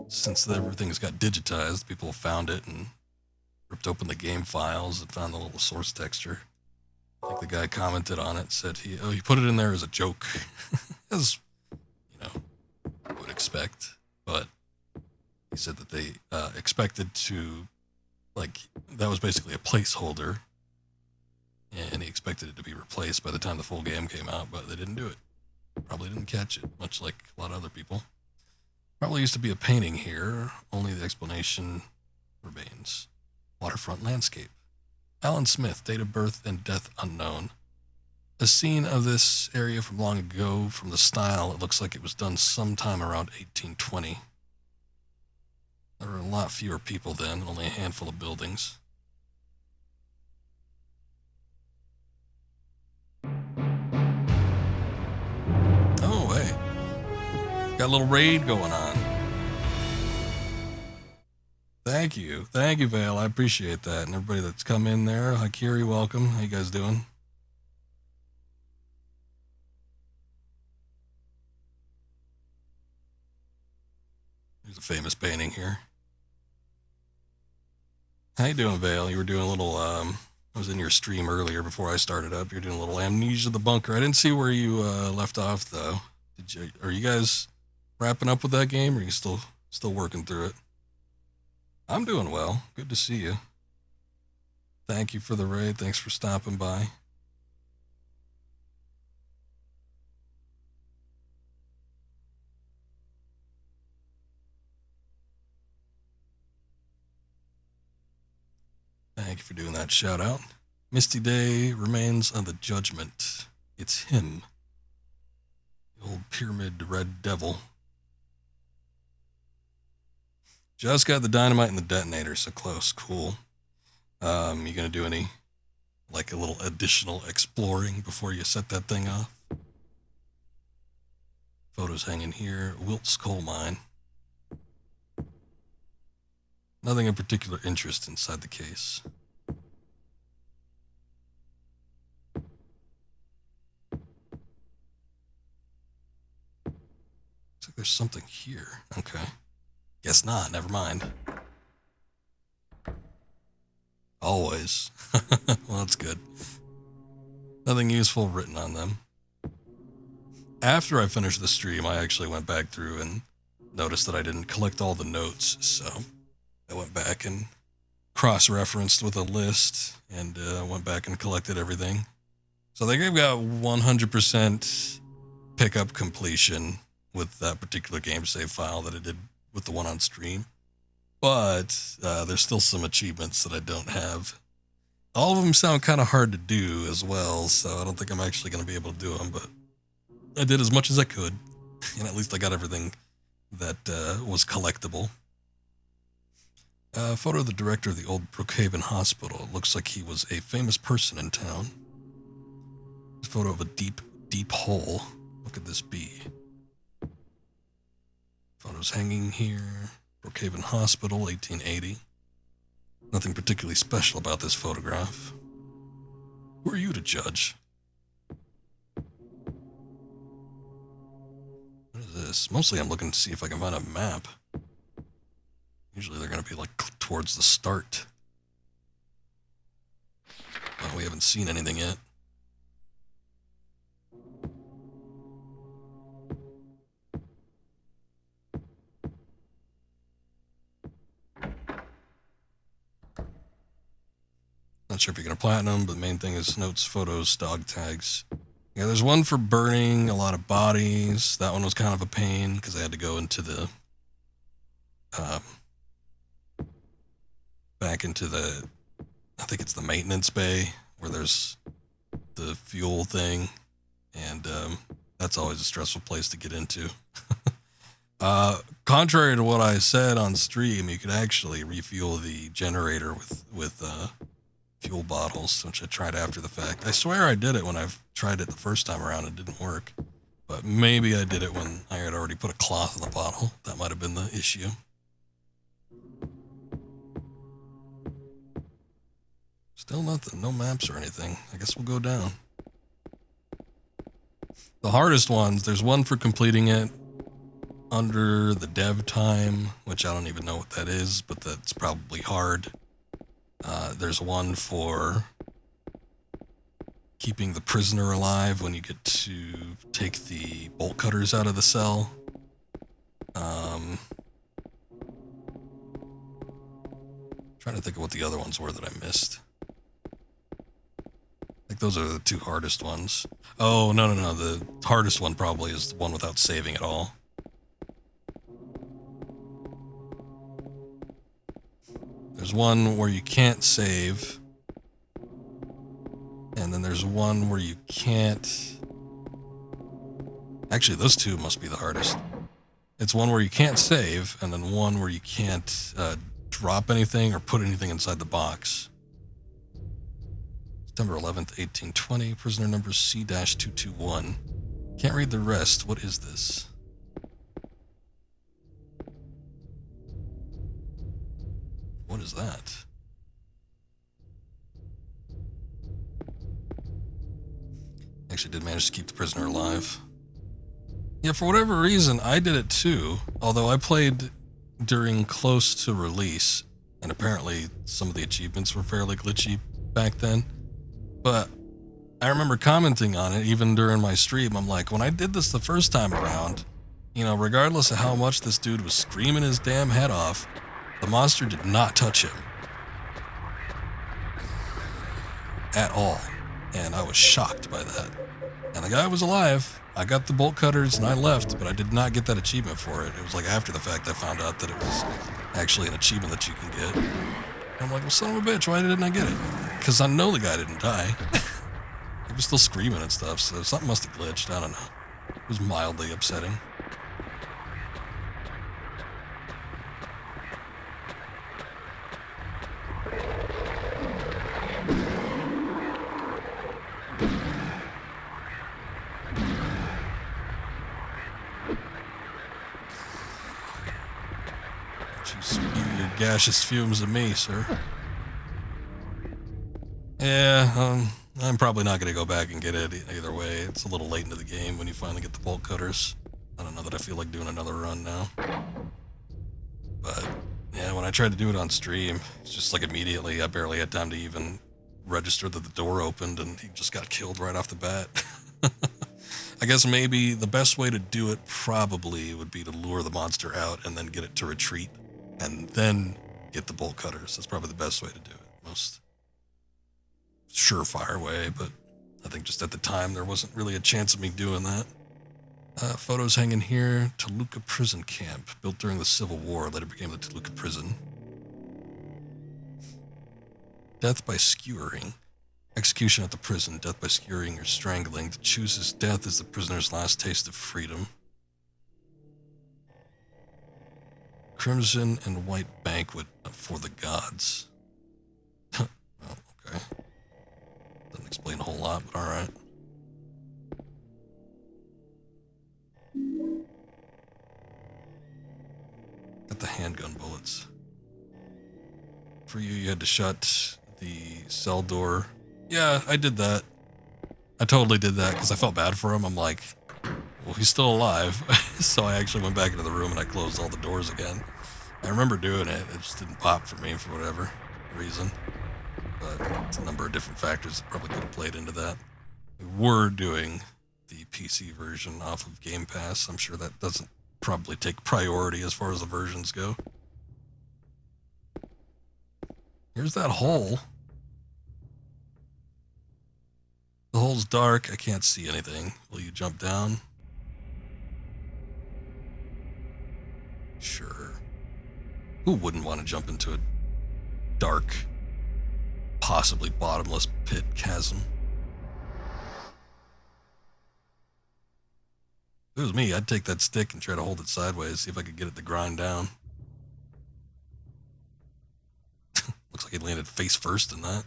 Speaker 1: since everything's got digitized, people have found it and ripped open the game files and found the little source texture. I think the guy commented on it, said he put it in there as a joke, as you know, you would expect. But he said that they expected to, like, that was basically a placeholder, and he expected it to be replaced by the time the full game came out, but they didn't do it. Probably didn't catch it, much like a lot of other people. Probably used to be a painting here, only the explanation remains. Waterfront landscape. Alan Smith, date of birth and death unknown. A scene of this area from long ago. From the style, it looks like it was done sometime around 1820. There were a lot fewer people then, only a handful of buildings. Oh, hey. Got a little raid going on. Thank you, Vale. I appreciate that. And everybody that's come in there. Hakiri, welcome. How you guys doing? There's a famous painting here. How you doing, Vale? You were doing a little, I was in your stream earlier before I started up. You're doing a little Amnesia the Bunker. I didn't see where you left off, though. Are you guys wrapping up with that game, or are you still working through it? I'm doing well. Good to see you. Thank you for the raid. Thanks for stopping by. Thank you for doing that shout out. Misty Day remains on the judgment. It's him. The old pyramid red devil. Just got the dynamite and the detonator, so close. Cool. You gonna do any, like, a little additional exploring before you set that thing off? Photos hanging here. Wilt's coal mine. Nothing of particular interest inside the case. Looks like there's something here. Okay. Guess not. Never mind. Always. Well, that's good. Nothing useful written on them. After I finished the stream, I actually went back through and noticed that I didn't collect all the notes, so I went back and cross-referenced with a list and went back and collected everything. So they've got 100% pickup completion with that particular game save file that I did with the one on stream. But there's still some achievements that I don't have. All of them sound kind of hard to do as well, so I don't think I'm actually going to be able to do them, but I did as much as I could, and at least I got everything that was collectible. Photo of the director of the old Brookhaven Hospital. It looks like he was a famous person in town. Photo of a deep, deep hole. What could this be? Photos hanging here. Brookhaven Hospital, 1880. Nothing particularly special about this photograph. Who are you to judge? What is this? Mostly I'm looking to see if I can find a map. Usually they're going to be like towards the start. Well, we haven't seen anything yet. Not sure if you're going to platinum, but the main thing is notes, photos, dog tags. Yeah, there's one for burning a lot of bodies. That one was kind of a pain because I had to go into the back into the, I think it's the maintenance bay where there's the fuel thing, and that's always a stressful place to get into. Contrary to what I said on stream, you could actually refuel the generator with fuel bottles, which I tried after the fact. I swear I did it when I've tried it the first time around. It didn't work. But maybe I did it when I had already put a cloth in the bottle. That might have been the issue. Still nothing. No maps or anything. I guess we'll go down. The hardest ones, there's one for completing it under the dev time, which I don't even know what that is, but that's probably hard. There's one for keeping the prisoner alive when you get to take the bolt cutters out of the cell. Trying to think of what the other ones were that I missed. I think those are the two hardest ones. Oh, no. The hardest one probably is the one without saving at all. There's one where you can't save. And then there's one where you can't... Actually, those two must be the hardest. It's one where you can't save, and then one where you can't drop anything or put anything inside the box. September 11th, 1820, prisoner number C-221. Can't read the rest. What is this? What is that? Actually did manage to keep the prisoner alive. Yeah, for whatever reason, I did it too, although I played during close to release, and apparently some of the achievements were fairly glitchy back then. But I remember commenting on it even during my stream. I'm like, when I did this the first time around, you know, regardless of how much this dude was screaming his damn head off, the monster did not touch him. At all. And I was shocked by that. And the guy was alive. I got the bolt cutters and I left, but I did not get that achievement for it. It was like after the fact I found out that it was actually an achievement that you can get. And I'm like, well, son of a bitch, why didn't I get it? Because I know the guy didn't die. He was still screaming and stuff, so something must have glitched. I don't know. It was mildly upsetting. You spew your gaseous fumes at me, sir. Yeah, I'm probably not going to go back and get it either way. It's a little late into the game when you finally get the bolt cutters. I don't know that I feel like doing another run now. But, yeah, when I tried to do it on stream, it's just like immediately, I barely had time to even register that the door opened, and he just got killed right off the bat. I guess maybe the best way to do it probably would be to lure the monster out and then get it to retreat, and then get the bolt cutters. That's probably the best way to do it. Most surefire way, but I think just at the time there wasn't really a chance of me doing that. Photos hanging here. Toluca Prison Camp, built during the Civil War, later became the Toluca Prison. Death by skewering. Execution at the prison. Death by skewering or strangling. To choose his death is the prisoner's last taste of freedom. Crimson and White Banquet for the Gods. Oh, okay. Doesn't explain a whole lot, but alright. Got the handgun bullets. For you, you had to shut the cell door. Yeah, I did that. I totally did that because I felt bad for him. I'm like, well, he's still alive. So I actually went back into the room and I closed all the doors again. I remember doing it. It just didn't pop for me for whatever reason. But it's a number of different factors that probably could have played into that. We were doing the PC version off of Game Pass. I'm sure that doesn't probably take priority as far as the versions go. Here's that hole. The hole's dark. I can't see anything. Will you jump down? Sure. Who wouldn't want to jump into a dark, possibly bottomless pit chasm? If it was me, I'd take that stick and try to hold it sideways, see if I could get it to grind down. Looks like it landed face first in that.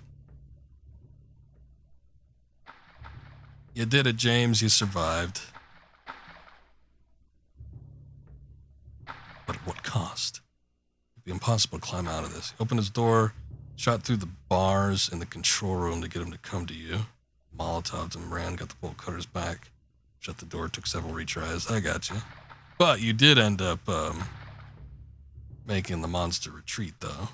Speaker 1: You did it, James. You survived. But at what cost? It'd be impossible to climb out of this. He opened his door, shot through the bars in the control room to get him to come to you. Molotoved him, ran, got the bolt cutters back, shut the door, took several retries. I got you. But you did end up making the monster retreat, though.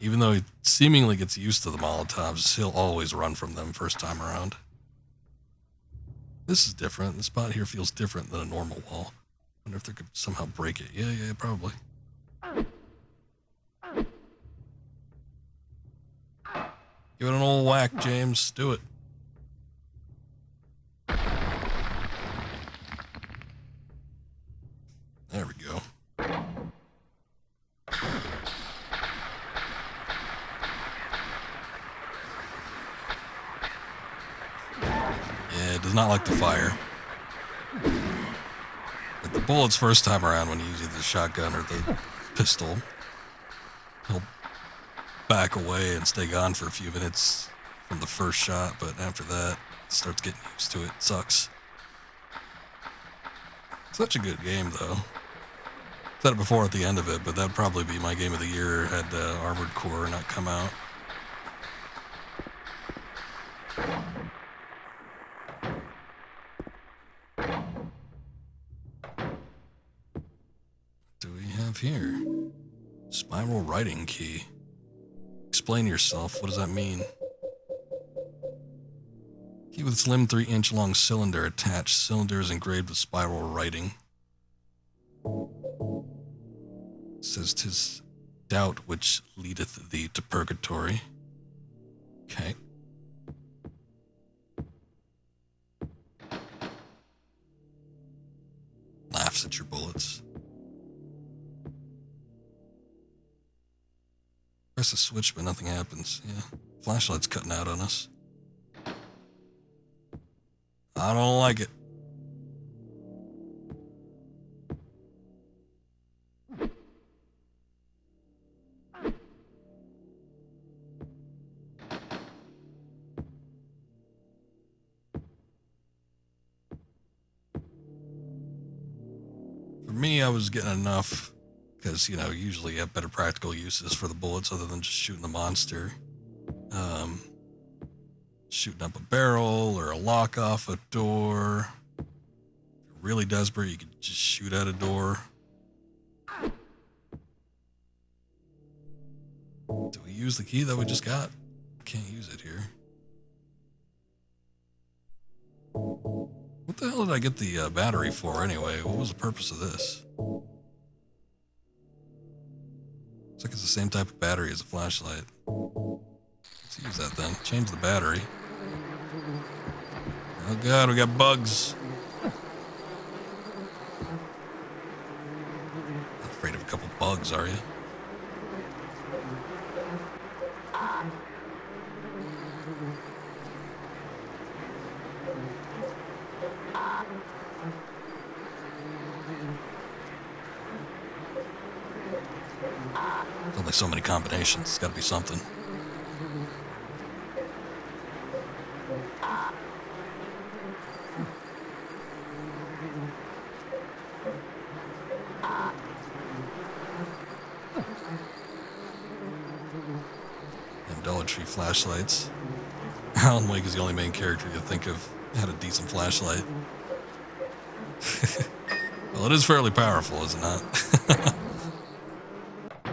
Speaker 1: Even though he seemingly gets used to the Molotovs, he'll always run from them first time around. This is different. The spot here feels different than a normal wall. Wonder if they could somehow break it. Yeah, probably. Give it an old whack, James. Do it. There we go. Yeah, it does not like the fire. Like the bullets first time around when you use either the shotgun or the pistol, he'll back away and stay gone for a few minutes from the first shot, but after that, it starts getting used to it. It sucks. Such a good game, though. Said it before at the end of it, but that'd probably be my game of the year had Armored Core not come out. What do we have here? Spiral writing key. Explain yourself. What does that mean? Key with slim 3-inch long cylinder attached. Cylinder is engraved with spiral writing. It says 'tis doubt which leadeth thee to purgatory. Okay. Laughs at your bullets. Press the switch, but nothing happens. Yeah. Flashlight's cutting out on us. I don't like it. For me, I was getting enough because, you know, usually you have better practical uses for the bullets other than just shooting the monster. Shooting up a barrel or a lock off a door. If you're really desperate, you could just shoot at a door. Do we use the key that we just got? Can't use it here. What the hell did I get the battery for anyway? What was the purpose of this? Looks like it's the same type of battery as a flashlight. Let's use that then. Change the battery. Oh god, we got bugs. Not afraid of a couple bugs, are you? There's only so many combinations. It's gotta be something. Tree flashlights. Alan Wake is the only main character you think of had a decent flashlight. Well, it is fairly powerful, is it not?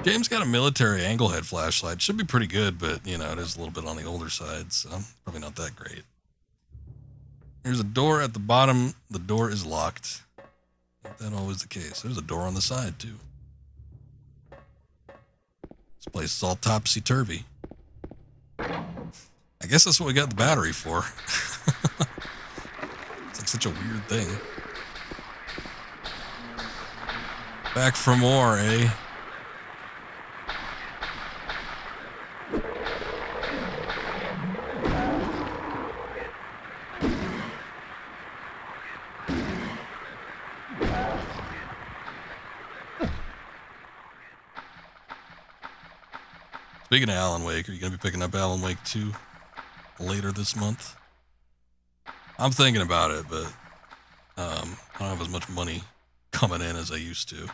Speaker 1: James got a military angle head flashlight. Should be pretty good, but, you know, it is a little bit on the older side, so probably not that great. There's a door at the bottom. The door is locked. Ain't that always the case? There's a door on the side, too. This place is all topsy-turvy. I guess that's what we got the battery for. It's like such a weird thing. Back for more, eh? Speaking of Alan Wake, are you going to be picking up Alan Wake 2 later this month? I'm thinking about it, but I don't have as much money coming in as I used to.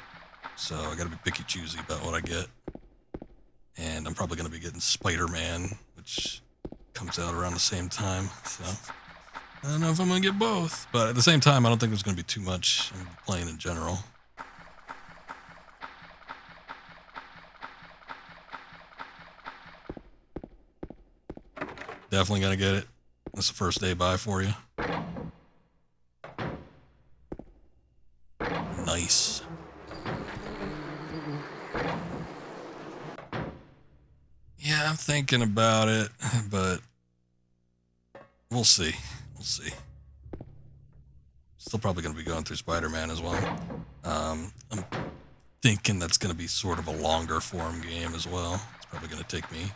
Speaker 1: So I got to be picky choosy about what I get. And I'm probably going to be getting Spider-Man, which comes out around the same time. So I don't know if I'm going to get both. But at the same time, I don't think there's going to be too much I'm playing in general. Definitely going to get it. That's the first day buy for you. Nice. Yeah, I'm thinking about it, but we'll see. We'll see. Still probably going to be going through Spider-Man as well. I'm thinking that's going to be sort of a longer form game as well. It's probably going to take me...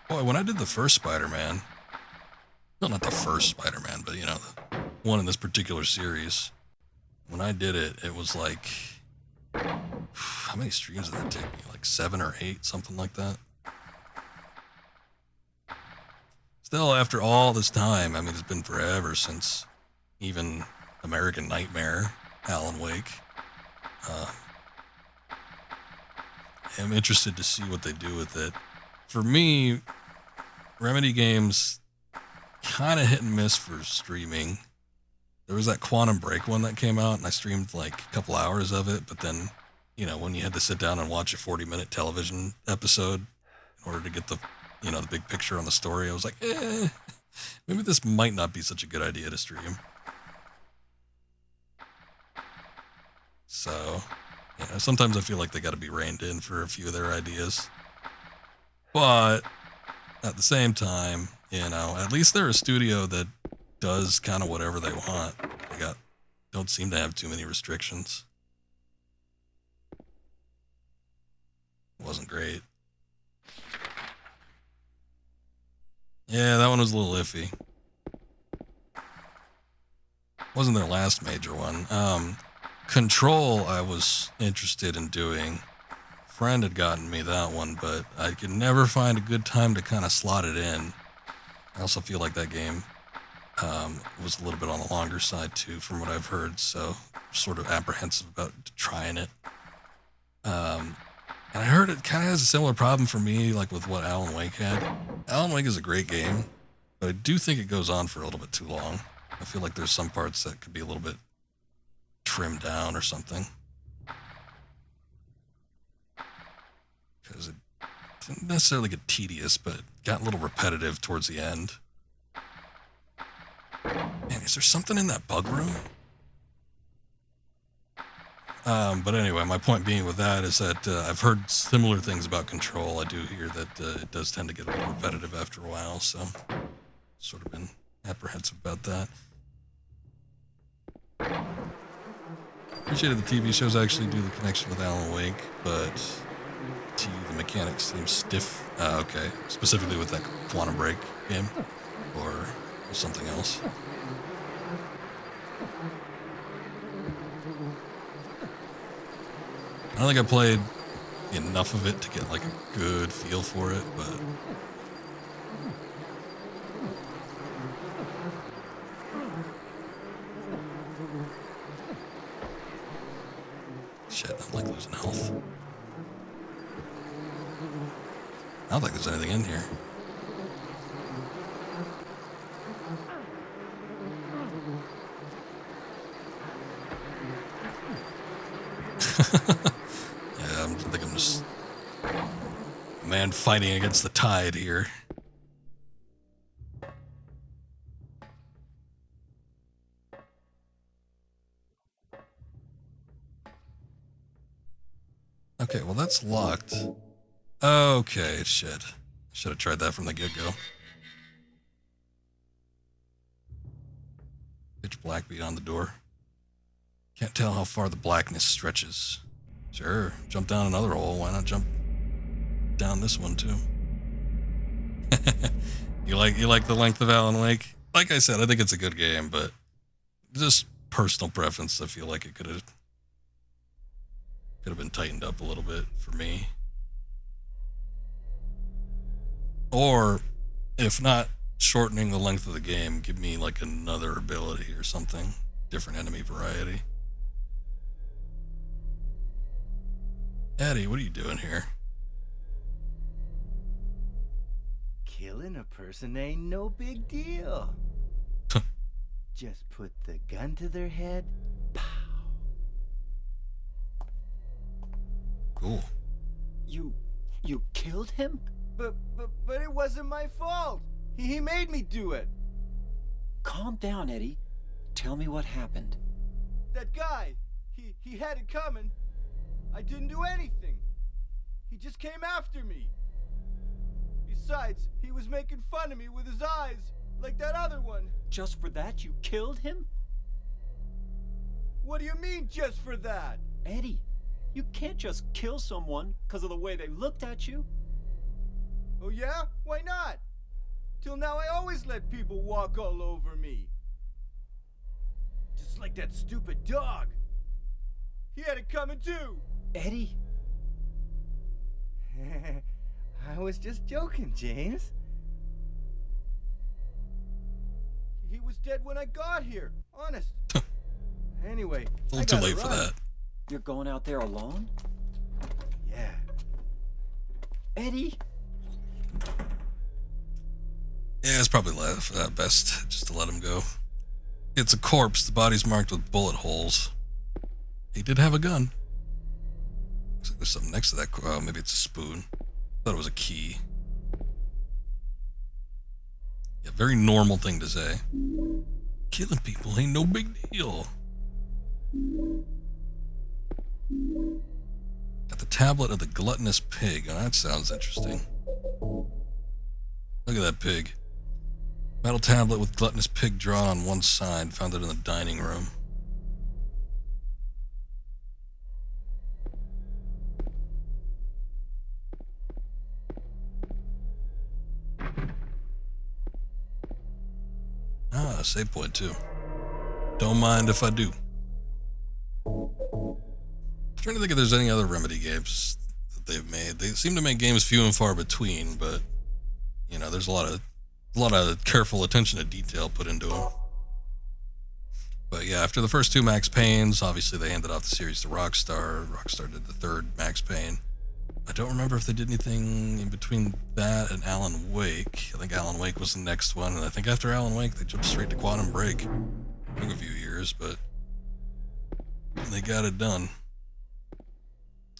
Speaker 1: Boy, when I did the first Spider-Man... Well, not the first Spider-Man, but, you know, the one in this particular series. When I did it, it was like... How many streams did that take me? Like 7 or 8, something like that? Still, after all this time, I mean, it's been forever since even American Nightmare, Alan Wake. I'm interested to see what they do with it. For me, Remedy games kind of hit and miss for streaming. There was that Quantum Break one that came out, and I streamed like a couple hours of it, but then, you know, when you had to sit down and watch a 40-minute television episode in order to get the, you know, the big picture on the story, I was like, maybe this might not be such a good idea to stream. So, you know, sometimes I feel like they got to be reined in for a few of their ideas. But at the same time, you know, at least they're a studio that does kind of whatever they want. They don't seem to have too many restrictions. Wasn't great. Yeah, that one was a little iffy. Wasn't their last major one. Control, I was interested in doing. Friend had gotten me that one, but I could never find a good time to kind of slot it in. I also feel like that game was a little bit on the longer side too, from what I've heard, so sort of apprehensive about trying it. And I heard it kind of has a similar problem for me, like with what Alan Wake had. Alan Wake is a great game, but I do think it goes on for a little bit too long. I feel like there's some parts that could be a little bit trimmed down or something. Because it didn't necessarily get tedious, but it got a little repetitive towards the end. Man, is there something in that bug room? But anyway, my point being with that is that I've heard similar things about Control. I do hear that it does tend to get a little repetitive after a while, so sort of been apprehensive about that. Appreciated the TV shows actually do the connection with Alan Wake, but the mechanics seem stiff. Okay, specifically with that Quantum Break game, or something else. I don't think I played enough of it to get like a good feel for it, but shit, I'm like losing health. I don't think there's anything in here. Yeah, I think I'm just a man fighting against the tide here. Okay, well that's locked. Okay, shit. Should have tried that from the get-go. Pitch black beyond the door. Can't tell how far the blackness stretches. Sure, jump down another hole. Why not jump down this one too? You like the length of Alan Wake? Like I said, I think it's a good game, but just personal preference. I feel like it could have been tightened up a little bit for me. Or, if not shortening the length of the game, give me like another ability or something. Different enemy variety. Eddie, what are you doing here?
Speaker 6: Killing a person ain't no big deal. Just put the gun to their head. Pow.
Speaker 1: Cool.
Speaker 3: You killed him?
Speaker 6: But it wasn't my fault. He made me do it.
Speaker 3: Calm down, Eddie. Tell me what happened.
Speaker 6: That guy, he had it coming. I didn't do anything. He just came after me. Besides, he was making fun of me with his eyes, like that other one.
Speaker 3: Just for that, you killed him?
Speaker 6: What do you mean, just for that?
Speaker 3: Eddie, you can't just kill someone because of the way they looked at you.
Speaker 6: Oh yeah? Why not? Till now I always let people walk all over me. Just like that stupid dog. He had it coming too.
Speaker 3: Eddie?
Speaker 6: I was just joking, James. He was dead when I got here. Honest. Anyway,
Speaker 1: A little too late for that.
Speaker 3: You're going out there alone?
Speaker 6: Yeah.
Speaker 3: Eddie?
Speaker 1: Yeah, it's probably best just to let him go. It's a corpse. The body's marked with bullet holes. He did have a gun. Looks like there's something next to that. Oh, maybe it's a spoon. Thought it was a key. Yeah, very normal thing to say. Killing people ain't no big deal. Got the tablet of the gluttonous pig. Oh, that sounds interesting. Look at that pig. Metal tablet with gluttonous pig drawn on one side. Found it in the dining room. Ah, save point too. Don't mind if I do. I'm trying to think if there's any other Remedy games that they've made. They seem to make games few and far between, but you know, there's a lot of careful attention to detail put into them. But yeah, after the first two Max Paynes, obviously they handed off the series to Rockstar. Rockstar did the third Max Payne. I don't remember if they did anything in between that and Alan Wake. I think Alan Wake was the next one, and I think after Alan Wake, they jumped straight to Quantum Break. Took a few years, but they got it done.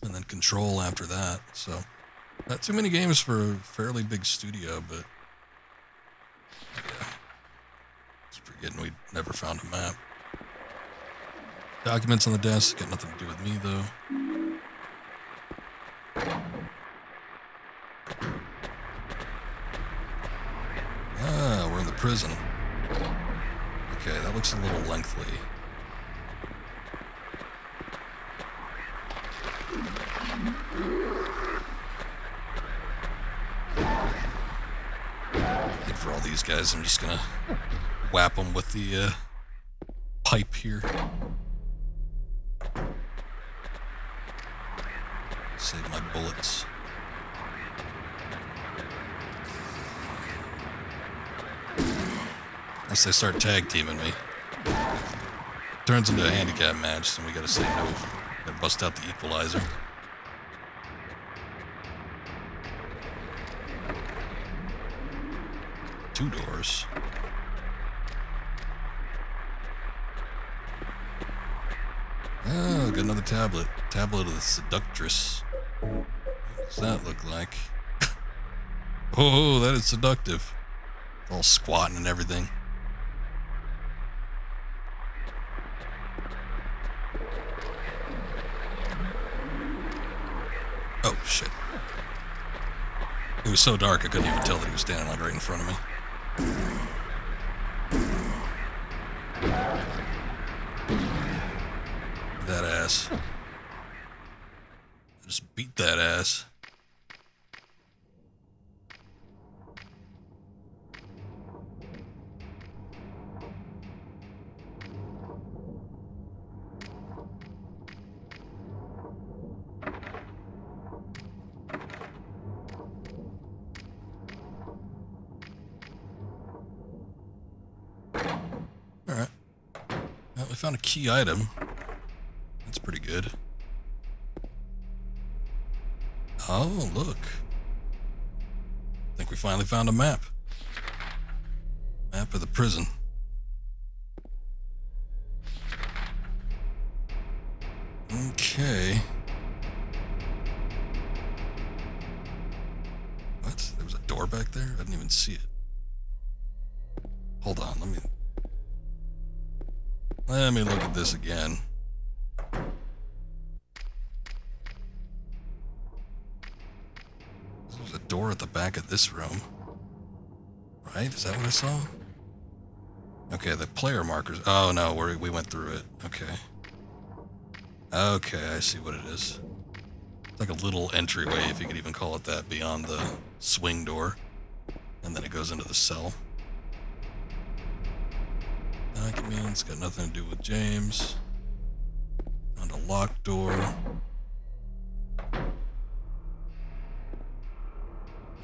Speaker 1: And then Control after that. So, not too many games for a fairly big studio, but yeah. Keep forgetting we never found a map. Documents on the desk, got nothing to do with me though. Ah, we're in the prison. Okay, that looks a little lengthy. I think for all these guys, I'm just gonna whap them with the pipe here. Save my bullets. Unless they start tag teaming me. Turns into a handicap match, and we gotta say no. Gotta bust out the equalizer. Two doors. Oh, got another tablet. Tablet of the Seductress. What does that look like? Oh, that is seductive. All squatting and everything. Oh, shit. It was so dark I couldn't even tell that he was standing like right in front of me. That ass. Just beat that ass. Alright. Well, we found a key item. That's pretty good. Oh, look. I think we finally found a map. Map of the prison. Okay. What? There was a door back there? I didn't even see it. Hold on, let me look at this again. There's a door at the back of this room. Right? Is that what I saw? Okay, the player markers. Oh no, we went through it. Okay. Okay, I see what it is. It's like a little entryway, if you could even call it that, beyond the swing door. And then it goes into the cell. Documents, got nothing to do with James. Found a locked door.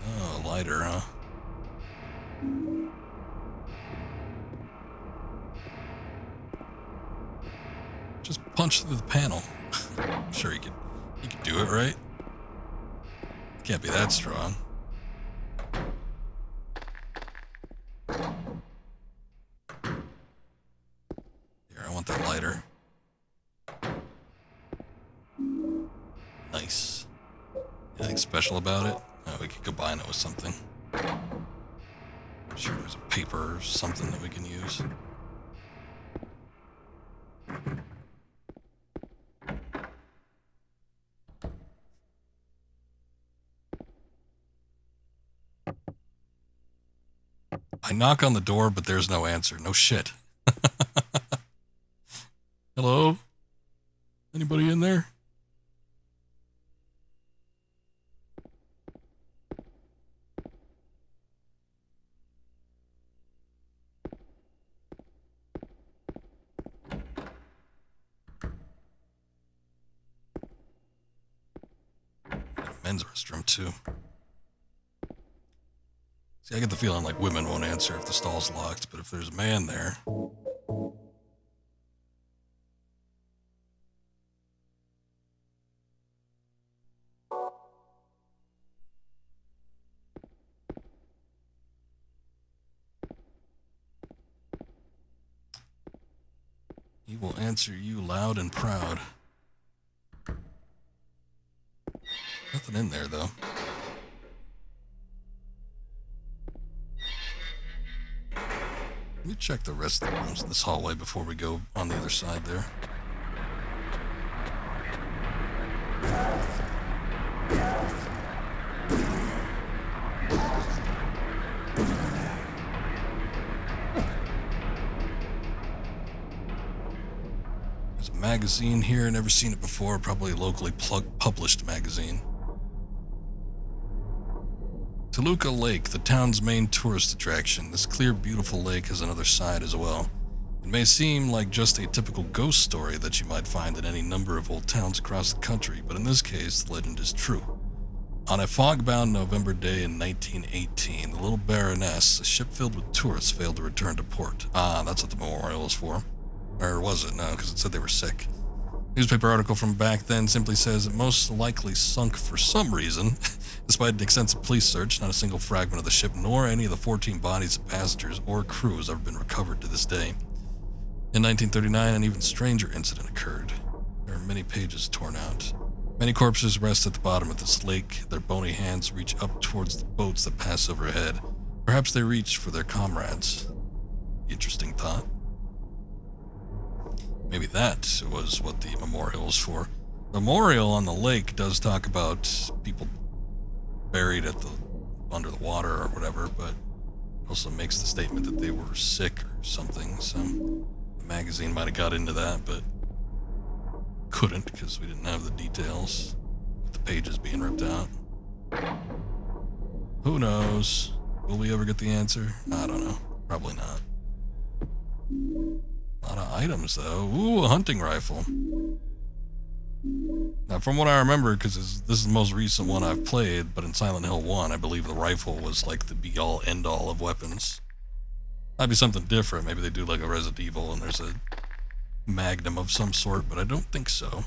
Speaker 1: Oh, a lighter, huh? Just punch through the panel. I'm sure you could do it, right? Can't be that strong. Here, I want that lighter. Nice. Anything special about it? Oh, we could combine it with something. I'm sure there's a paper or something that we can use. I knock on the door, but there's no answer. No shit. Hello? Anybody in there? Men's restroom too. See, I get the feeling like women won't answer if the stall's locked, but if there's a man there... He will answer you loud and proud. Nothing in there, though. Let me check the rest of the rooms in this hallway before we go on the other side there. There's a magazine here, never seen it before, probably a locally published magazine. Toluca Lake, the town's main tourist attraction. This clear, beautiful lake has another side as well. It may seem like just a typical ghost story that you might find in any number of old towns across the country, but in this case, the legend is true. On a fog-bound November day in 1918, the Little Baroness, a ship filled with tourists, failed to return to port. Ah, that's what the memorial is for. Or was it? No, because it said they were sick. Newspaper article from back then simply says it most likely sunk for some reason. Despite an extensive police search, not a single fragment of the ship nor any of the 14 bodies of passengers or crew has ever been recovered to this day. In 1939, an even stranger incident occurred. There are many pages torn out. Many corpses rest at the bottom of this lake. Their bony hands reach up towards the boats that pass overhead. Perhaps they reach for their comrades. Interesting thought. Maybe that was what the memorial is for. The memorial on the lake does talk about people buried under the water or whatever, but also makes the statement that they were sick or something. So the magazine might have got into that, but couldn't because we didn't have the details with the pages being ripped out. Who knows? Will we ever get the answer? I don't know. Probably not. A lot of items, though. Ooh, a hunting rifle. Now, from what I remember, because this is the most recent one I've played, but in Silent Hill 1, I believe the rifle was like the be-all, end-all of weapons. Might be something different. Maybe they do like a Resident Evil and there's a magnum of some sort, but I don't think so.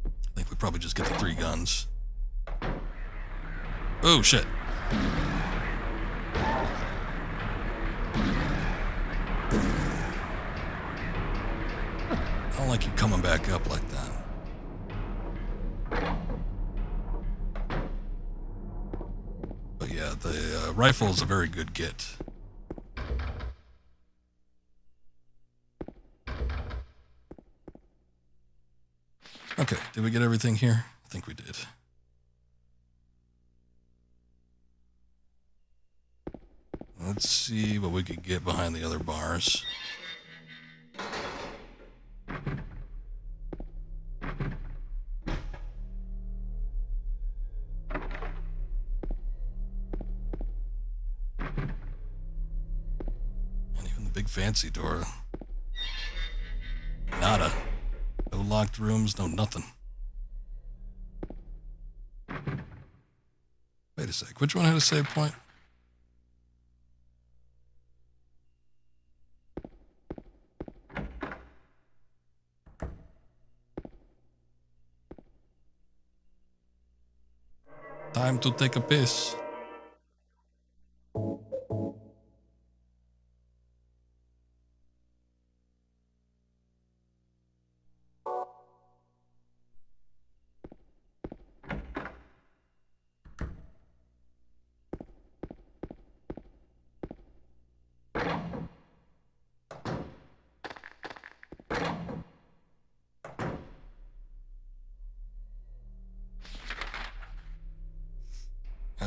Speaker 1: I think we probably just get the 3 guns. Oh, shit. I don't like you coming back up like that. But yeah, the rifle is a very good get. Okay, did we get everything here? I think we did. Let's see what we could get behind the other bars. And even the big fancy door. Nada. No locked rooms, no nothing. Wait a sec, which one had a save point? Time to take a piss.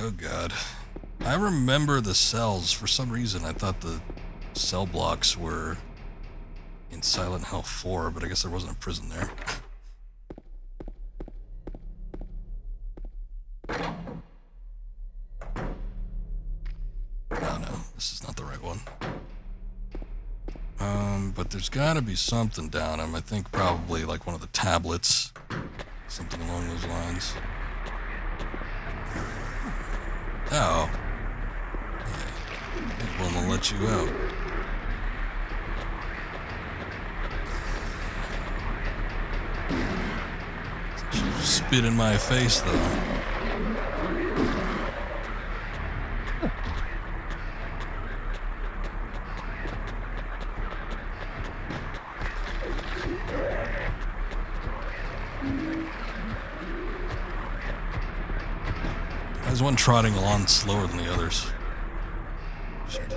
Speaker 1: Oh god. I remember the cells. For some reason I thought the cell blocks were in Silent Hill 4, but I guess there wasn't a prison there. Oh no, this is not the right one. But there's gotta be something down him. I think probably like one of the tablets. Something along those lines. Oh. Hey, I'm gonna let you out. You spit in my face, though. There's one trotting along slower than the others. Shit.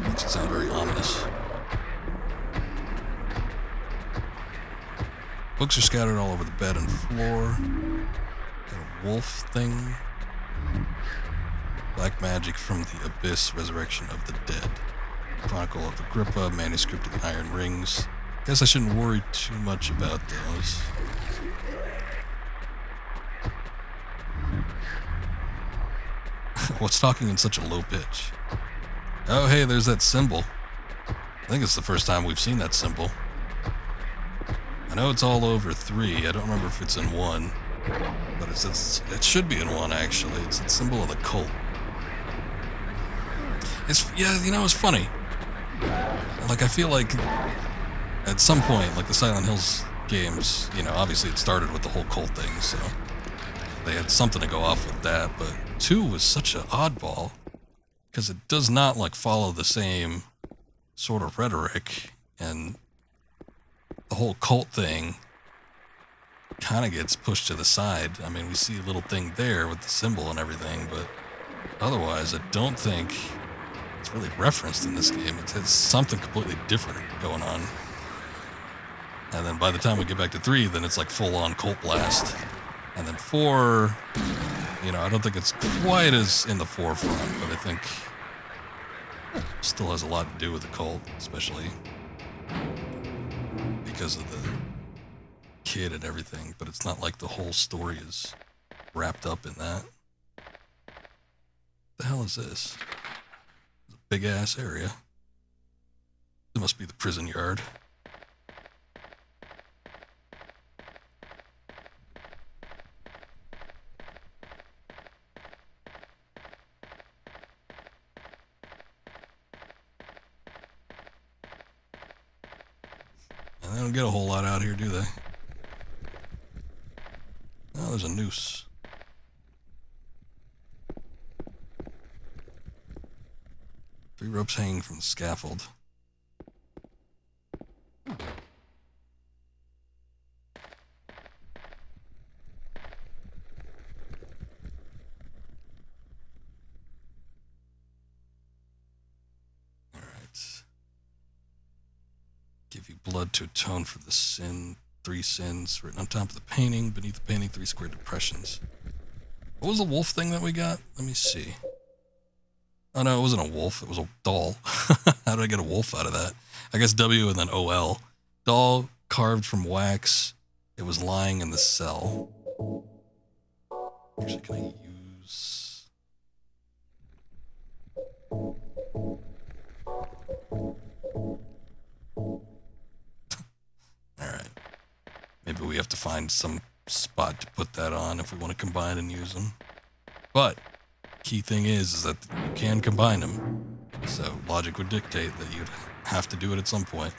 Speaker 1: Makes it sound very ominous. Books are scattered all over the bed and floor. Got a wolf thing. Black magic from the abyss, resurrection of the dead. Chronicle of Agrippa, manuscript of the Iron Rings. Guess I shouldn't worry too much about those. What's talking in such a low pitch? Oh, hey, there's that symbol. I think it's the first time we've seen that symbol. I know it's all over 3. I don't remember if it's in 1. But it should be in 1, actually. It's a symbol of the cult. Yeah, you know, it's funny. Like, I feel like at some point, like the Silent Hills games, you know, obviously it started with the whole cult thing, so they had something to go off with that, but 2 was such an oddball, because it does not, like, follow the same sort of rhetoric, and the whole cult thing kind of gets pushed to the side. I mean, we see a little thing there with the symbol and everything, but otherwise, I don't think it's really referenced in this game. It's something completely different going on. And then by the time we get back to 3, then it's like full-on cult blast. And then 4, you know, I don't think it's quite as in the forefront, but I think it still has a lot to do with the cult, especially because of the kid and everything. But it's not like the whole story is wrapped up in that. What the hell is this? It's a big-ass area. It must be the prison yard. don't get a whole lot out here, do they? Oh, there's a noose. Three ropes hanging from the scaffold. Give you blood to atone for the sin. 3 sins written on top of the painting. Beneath the painting, 3 square depressions. What was the wolf thing that we got? Let me see. Oh no, it wasn't a wolf. It was a doll. How did I get a wolf out of that? I guess W and then OL. Doll carved from wax. It was lying in the cell. Actually, can I use... Alright. Maybe we have to find some spot to put that on if we want to combine and use them. But, key thing is that you can combine them. So, logic would dictate that you'd have to do it at some point.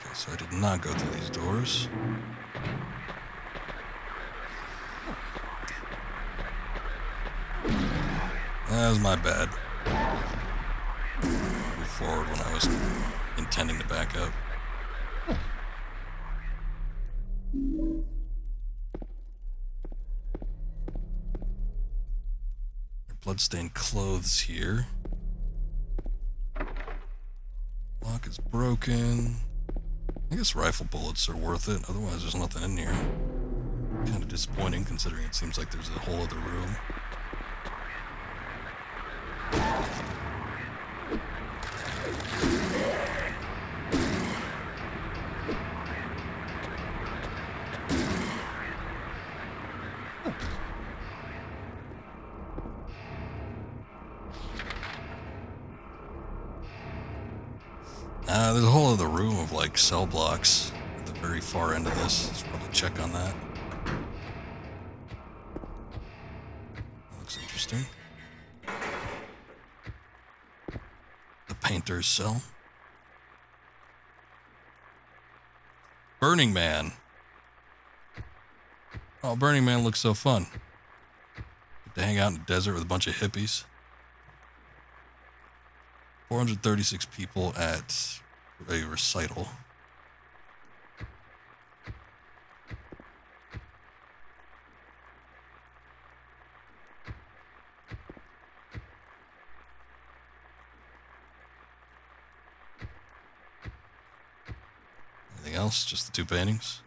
Speaker 1: Okay, so I did not go through these doors. That was my bad. Move forward when I was intending to back up. Bloodstained clothes here. Lock is broken. I guess rifle bullets are worth it. Otherwise, there's nothing in here. Kind of disappointing considering it seems like there's a whole other room. There's a whole other room of like cell blocks at the very far end of this. Let's probably check on that. That looks interesting. The painter's cell. Burning Man. Oh, Burning Man looks so fun. Get to hang out in the desert with a bunch of hippies. 436 people at a recital. Anything else? Just the 2 paintings?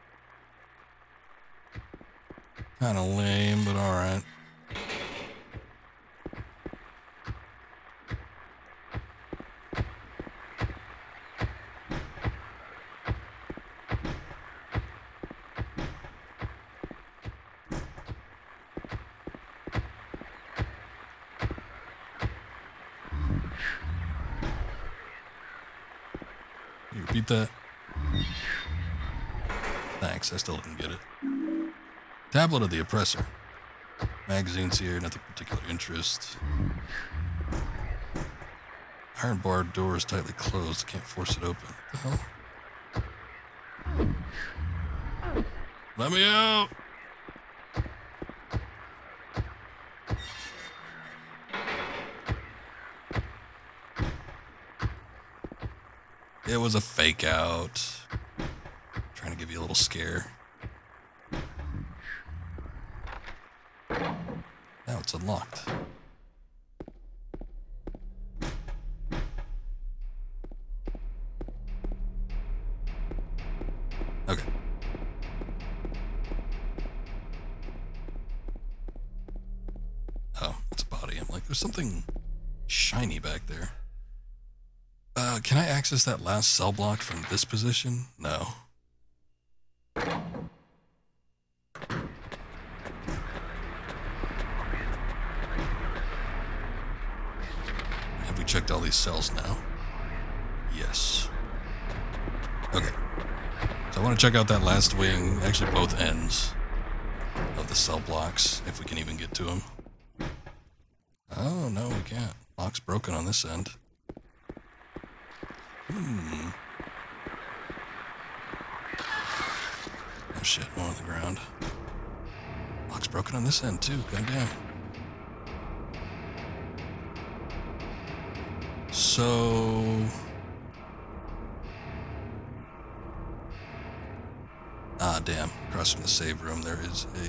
Speaker 1: Kind of lame, but alright. You repeat that? Thanks, I still didn't get it. Tablet of the Oppressor. Magazines here, nothing particular interest. Iron barred door is tightly closed, can't force it open. What the hell? Let me out! It was a fake out. Trying to give you a little scare. Now it's unlocked. Okay. Oh, it's a body. I'm like, there's something shiny back there. Can I access that last cell block from this position? No. Have we checked all these cells now? Yes. Okay. So I want to check out that last wing, actually both ends of the cell blocks, if we can even get to them. Oh, no, we can't. Lock's broken on this end. Oh shit, one on the ground. Lock's broken on this end too, goddamn. So... Ah, damn. Across from the save room, there is a...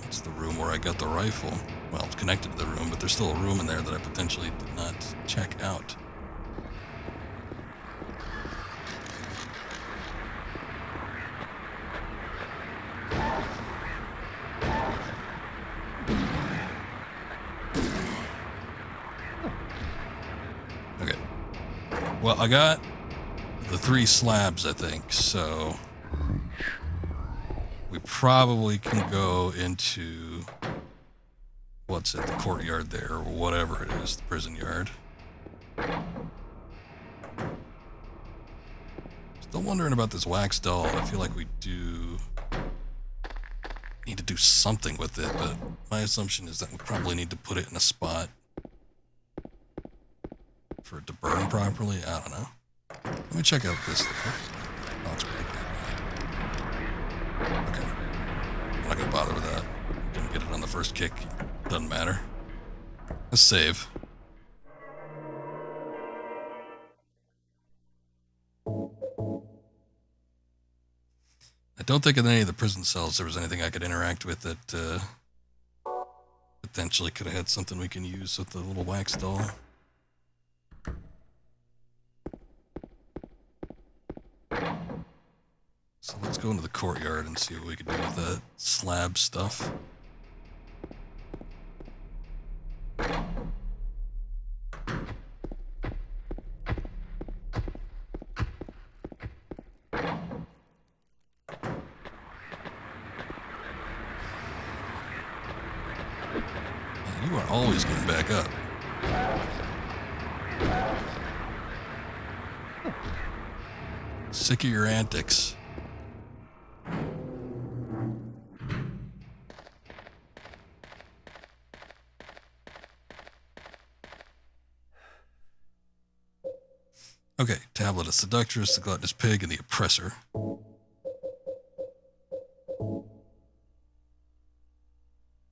Speaker 1: It's the room where I got the rifle. Well, it's connected to the room, but there's still a room in there that I potentially did not check out. Okay. Well, I got the 3 slabs, I think, so we probably can go into, what's it, the courtyard there, or whatever it is, the prison yard. Still wondering about this wax doll. I feel like we do need to do something with it, but my assumption is that we probably need to put it in a spot for it to burn properly. I don't know. Let me check out this thing. Oh, it's pretty good. Okay. I'm not gonna bother with that. Gonna get it on the first kick. Doesn't matter. Let's save. I don't think in any of the prison cells there was anything I could interact with that potentially could have had something we can use with the little wax doll. So let's go into the courtyard and see what we can do with that slab stuff. You are always getting back up. Sick of your antics. Okay, tablet of seductress, the gluttonous pig, and the oppressor.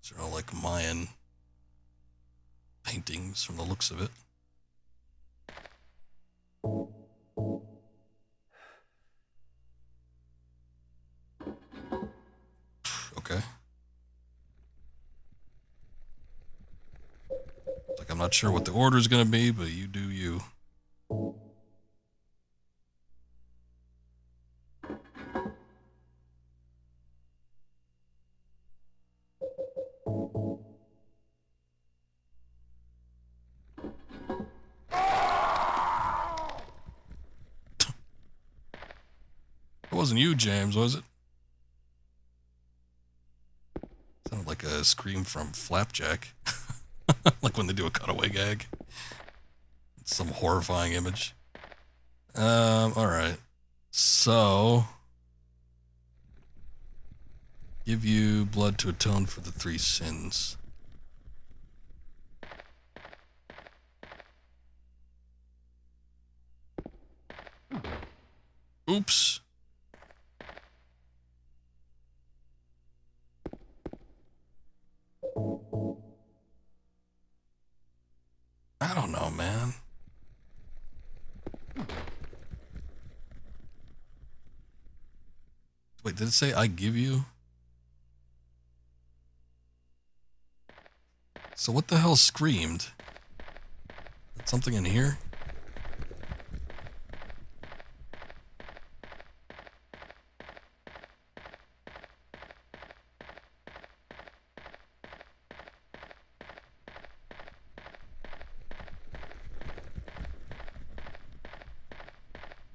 Speaker 1: These are all like Mayan paintings from the looks of it. Okay. Like, I'm not sure what the order is going to be, but you do you. It wasn't you, James, was it? Sounded like a scream from Flapjack. Like when they do a cutaway gag. It's some horrifying image. Alright. So... give you blood to atone for the 3 sins. Oops. I don't know, man. Wait, did it say I give you? So what the hell screamed? Is something in here?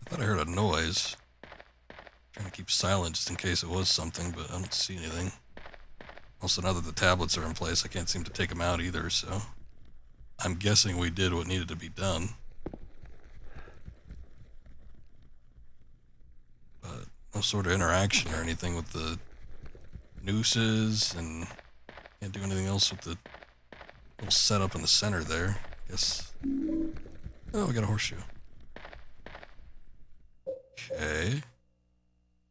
Speaker 1: I thought I heard a noise. Trying to keep silent just in case it was something, but I don't see anything. Also, now that the tablets are in place, I can't seem to take them out either, so... I'm guessing we did what needed to be done. But no sort of interaction or anything with the nooses, and can't do anything else with the little setup in the center there. I guess Oh, we got a horseshoe. Okay.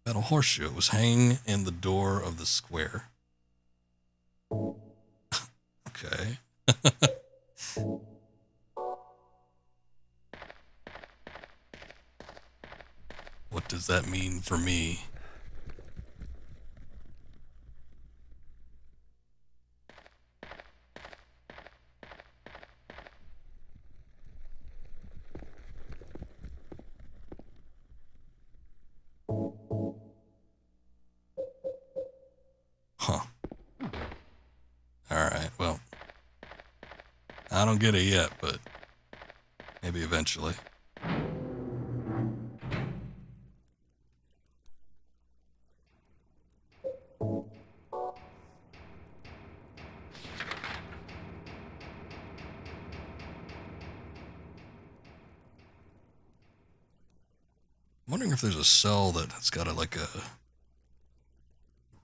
Speaker 1: Metal horseshoe. It was hanging in the door of the square. Okay. What does that mean for me? Huh. Alright, well. I don't get it yet, but maybe eventually. I'm wondering if there's a cell that's got like a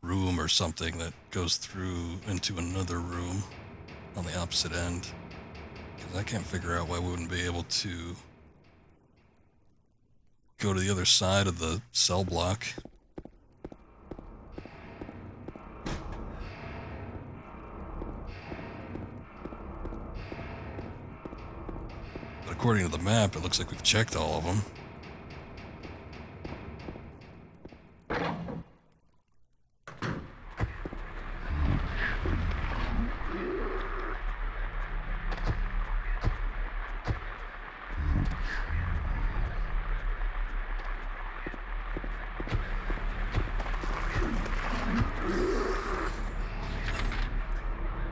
Speaker 1: room or something that goes through into another room on the opposite end. Because I can't figure out why we wouldn't be able to go to the other side of the cell block. But according to the map, it looks like we've checked all of them.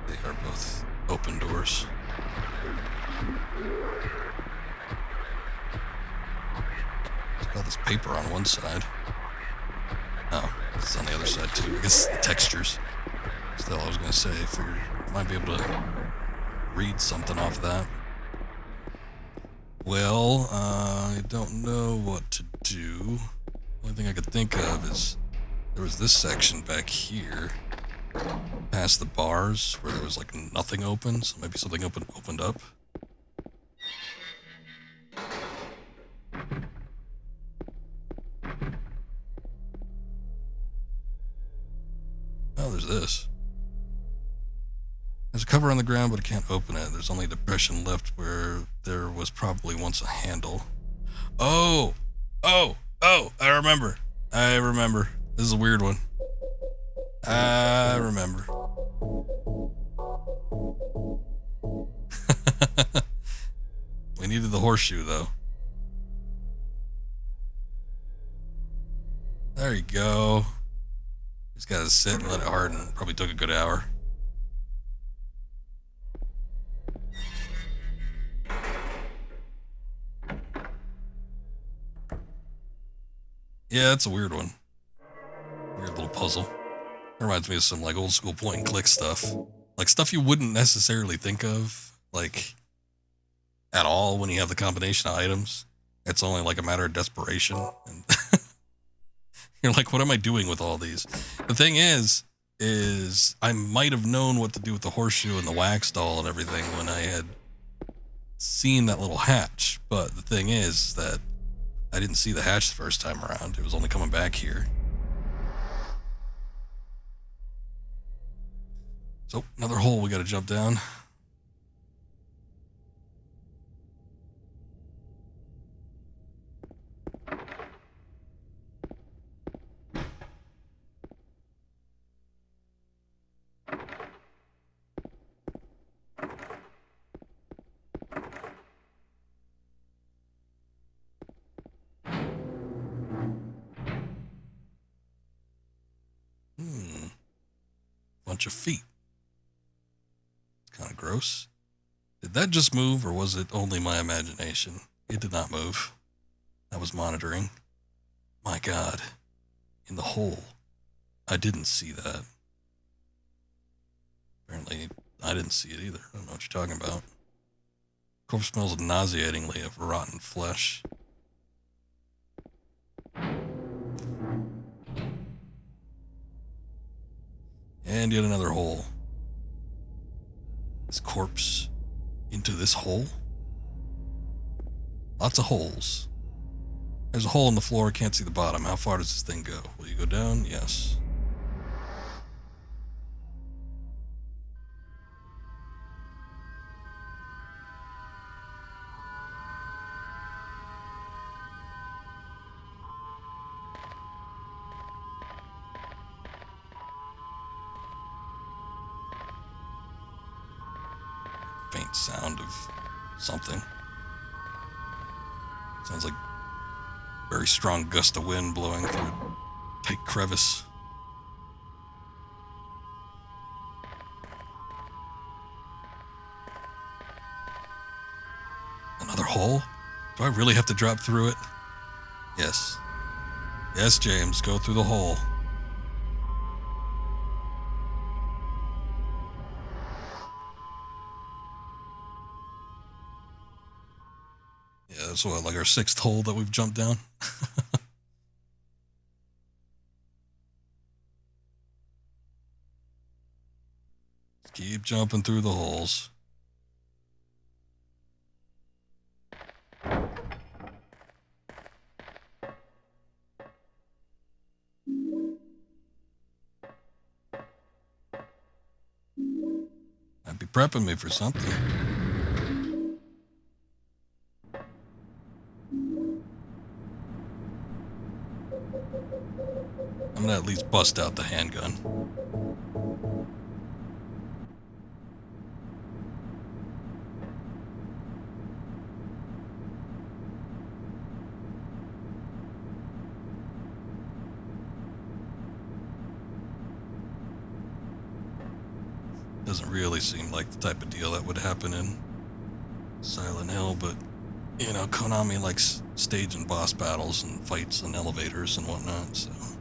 Speaker 1: They are both open doors. Got all this paper on one side. Oh, it's on the other side too. I guess the textures. Still, I was gonna say, I figured I might be able to read something off that. Well, I don't know what to do. The only thing I could think of is there was this section back here, past the bars, where there was like nothing open, so maybe something opened up. Oh, there's this. There's a cover on the ground, but I can't open it. There's only a depression left where there was probably once a handle. Oh! I remember. This is a weird one. I remember. We needed the horseshoe, though. There you go. Just gotta sit and let it harden. Probably took a good hour. Yeah, that's a weird one. Weird little puzzle. Reminds me of some like old school point and click stuff. Like stuff you wouldn't necessarily think of, like, at all when you have the combination of items. It's only like a matter of desperation. And you're like, what am I doing with all these? The thing is I might have known what to do with the horseshoe and the wax doll and everything when I had seen that little hatch. But the thing is that I didn't see the hatch the first time around. It was only coming back here. So, another hole we gotta jump down. Bunch of feet. It's kind of gross. Did that just move, or was it only my imagination? It did not move. I was monitoring. My God. In the hole. I didn't see that. Apparently, I didn't see it either. I don't know what you're talking about. Corpse smells nauseatingly of rotten flesh. And yet another hole. This corpse into this hole? Lots of holes. There's a hole in the floor, can't see the bottom. How far does this thing go? Will you go down? Yes. Faint sound of something. Sounds like a very strong gust of wind blowing through a tight crevice. Another hole? Do I really have to drop through it? Yes. Yes, James, go through the hole. Yeah, that's what, like our 6th hole that we've jumped down? Keep jumping through the holes. Might be prepping me for something. I'm gonna at least bust out the handgun. Doesn't really seem like the type of deal that would happen in Silent Hill, but, you know, Konami likes staging boss battles and fights and elevators and whatnot, so you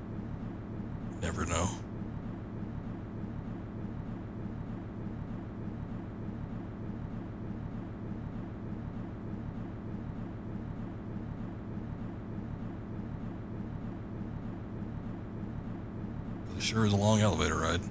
Speaker 1: never know. It sure is a long elevator ride.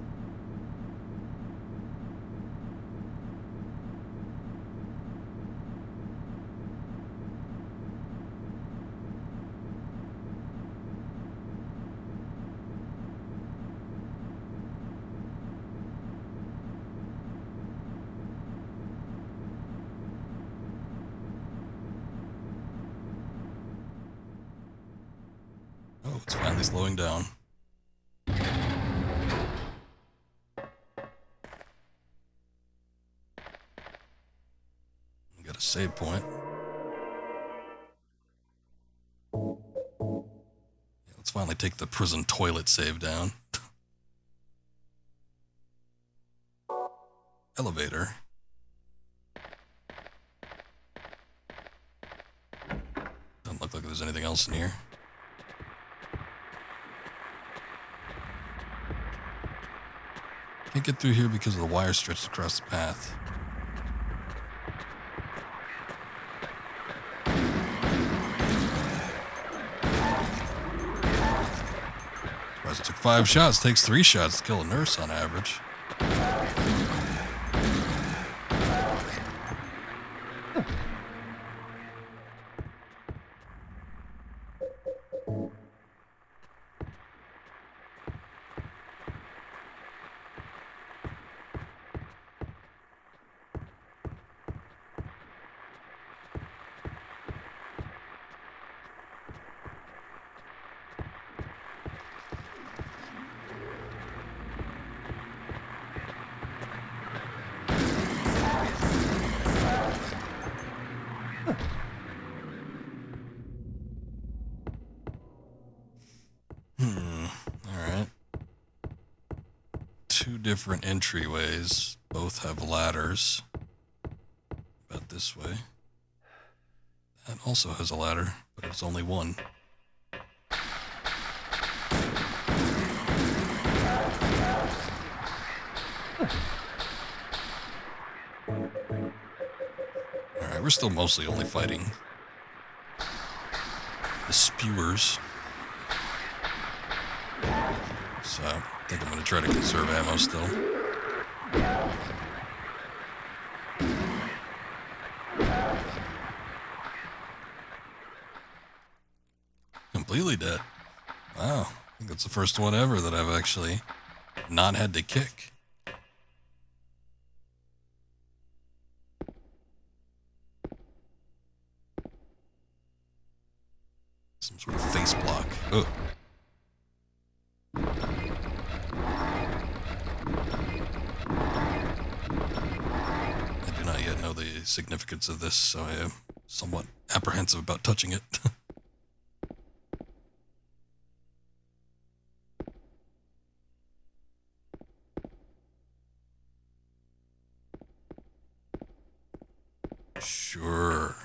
Speaker 1: Oh, it's finally slowing down. Got a save point. Yeah, let's finally take the prison toilet save down. Elevator. Doesn't look like there's anything else in here. Can't get through here because of the wire stretched across the path. Surprised it took 5 shots. Takes 3 shots to kill a nurse on average. Alright. 2 different entryways. Both have ladders. About this way. That also has a ladder, but it's only one. Alright, we're still mostly only fighting the spewers. So, I think I'm going to try to conserve ammo still. completely dead. Wow. I think that's the first one ever that I've actually not had to kick. Some sort of face block. Oh. I do not yet know the significance of this, so I am somewhat apprehensive about touching it. Sure.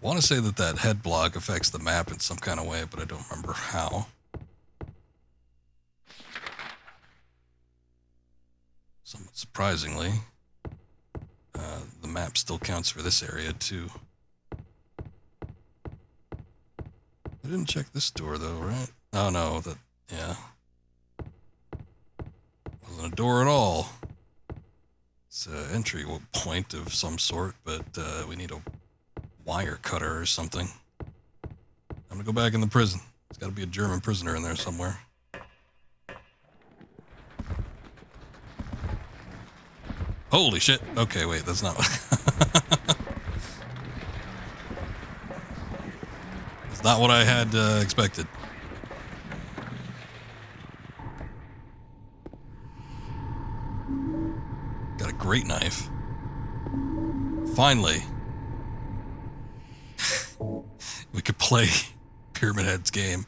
Speaker 1: I want to say that that head block affects the map in some kind of way, but I don't remember how. Somewhat surprisingly, the map still counts for this area too. I didn't check this door though, right? Oh no, yeah. Wasn't a door at all. It's an entry point of some sort, but we need a wire cutter or something. I'm gonna go back in the prison. There's gotta be a German prisoner in there somewhere. Holy shit. Okay, wait, that's not what... It's not what I had expected. Got a great knife. Finally. We could play Pyramid Head's game.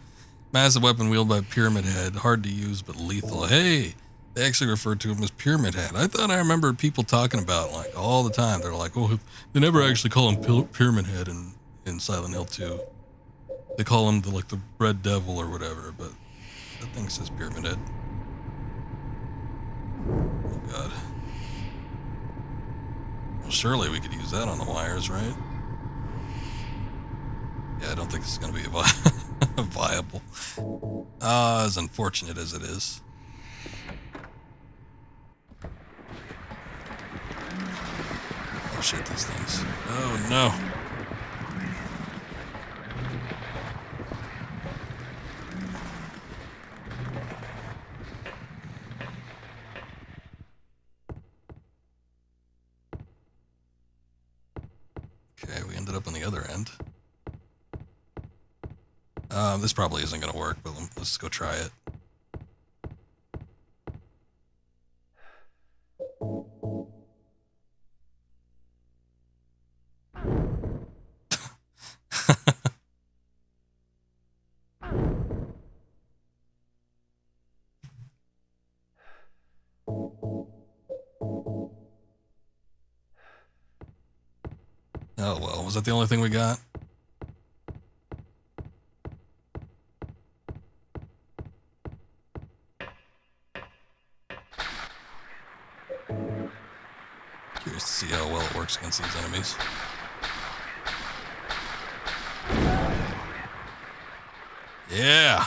Speaker 1: Massive weapon wielded by Pyramid Head. Hard to use, but lethal. Hey, they actually referred to him as Pyramid Head. I thought I remembered people talking about like all the time. They're like, oh, they never actually call him Pyramid Head in Silent Hill 2. They call him the Red Devil or whatever, but that thing says Pyramid Head. Oh, God. Well, surely we could use that on the wires, right? Yeah, I don't think this is going to be viable. As unfortunate as it is. Oh shit, these things. Oh no. Okay, we ended up on the other end. This probably isn't going to work, but let's go try it. Oh well, was that the only thing we got? Curious to see how well it works against these enemies. Yeah.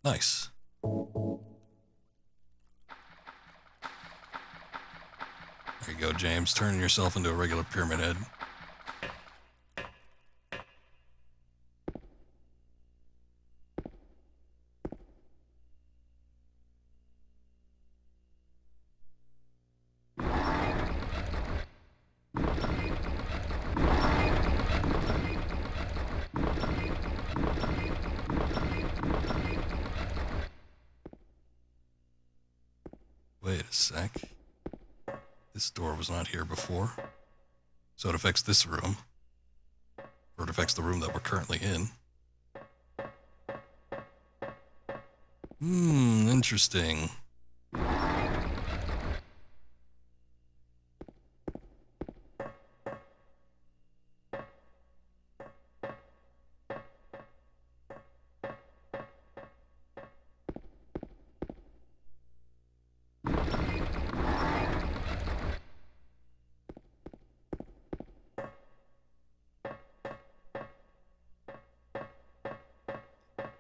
Speaker 1: Nice. There you go, James. Turning yourself into a regular Pyramid Head. Wait a sec. This door was not here before. So it affects this room. Or it affects the room that we're currently in. Interesting.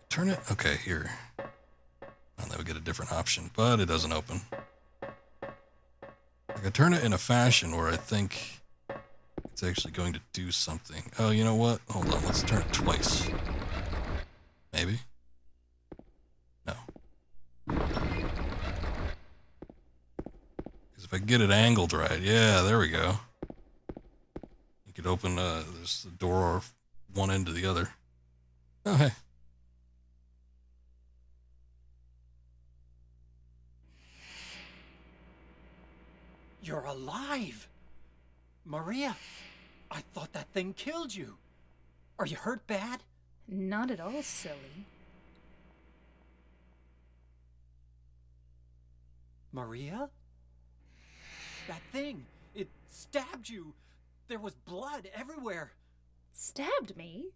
Speaker 1: Turn it? Okay, here. And then we get a different option, but it doesn't open. I can turn it in a fashion where I think it's actually going to do something. Oh, you know what? Hold on, let's turn it twice. Maybe? No. Because if I get it angled right, yeah, there we go. You could open, there's the door one end to the other. Oh, hey.
Speaker 3: You're alive! Maria, I thought that thing killed you. Are you hurt bad?
Speaker 2: Not at all, silly.
Speaker 3: Maria? That thing, it stabbed you. There was blood everywhere.
Speaker 2: Stabbed me?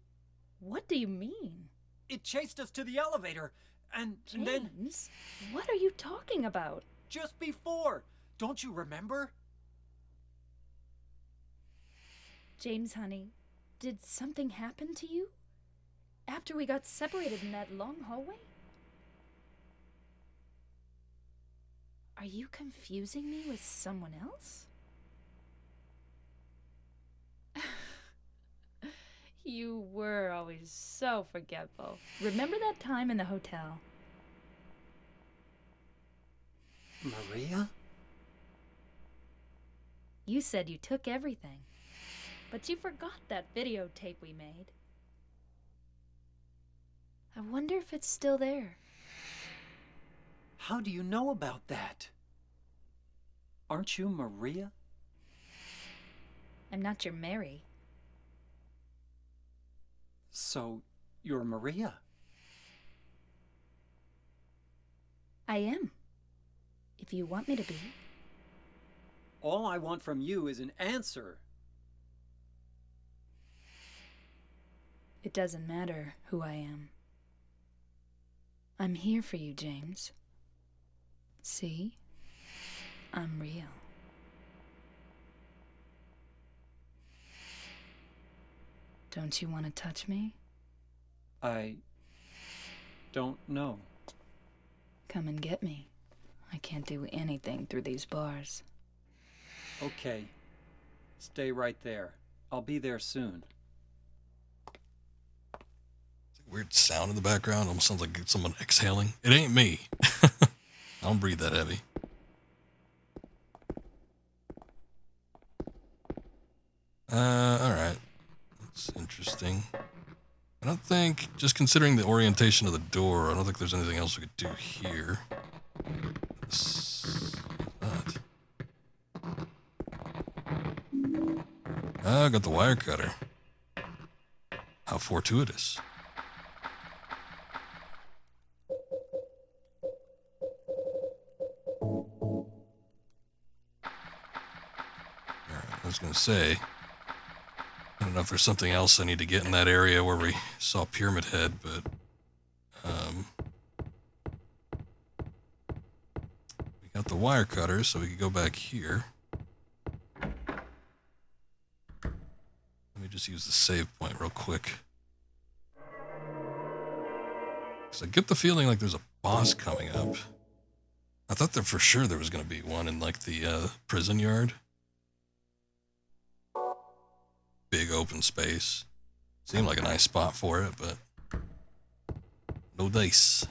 Speaker 2: What do you mean?
Speaker 3: It chased us to the elevator, and then
Speaker 2: James, what are you talking about?
Speaker 3: just before, don't you remember?
Speaker 2: James, honey, did something happen to you? After we got separated in that long hallway? Are you confusing me with someone else? You were always so forgetful. Remember that time in the hotel?
Speaker 3: Maria?
Speaker 2: You said you took everything, but you forgot that videotape we made. I wonder if it's still there.
Speaker 3: How do you know about that? Aren't you Maria?
Speaker 2: I'm not your Mary.
Speaker 3: So, you're Maria?
Speaker 2: I am. If you want me to be.
Speaker 3: All I want from you is an answer.
Speaker 2: It doesn't matter who I am. I'm here for you, James. See? I'm real. Don't you want to touch me?
Speaker 3: I don't know.
Speaker 2: Come and get me. I can't do anything through these bars.
Speaker 3: Okay. Stay right there. I'll be there soon.
Speaker 1: Weird sound in the background. Almost sounds like someone exhaling. It ain't me. I don't breathe that heavy. Alright. That's interesting. I don't think, just considering the orientation of the door, I don't think there's anything else we could do here. That. I got the wire cutter. How fortuitous. I was going to say, I don't know if there's something else I need to get in that area where we saw Pyramid Head, but we got the wire cutter, so we can go back here. Let me just use the save point real quick. Because I get the feeling like there's a boss coming up. I thought that for sure there was going to be one in like the prison yard. Big open space. Seemed like a nice spot for it, but no dice.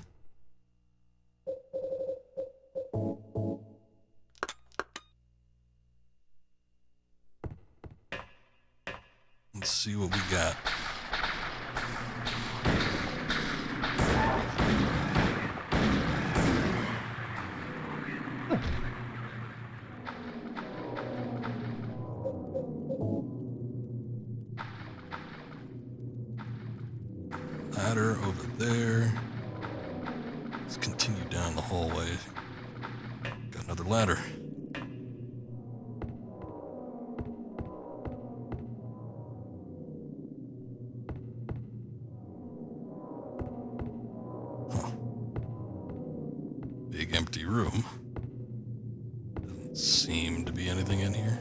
Speaker 1: Let's see what we got. Ladder over there. Let's continue down the hallway. Got another ladder. Huh. Big empty room. Doesn't seem to be anything in here.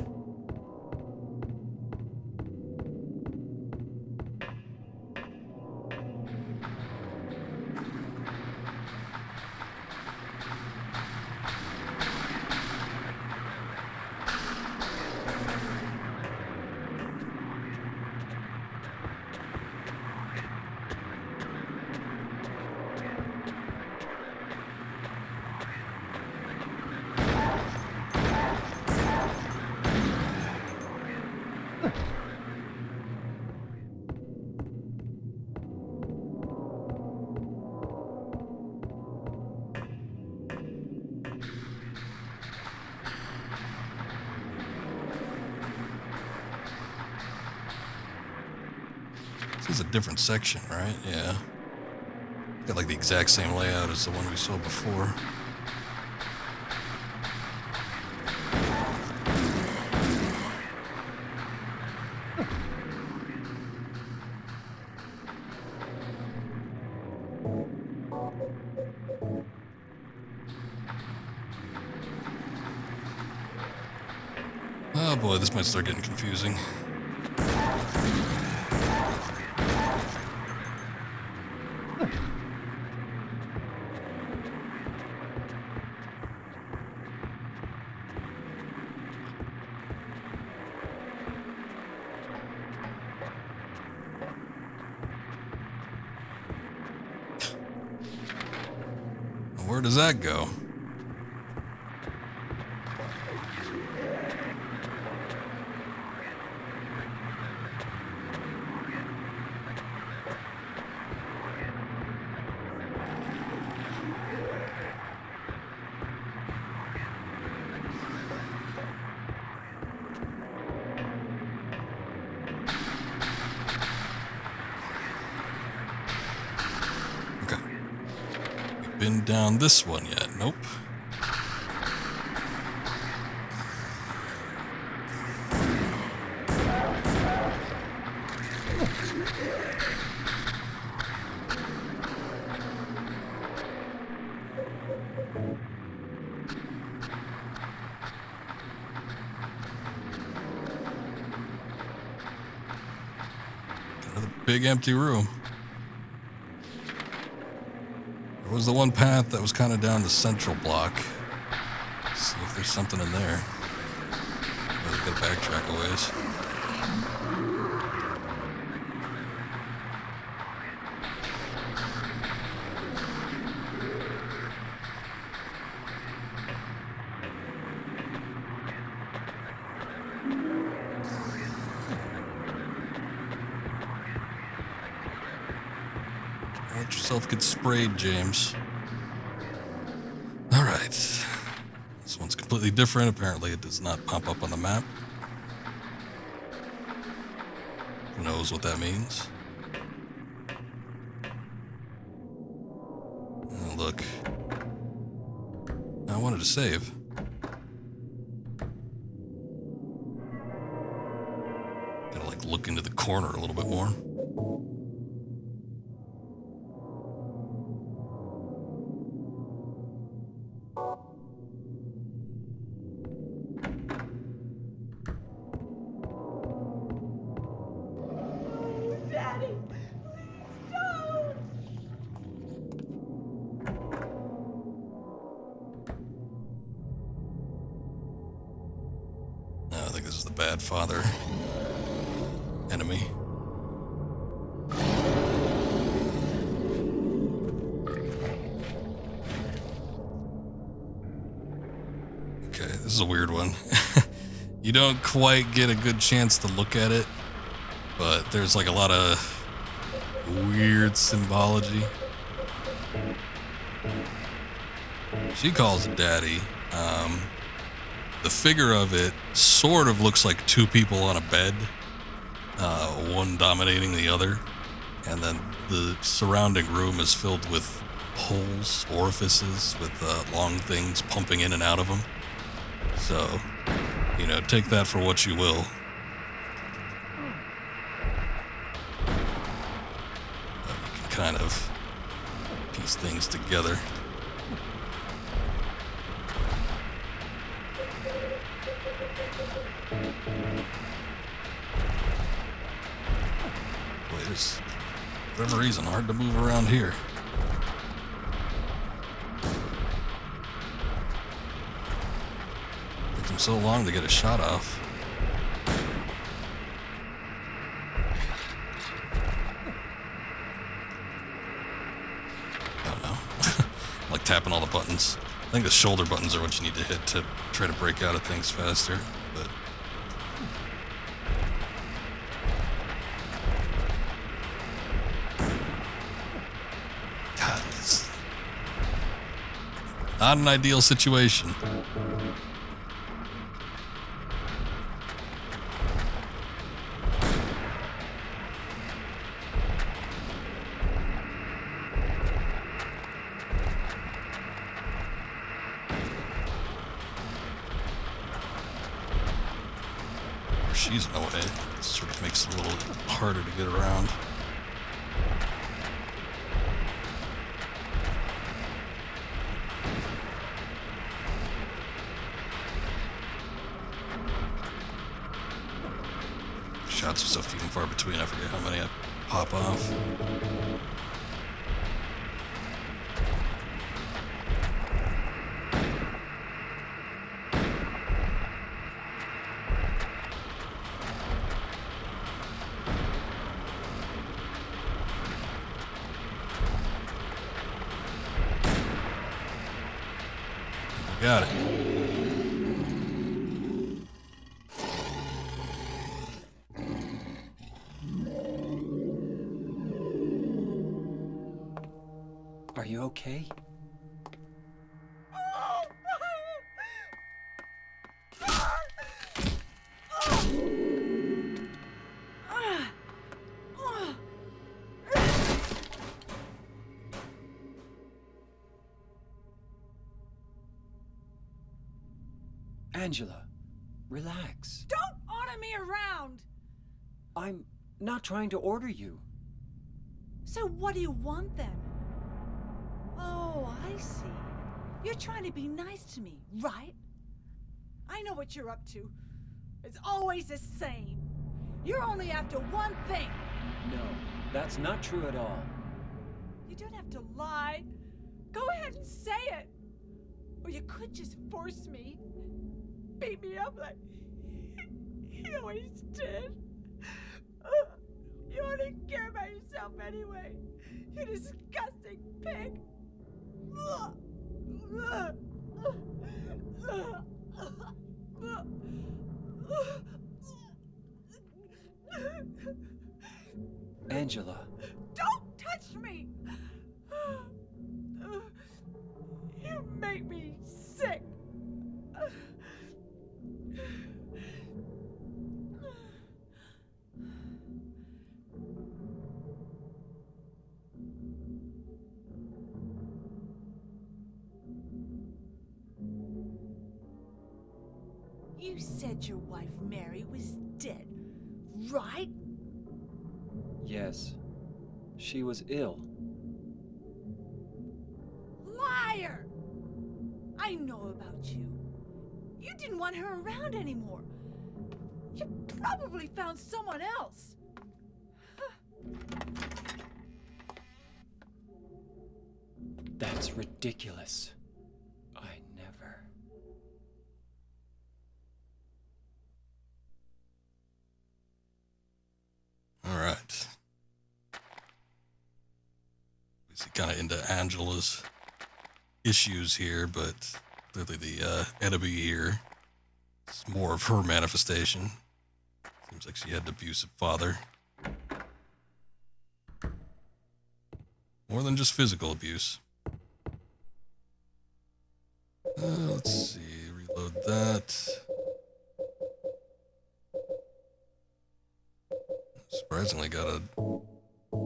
Speaker 1: This is a different section, right? Yeah. Got like the exact same layout as the one we saw before. Oh boy, this might start getting confusing. Where does that go? Been down this one yet? Nope. Another big empty room. There was the one path that was kind of down the central block. Let's see if there's something in there. We've got to backtrack a ways. Let yourself get sprayed, James. Alright. This one's completely different. Apparently it does not pop up on the map. Who knows what that means? Oh, look. I wanted to save. Gotta like look into the corner a little bit more. I think this is the bad father enemy. Okay, this is a weird one. You don't quite get a good chance to look at it, but there's like a lot of weird symbology. She calls it daddy. The figure of it sort of looks like two people on a bed, one dominating the other. and then the surrounding room is filled with holes, orifices, with long things pumping in and out of them. So, you know, take that for what you will. You can kind of piece things together. Boy, it's, for whatever reason, hard to move around here. Took them so long to get a shot off. I don't know. Like tapping all the buttons. I think the shoulder buttons are what you need to hit to try to break out of things faster, but... God, it's not an ideal situation. She's in a way. It sort of makes it a little harder to get around. Shots are so few and far between, I forget how many I pop off. Got it.
Speaker 3: Are you okay? Angela, relax.
Speaker 7: Don't order me around!
Speaker 3: I'm not trying to order you.
Speaker 7: So what do you want then? Oh, I see. You're trying to be nice to me, right? I know what you're up to. It's always the same. You're only after one thing.
Speaker 3: No, that's not true at all.
Speaker 7: You don't have to lie. Go ahead and say it. Or you could just force me. Beat me up like you always did. You only care about yourself anyway. You disgusting pig.
Speaker 3: Angela.
Speaker 7: Don't touch me! You make me sick. You said your wife Mary was dead, right?
Speaker 3: Yes. She was ill.
Speaker 7: Liar! I know about you. You didn't want her around anymore. You probably found someone else.
Speaker 3: That's ridiculous. I never.
Speaker 1: All right. He's kind of into Angela's issues here, but clearly the enemy here is more of her manifestation. Seems like she had an abusive father. More than just physical abuse. Let's see, reload that. Surprisingly got a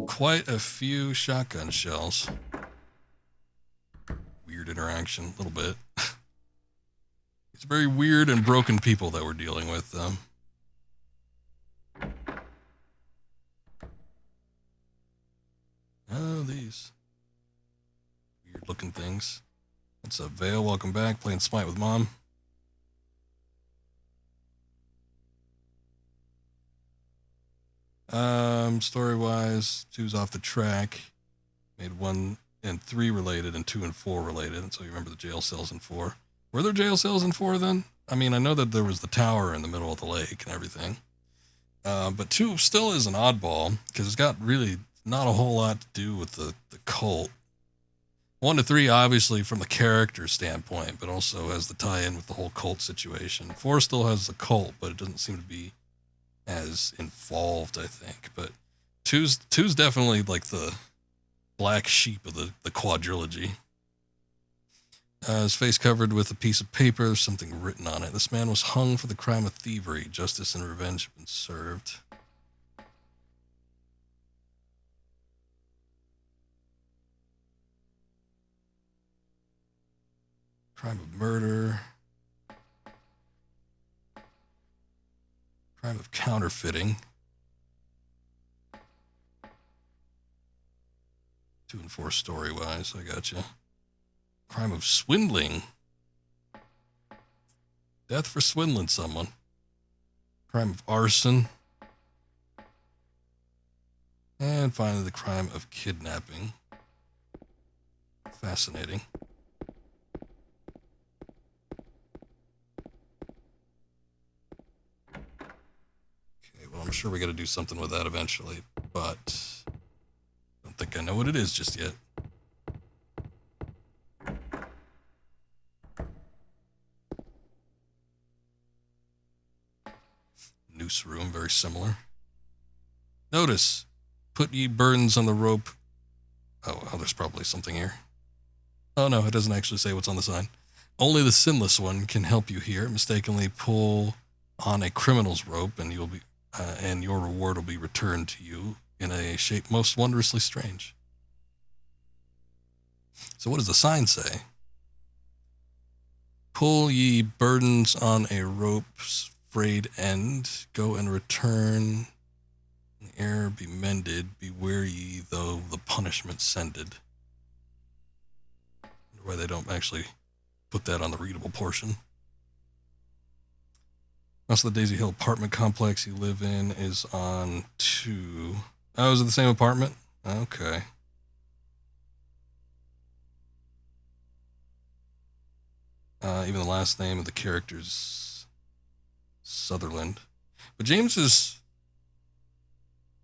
Speaker 1: quite a few shotgun shells. Weird interaction, a little bit. It's very weird and broken people that we're dealing with, though. Oh, these weird looking things. What's up, Vale? Welcome back. Playing Smite with Mom. Story-wise, 2's off the track. Made 1 and 3 related and 2 and 4 related. And so you remember the jail cells in 4. Were there jail cells in 4 then? I mean, I know that there was the tower in the middle of the lake and everything. But 2 still is an oddball because it's got really not a whole lot to do with the cult. 1 to 3, obviously, from the character standpoint, but also has the tie-in with the whole cult situation. 4 still has the cult, but it doesn't seem to be as involved, I think. But 2's definitely like the black sheep of the quadrilogy. His face covered with a piece of paper. There's something written on it. This man was hung for the crime of thievery. Justice and revenge have been served. Crime of murder. Crime of counterfeiting. 2 and 4 story-wise, I got you. Crime of swindling. Death for swindling someone. Crime of arson. And finally, the crime of kidnapping. Fascinating. Okay, well, I'm sure we got to do something with that eventually, but I don't think I know what it is just yet. Noose room, very similar. Notice, put ye burdens on the rope. Oh, there's probably something here. Oh no, it doesn't actually say what's on the sign. Only the sinless one can help you here. Mistakenly pull on a criminal's rope, and you'll be, and your reward will be returned to you in a shape most wondrously strange. So what does the sign say? Pull ye burdens on a rope's frayed end, go and return. The error be mended, beware ye though the punishment sended. I wonder why they don't actually put that on the readable portion. Also, the Daisy Hill apartment complex you live in is on 2. Oh, is it the same apartment? Okay. Even the last name of the character's Sunderland. But James is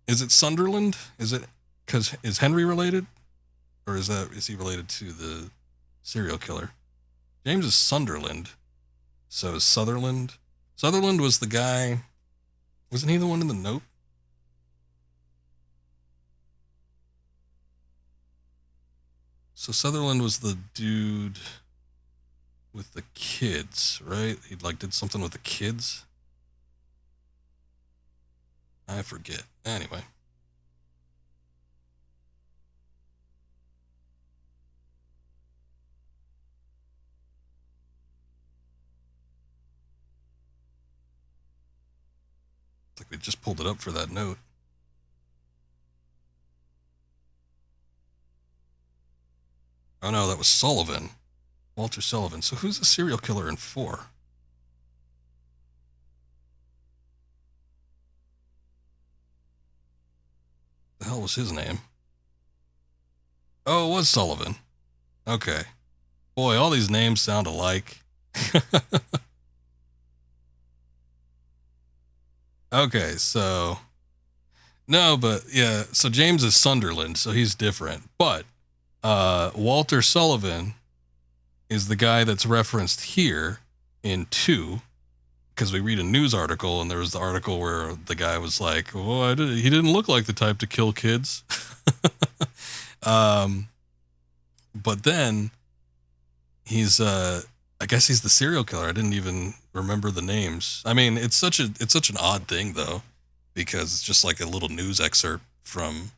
Speaker 1: it Sunderland? Is it, because is Henry related? Or is he related to the serial killer? James is Sunderland. So is Sutherland. Sutherland was the guy, wasn't he the one in the note? So Sutherland was the dude with the kids, right? He did something with the kids. I forget. Anyway. It's like we just pulled it up for that note. Oh no, that was Sullivan. Walter Sullivan. So who's the serial killer in 4? The hell was his name? Oh, it was Sullivan. Okay. Boy, all these names sound alike. Okay, so... No, but yeah, so James is Sunderland, so he's different. But Walter Sullivan is the guy that's referenced here in 2, because we read a news article, and there was the article where the guy was like, "Oh, he didn't look like the type to kill kids." But then he's, I guess he's the serial killer. I didn't even remember the names. I mean, it's such an odd thing though, because it's just like a little news excerpt from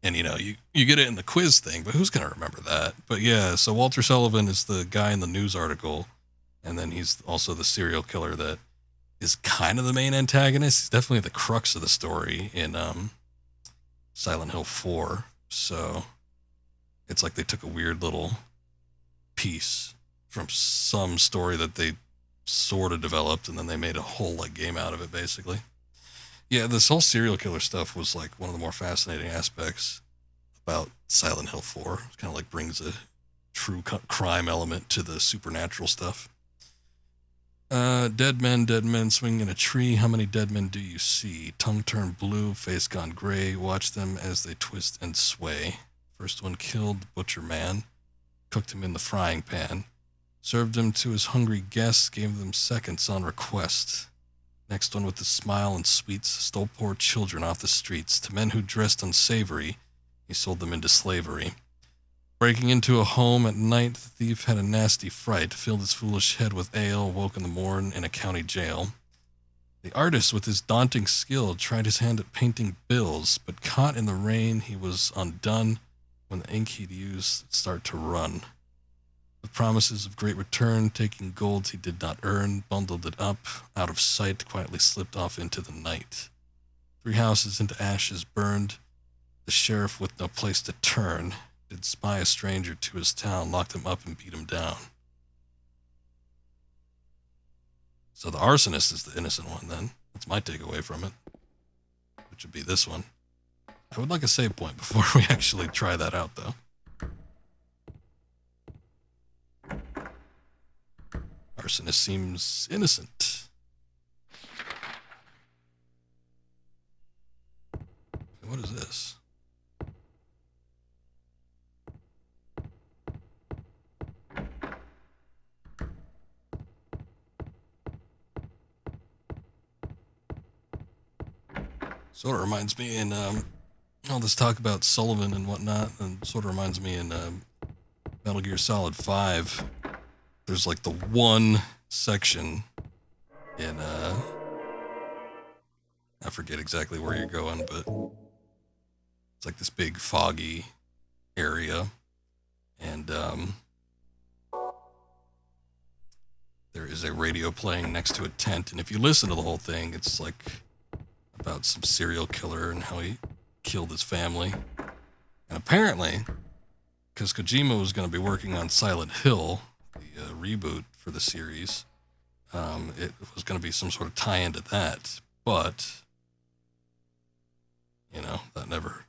Speaker 1: And, you know, you get it in the quiz thing, but who's going to remember that? But yeah, so Walter Sullivan is the guy in the news article, and then he's also the serial killer that is kind of the main antagonist. He's definitely the crux of the story in Silent Hill 4. So it's like they took a weird little piece from some story that they sort of developed, and then they made a whole like game out of it, basically. Yeah, this whole serial killer stuff was like one of the more fascinating aspects about Silent Hill 4. It kind of like brings a true crime element to the supernatural stuff. Dead men swinging in a tree. How many dead men do you see? Tongue turned blue, face gone gray. Watch them as they twist and sway. First one killed the butcher man, cooked him in the frying pan, served him to his hungry guests, gave them seconds on request. Next one with a smile and sweets, stole poor children off the streets. To men who dressed unsavory, he sold them into slavery. Breaking into a home at night, the thief had a nasty fright, filled his foolish head with ale, woke in the morn in a county jail. The artist, with his daunting skill, tried his hand at painting bills, but caught in the rain, he was undone when the ink he'd used started to run. With promises of great return, taking gold he did not earn, bundled it up, out of sight, quietly slipped off into the night. 3 houses into ashes burned, the sheriff with no place to turn, did spy a stranger to his town, locked him up and beat him down. So the arsonist is the innocent one then. That's my takeaway from it, which would be this one. I would like a save point before we actually try that out, though. Arsonist seems innocent. What is this? Sort of reminds me in all this talk about Sullivan and whatnot, and sort of reminds me in Metal Gear Solid 5. There's like the one section in I forget exactly where you're going, but it's like this big foggy area, and there is a radio playing next to a tent, and if you listen to the whole thing, it's like about some serial killer and how he killed his family. And apparently, because Kojima was going to be working on Silent Hill, the reboot for the series, it was going to be some sort of tie-in to that, but you know, that never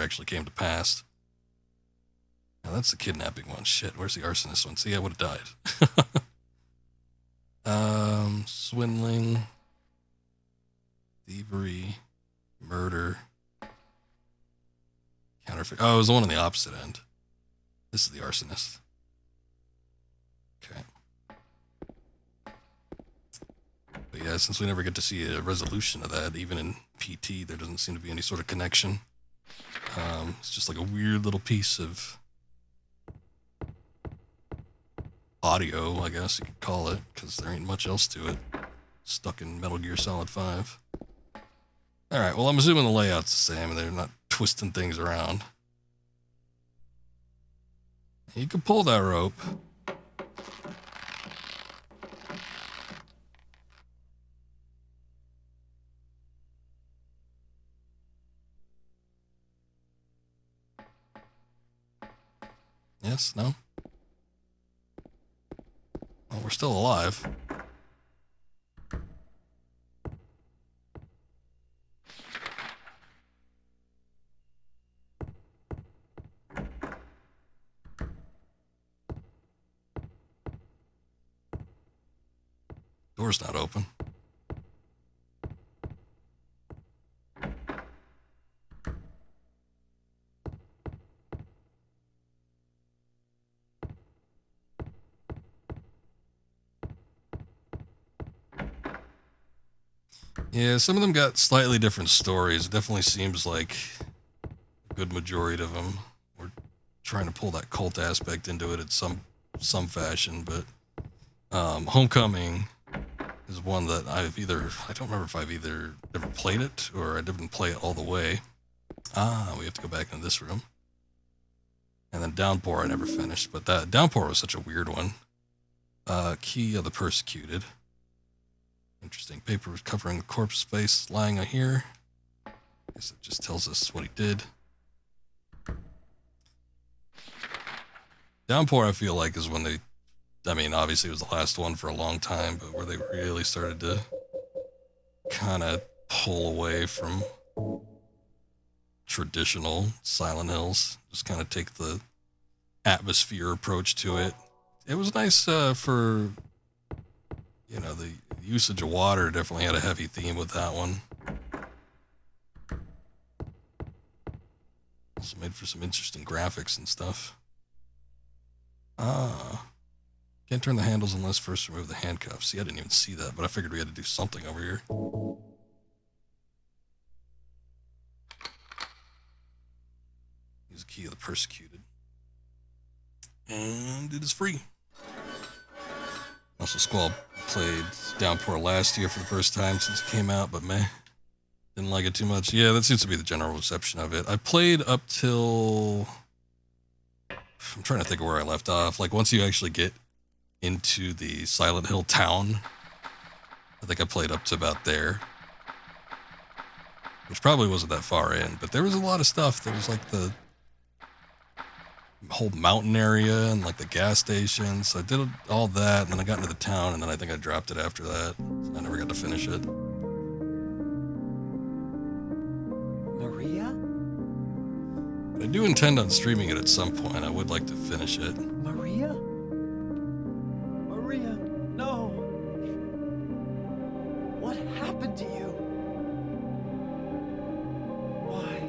Speaker 1: actually came to pass. Now that's the kidnapping one. Shit, where's the arsonist one? See, I would have died. Swindling, thievery, murder, counterfeit. Oh, it was the one on the opposite end. This is the arsonist. Okay. But yeah, since we never get to see a resolution of that, even in PT, there doesn't seem to be any sort of connection. It's just like a weird little piece of audio, I guess you could call it, because there ain't much else to it. Stuck in Metal Gear Solid 5. Alright, well, I'm assuming the layout's the same, and they're not twisting things around. You can pull that rope. Yes? No? Well, we're still alive. Door's not open. Yeah, some of them got slightly different stories. It definitely seems like a good majority of them were trying to pull that cult aspect into it at some fashion, but Homecoming is one that I don't remember if I've either never played it or I didn't play it all the way. Ah, we have to go back into this room. And then Downpour I never finished, but that Downpour was such a weird one. Key of the Persecuted. Interesting. Paper covering the corpse face lying here. I guess it just tells us what he did. Downpour, I feel like, is when they, I mean, obviously it was the last one for a long time, but where they really started to kind of pull away from traditional Silent Hills. Just kind of take the atmosphere approach to it. It was nice for, you know, the usage of water definitely had a heavy theme with that one. Also made for some interesting graphics and stuff. Ah. Can't turn the handles unless first remove the handcuffs. See, I didn't even see that, but I figured we had to do something over here. Use the key of the Persecuted. And it is free. Also, Squall played Downpour last year for the first time since it came out, but meh. Didn't like it too much. Yeah, that seems to be the general reception of it. I played up till... I'm trying to think of where I left off. Like, once you actually get into the Silent Hill town, I think I played up to about there. Which probably wasn't that far in, but there was a lot of stuff. There was like the whole mountain area and like the gas station. So I did all that, and then I got into the town, and then I think I dropped it after that. So I never got to finish it.
Speaker 3: Maria?
Speaker 1: But I do intend on streaming it at some point. I would like to finish it.
Speaker 3: Maria? Maria, no. What happened to you? Why?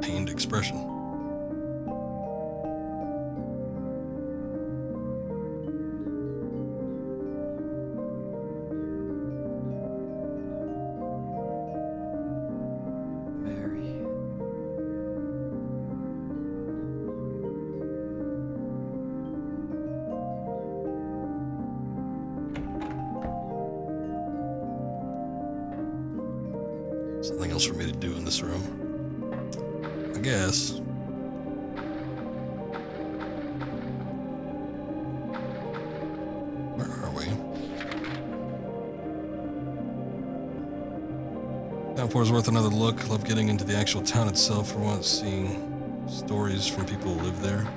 Speaker 1: Pained expression.
Speaker 3: Mary.
Speaker 1: Something else for me to do in this room, I guess. Where are we? Downpour's worth another look. Love getting into the actual town itself for once, seeing stories from people who live there.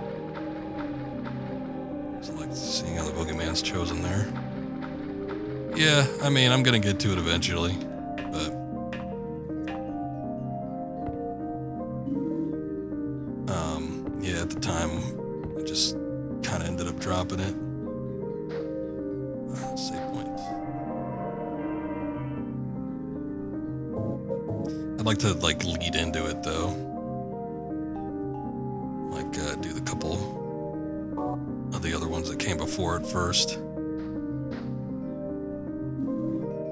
Speaker 1: So I like seeing how the boogeyman's chosen there. Yeah, I mean, I'm gonna get to it eventually, but yeah, at the time, I just kind of ended up dropping it. Save point. I'd like to like lead into it though, like do the couple of the other ones that came before it first.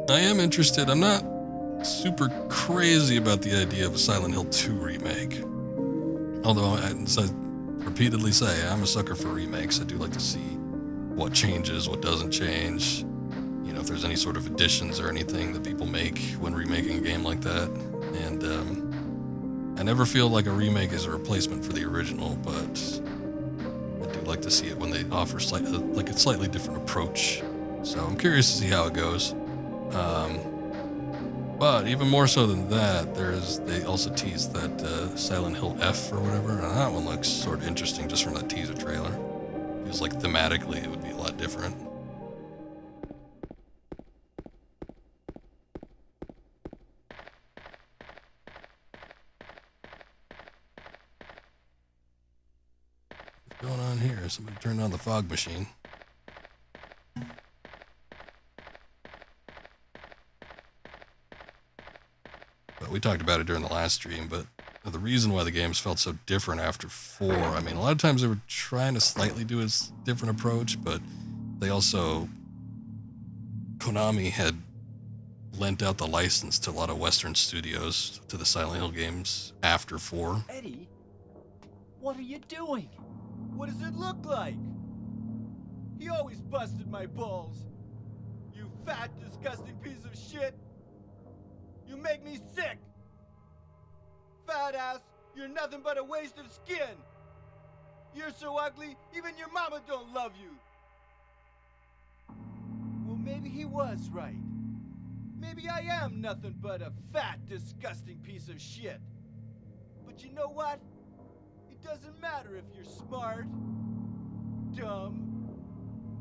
Speaker 1: I am interested. I'm not super crazy about the idea of a Silent Hill 2 remake. Although, as I repeatedly say, I'm a sucker for remakes. I do like to see what changes, what doesn't change. You know, if there's any sort of additions or anything that people make when remaking a game like that. And I never feel like a remake is a replacement for the original, but I do like to see it when they offer like a slightly different approach. So I'm curious to see how it goes. But even more so than that, they also teased that Silent Hill F or whatever, and that one looks sort of interesting just from that teaser trailer. Feels like thematically it would be a lot different. What's going on here? Somebody turned on the fog machine. We talked about it during the last stream, but the reason why the games felt so different after 4, I mean, a lot of times they were trying to slightly do a different approach, but They also, Konami had lent out the license to a lot of Western studios to the Silent Hill games after 4.
Speaker 3: Eddie, what are you doing?
Speaker 6: What does it look like? He always busted my balls. You fat, disgusting piece of shit. You make me sick. Fat ass, you're nothing but a waste of skin. You're so ugly, even your mama don't love you. Well, maybe he was right. Maybe I am nothing but a fat, disgusting piece of shit. But you know what? It doesn't matter if you're smart, dumb,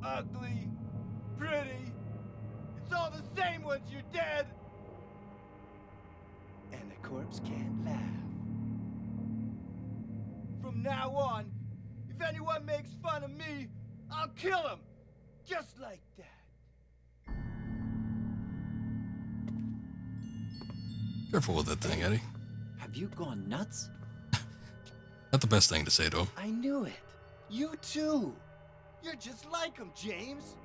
Speaker 6: ugly, pretty. It's all the same once you're dead. And a corpse can't laugh. From now on, if anyone makes fun of me, I'll kill him. Just like that.
Speaker 1: Careful with that thing, Eddie.
Speaker 3: Have you gone nuts?
Speaker 1: Not the best thing to say to him.
Speaker 6: I knew it. You too. You're just like him, James.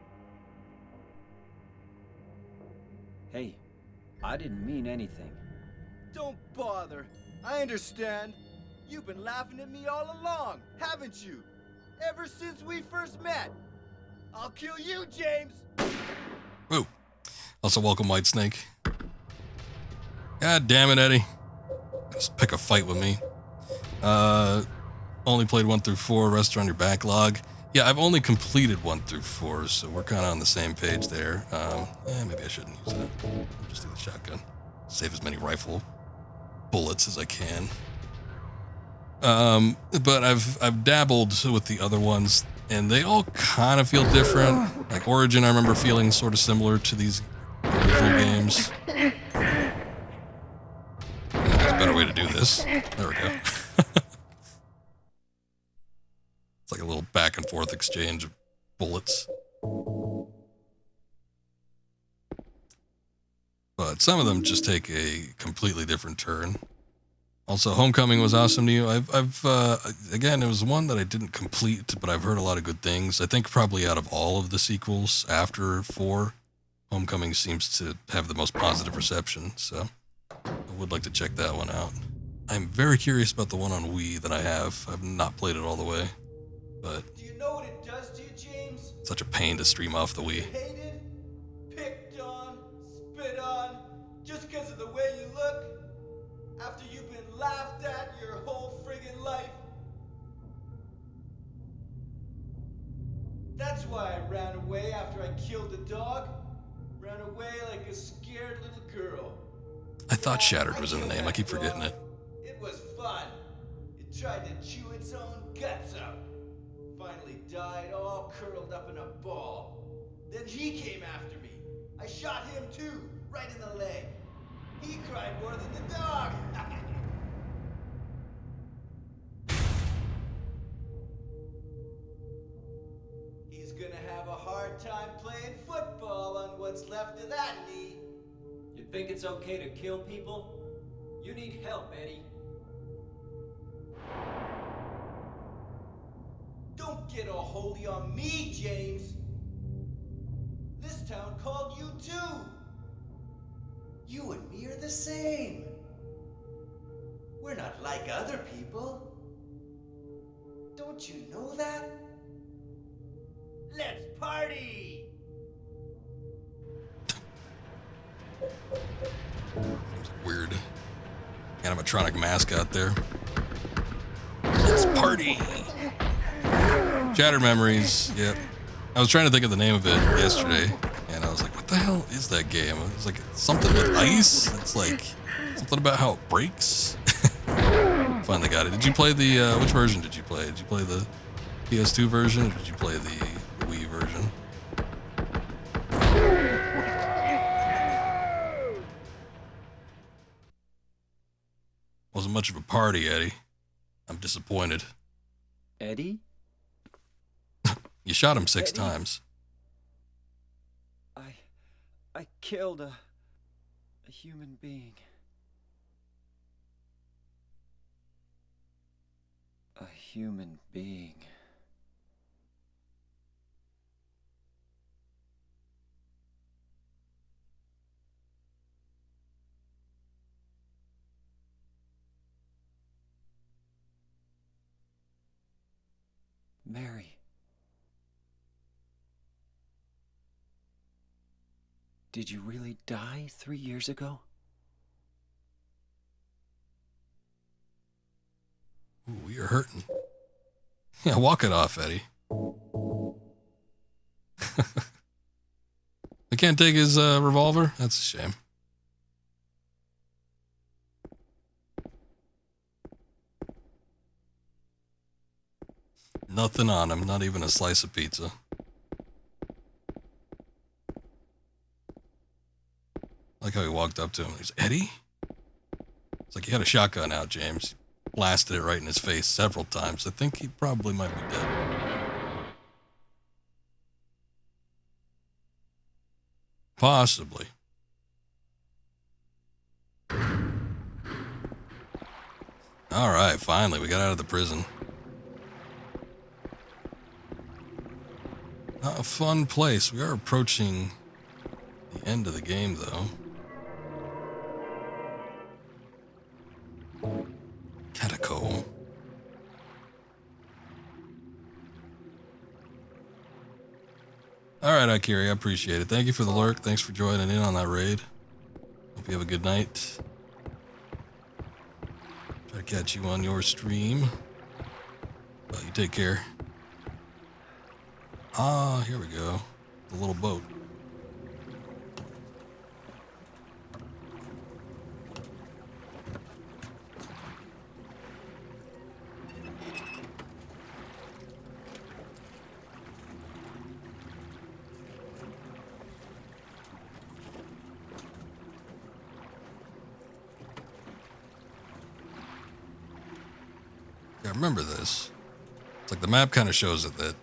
Speaker 3: Hey, I didn't mean anything.
Speaker 6: Don't bother. I understand. You've been laughing at me all along, haven't you? Ever since we first met. I'll kill you, James.
Speaker 1: Ooh. Also, welcome, White Snake. God damn it, Eddie. Just pick a fight with me. Only played 1 through 4. Rest are on your backlog. Yeah, I've only completed 1 through 4, so we're kind of on the same page there. Maybe I shouldn't use that. I'll just do the shotgun. Save as many rifle bullets as I can. But I've dabbled with the other ones, and they all kind of feel different. Like Origin, I remember feeling sort of similar to these original games. There's a better way to do this. There we go. It's like a little back and forth exchange of bullets. But some of them just take a completely different turn. Also, Homecoming was awesome to you. Again, it was one that I didn't complete, but I've heard a lot of good things. I think probably out of all of the sequels after 4, Homecoming seems to have the most positive reception, so I would like to check that one out. I'm very curious about the one on Wii that I have. I've not played it all the way, but
Speaker 6: Do you know what it does to you, James?
Speaker 1: such a pain to stream off the Wii.
Speaker 6: Hated, picked on, spit on, just because of the way you look? After you've been laughed at your whole friggin' life? That's why I ran away after I killed the dog. Ran away like a scared little girl.
Speaker 1: I thought Shattered was in the name. I keep forgetting it.
Speaker 6: It was fun. It tried to chew its own guts out. Finally died all curled up in a ball. Then he came after me. I shot him too, right in the leg. He cried more than the dog. He's gonna have a hard time playing football on what's left of that knee.
Speaker 3: You think it's okay to kill people? You need help, Eddie.
Speaker 6: Don't get all holy on me, James. This town called you too. You and me are the same. We're not like other people. Don't you know that? Let's party!
Speaker 1: Weird animatronic mascot there. Let's party! Shattered Memories, yep. I was trying to think of the name of it yesterday, and I was like, what the hell is that game? It was like something with ice? It's like something about how it breaks? Finally got it. Did you play the, which version did you play? Did you play the PS2 version, or did you play the Wii version? Wasn't much of a party, Eddie. I'm disappointed.
Speaker 3: Eddie?
Speaker 1: You shot him 6
Speaker 3: Eddie?
Speaker 1: times.
Speaker 3: I killed a human being. A human being. Mary. Did you really die 3 years ago?
Speaker 1: Ooh, you're hurting. Yeah, walk it off, Eddie. I can't take his revolver? That's a shame. Nothing on him, not even a slice of pizza. Like how he walked up to him. He's Eddie? It's like, you had a shotgun out, James. Blasted it right in his face several times. I think he probably might be dead. Possibly. Alright, finally, we got out of the prison. Not a fun place. We are approaching the end of the game, though. Catacomb. Alright, Akiri, I appreciate it. Thank you for the lurk. Thanks for joining in on that raid. Hope you have a good night. Try to catch you on your stream. Well, you take care. Ah, here we go. The little boat. I remember this. It's like the map kind of shows it that,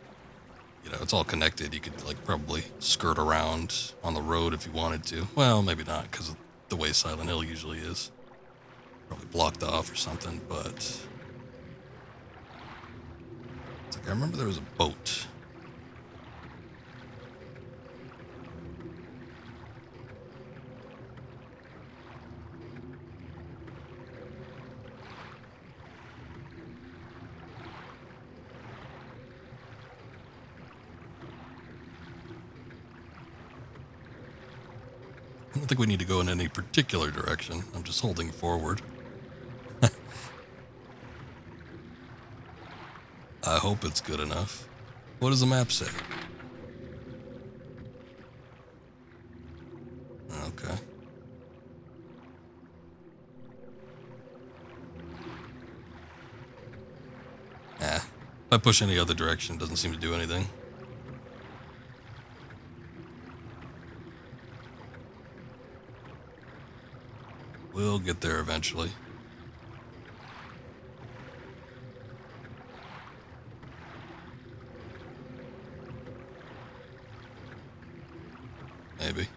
Speaker 1: you know, it's all connected. You could like probably skirt around on the road if you wanted to. Well, maybe not because of the way Silent Hill usually is. Probably blocked off or something, but it's like I remember there was a boat. I don't think we need to go in any particular direction. I'm just holding forward. I hope it's good enough. What does the map say? Okay. If I push any other direction, it doesn't seem to do anything. We'll get there eventually. Maybe.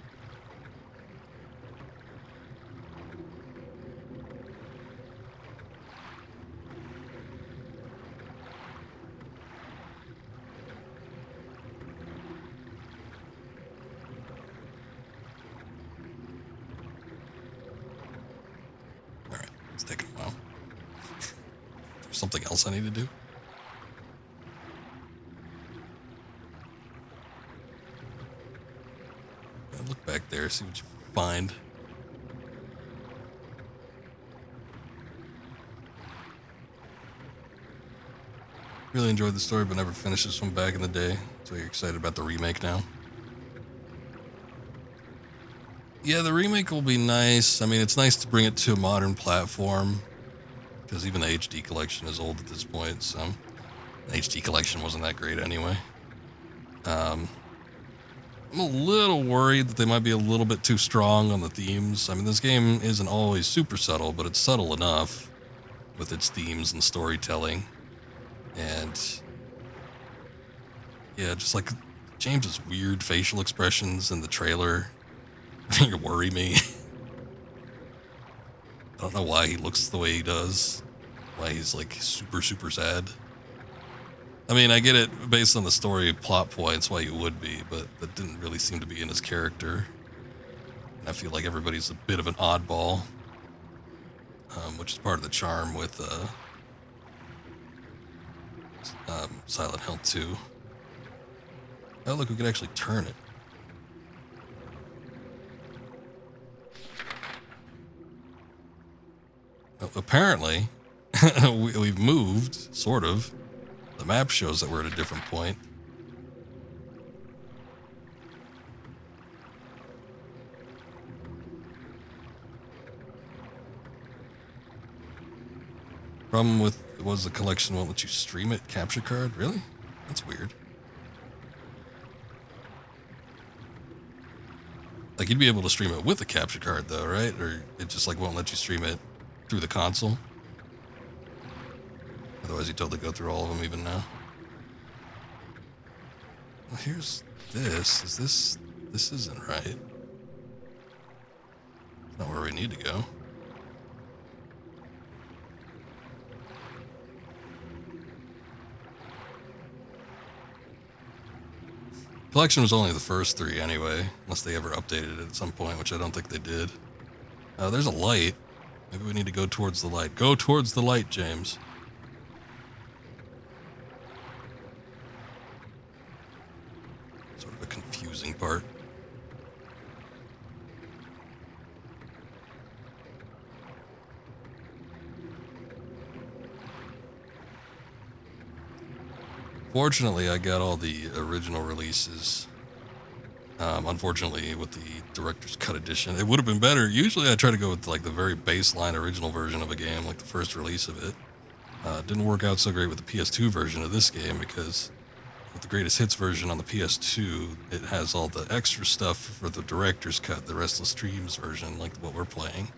Speaker 1: Alright, it's taking a while. There's something else I need to do? Look back there, see what you find. Really enjoyed the story, but never finished this one back in the day. So you're excited about the remake now? Yeah, the remake will be nice. I mean, it's nice to bring it to a modern platform, because even the HD collection is old at this point, so the HD collection wasn't that great anyway. I'm a little worried that they might be a little bit too strong on the themes. I mean, this game isn't always super subtle, but it's subtle enough with its themes and storytelling. And yeah, just like James's weird facial expressions in the trailer worry me. I don't know why he looks the way he does. Why he's like super, super sad. I mean, I get it based on the story plot points why you would be, but that didn't really seem to be in his character. And I feel like everybody's a bit of an oddball, which is part of the charm with Silent Hill 2. Oh, look, we could actually turn it. Well, apparently, we've moved, sort of. The map shows that we're at a different point. Problem with was the collection won't let you stream it. Capture card? Really? That's weird. Like, you'd be able to stream it with a capture card, though, right? Or it just, like, won't let you stream it through the console? Otherwise, you totally go through all of them even now. Well, here's this. Is this... This isn't right. Not where we need to go. Collection was only the first 3 anyway, unless they ever updated it at some point, which I don't think they did. There's a light. Maybe we need to go towards the light. Go towards the light, James. Sort of a confusing part. Fortunately, I got all the original releases. Unfortunately, with the Director's Cut edition, it would have been better. Usually, I try to go with like the very baseline original version of a game, like the first release of it. Didn't work out so great with the PS2 version of this game because with the Greatest Hits version on the PS2, it has all the extra stuff for the Director's Cut, the Restless Dreams version, like what we're playing.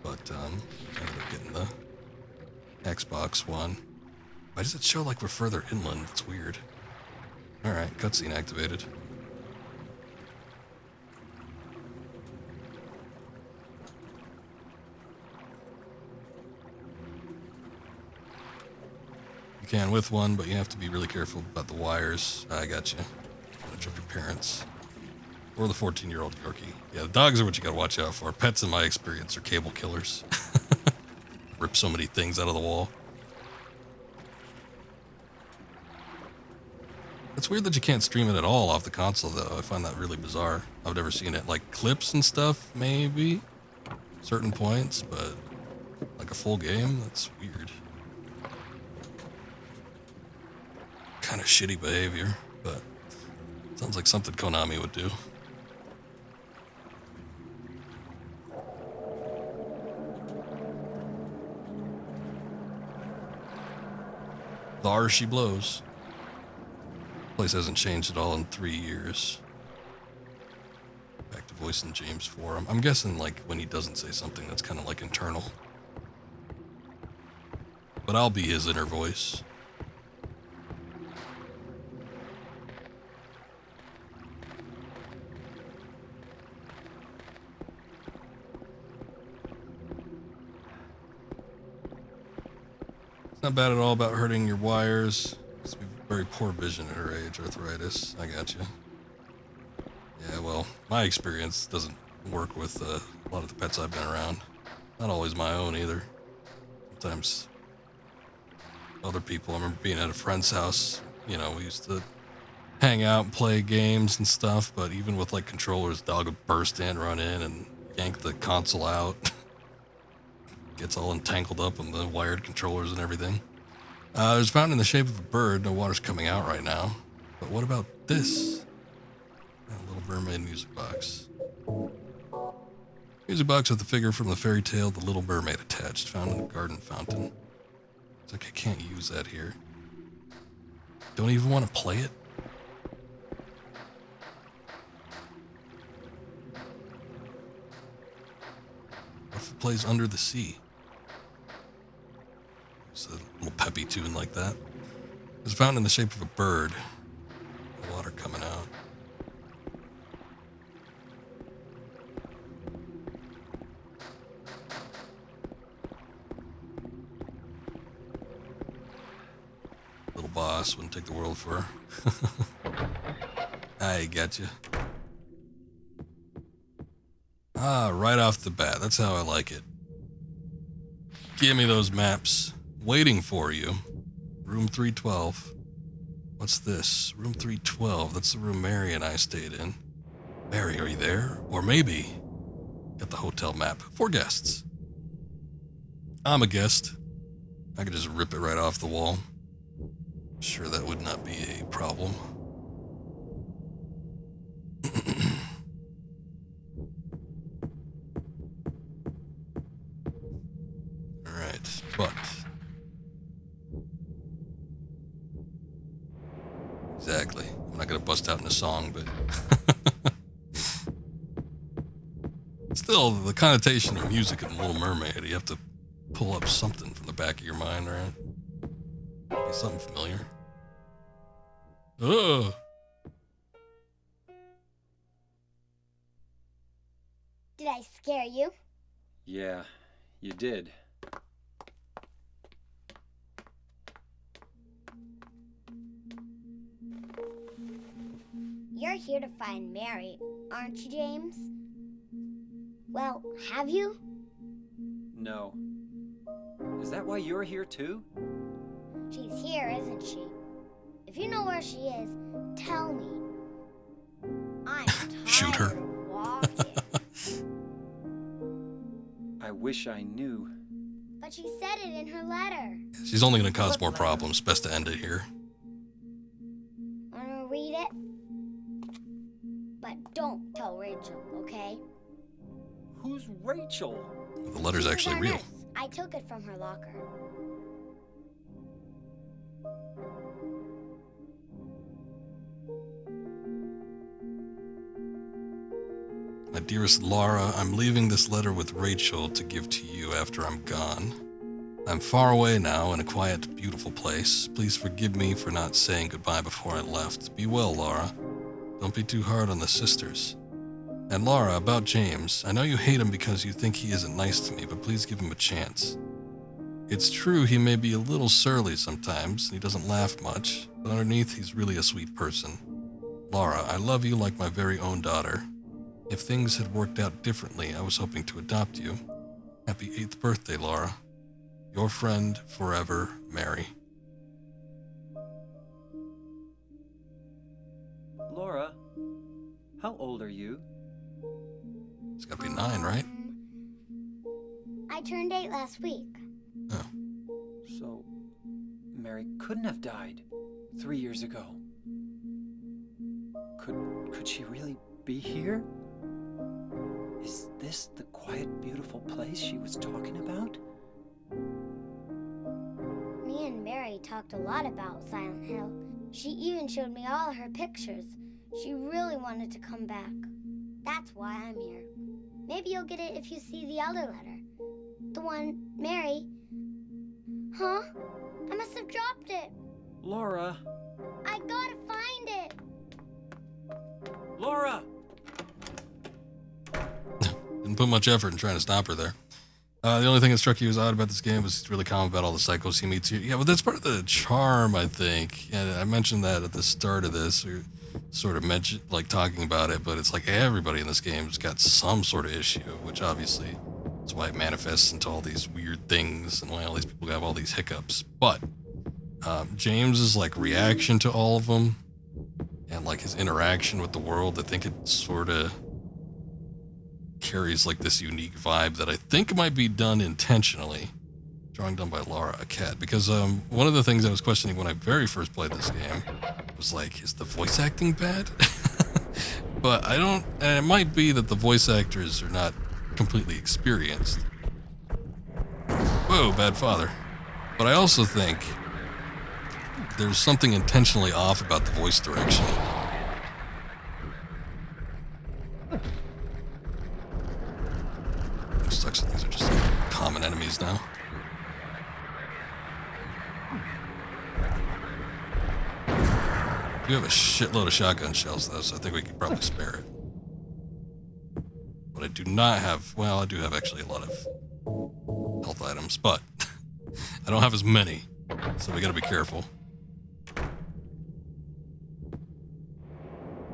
Speaker 1: But I ended up getting the Xbox One. Why does it show like we're further inland? It's weird. Alright, cutscene activated. You can with one, but you have to be really careful about the wires. I got you. Don't trip your parents. Or the 14-year-old Yorkie. Yeah, the dogs are what you gotta watch out for. Pets, in my experience, are cable killers. Rip so many things out of the wall. It's weird that you can't stream it at all off the console, though. I find that really bizarre. I've never seen it. Like, clips and stuff, maybe? Certain points, but like a full game? That's weird. Kind of shitty behavior, but sounds like something Konami would do. There she blows. Place hasn't changed at all in 3 years. Back to voicing James for him. I'm guessing like when he doesn't say something that's kind of like internal. But I'll be his inner voice. It's not bad at all about hurting your wires. It's very poor vision at her age, arthritis. I got you. Yeah, well, my experience doesn't work with a lot of the pets I've been around. Not always my own either. Sometimes other people. I remember being at a friend's house. You know, we used to hang out and play games and stuff, but even with like controllers, dog would burst in, run in, and yank the console out. Gets all entangled up in the wired controllers and everything. There's a fountain in the shape of a bird. No water's coming out right now. But what about this? A Little Mermaid music box. Music box with the figure from the fairy tale The Little Mermaid attached, found in the garden fountain. It's like I can't use that here. Don't even want to play it? What if it plays Under the Sea? It's a little peppy tune like that. It's found in the shape of a bird. The water coming out. Little boss wouldn't take the world for her. I gotcha. Right off the bat. That's how I like it. Give me those maps. Waiting for you. Room 312. What's this? Room 312. That's the room Mary and I stayed in. Mary, are you there? Or maybe... Got the hotel map. 4 guests. I'm a guest. I could just rip it right off the wall. Sure, that would not be a problem. Alright, but... Exactly. I'm not gonna bust out in a song, but... Still, the connotation of music in Little Mermaid, you have to pull up something from the back of your mind, right? Be something familiar. Ugh.
Speaker 4: Did I scare you?
Speaker 3: Yeah, you did.
Speaker 4: You're here to find Mary, aren't you, James? Well, have you?
Speaker 3: No. Is that why you're here too?
Speaker 4: She's here, isn't she? If you know where she is, tell me. I'm tired
Speaker 1: Shoot her.
Speaker 4: of walking.
Speaker 3: I wish I knew.
Speaker 4: But she said it in her letter.
Speaker 1: She's only gonna cause more problems. Best to end it here.
Speaker 4: Wanna read it? But don't tell Rachel, okay?
Speaker 3: Who's Rachel?
Speaker 1: The letter's
Speaker 4: She's
Speaker 1: actually
Speaker 4: our
Speaker 1: real.
Speaker 4: nurse. I took it from her locker.
Speaker 1: My dearest Laura, I'm leaving this letter with Rachel to give to you after I'm gone. I'm far away now in a quiet, beautiful place. Please forgive me for not saying goodbye before I left. Be well, Laura. Don't be too hard on the sisters. And Laura, about James, I know you hate him because you think he isn't nice to me, but please give him a chance. It's true he may be a little surly sometimes, and he doesn't laugh much, but underneath he's really a sweet person. Laura, I love you like my very own daughter. If things had worked out differently, I was hoping to adopt you. Happy 8th birthday, Laura. Your friend forever, Mary.
Speaker 3: Laura, how old are you?
Speaker 1: It's gotta be 9, right?
Speaker 4: I turned 8 last week.
Speaker 1: Oh.
Speaker 3: So, Mary couldn't have died 3 years ago. Could she really be here? Is this the quiet, beautiful place she was talking about?
Speaker 4: Me and Mary talked a lot about Silent Hill. She even showed me all her pictures. She really wanted to come back. That's why I'm here. Maybe you'll get it if you see the other letter. The one Mary... Huh? I must have dropped it.
Speaker 3: Laura!
Speaker 4: I gotta find it.
Speaker 3: Laura!
Speaker 1: Didn't put much effort in trying to stop her there. The only thing that struck you as odd about this game was it's really calm about all the psychos he meets here. Yeah, but that's part of the charm, I think. And I mentioned that at the start of this, or sort of mentioned, like talking about it, but it's like everybody in this game's got some sort of issue, which obviously is why it manifests into all these weird things and why all these people have all these hiccups. But James's like reaction to all of them and like his interaction with the world, I think it sort of carries like this unique vibe that I think might be done intentionally. Drawing done by Laura, a cat. Because one of the things I was questioning when I very first played this game was like, is the voice acting bad? But I don't, and it might be that the voice actors are not completely experienced. Whoa, bad father. But I also think there's something intentionally off about the voice direction. It sucks that these are just like common enemies now. We have a shitload of shotgun shells though, so I think we could probably spare it. But I do not have, well, I do have actually a lot of health items, but I don't have as many, so we gotta be careful.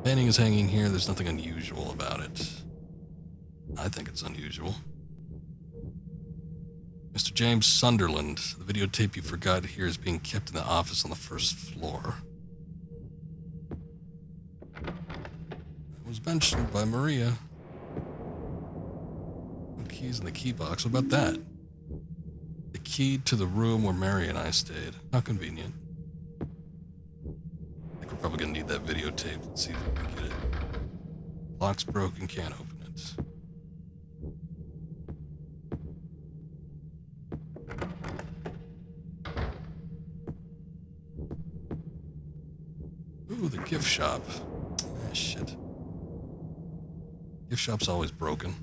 Speaker 1: Painting is hanging here, there's nothing unusual about it. I think it's unusual. Mr. James Sunderland, the videotape you forgot here is being kept in the office on the first floor. It was mentioned by Maria. No keys in the key box. What about that? The key to the room where Mary and I stayed. How convenient. I think we're probably gonna need that videotape. Let's see if we can get it. Lock's broken, can't open it. Ooh, the gift shop. Ah, shit. Gift shop's always broken.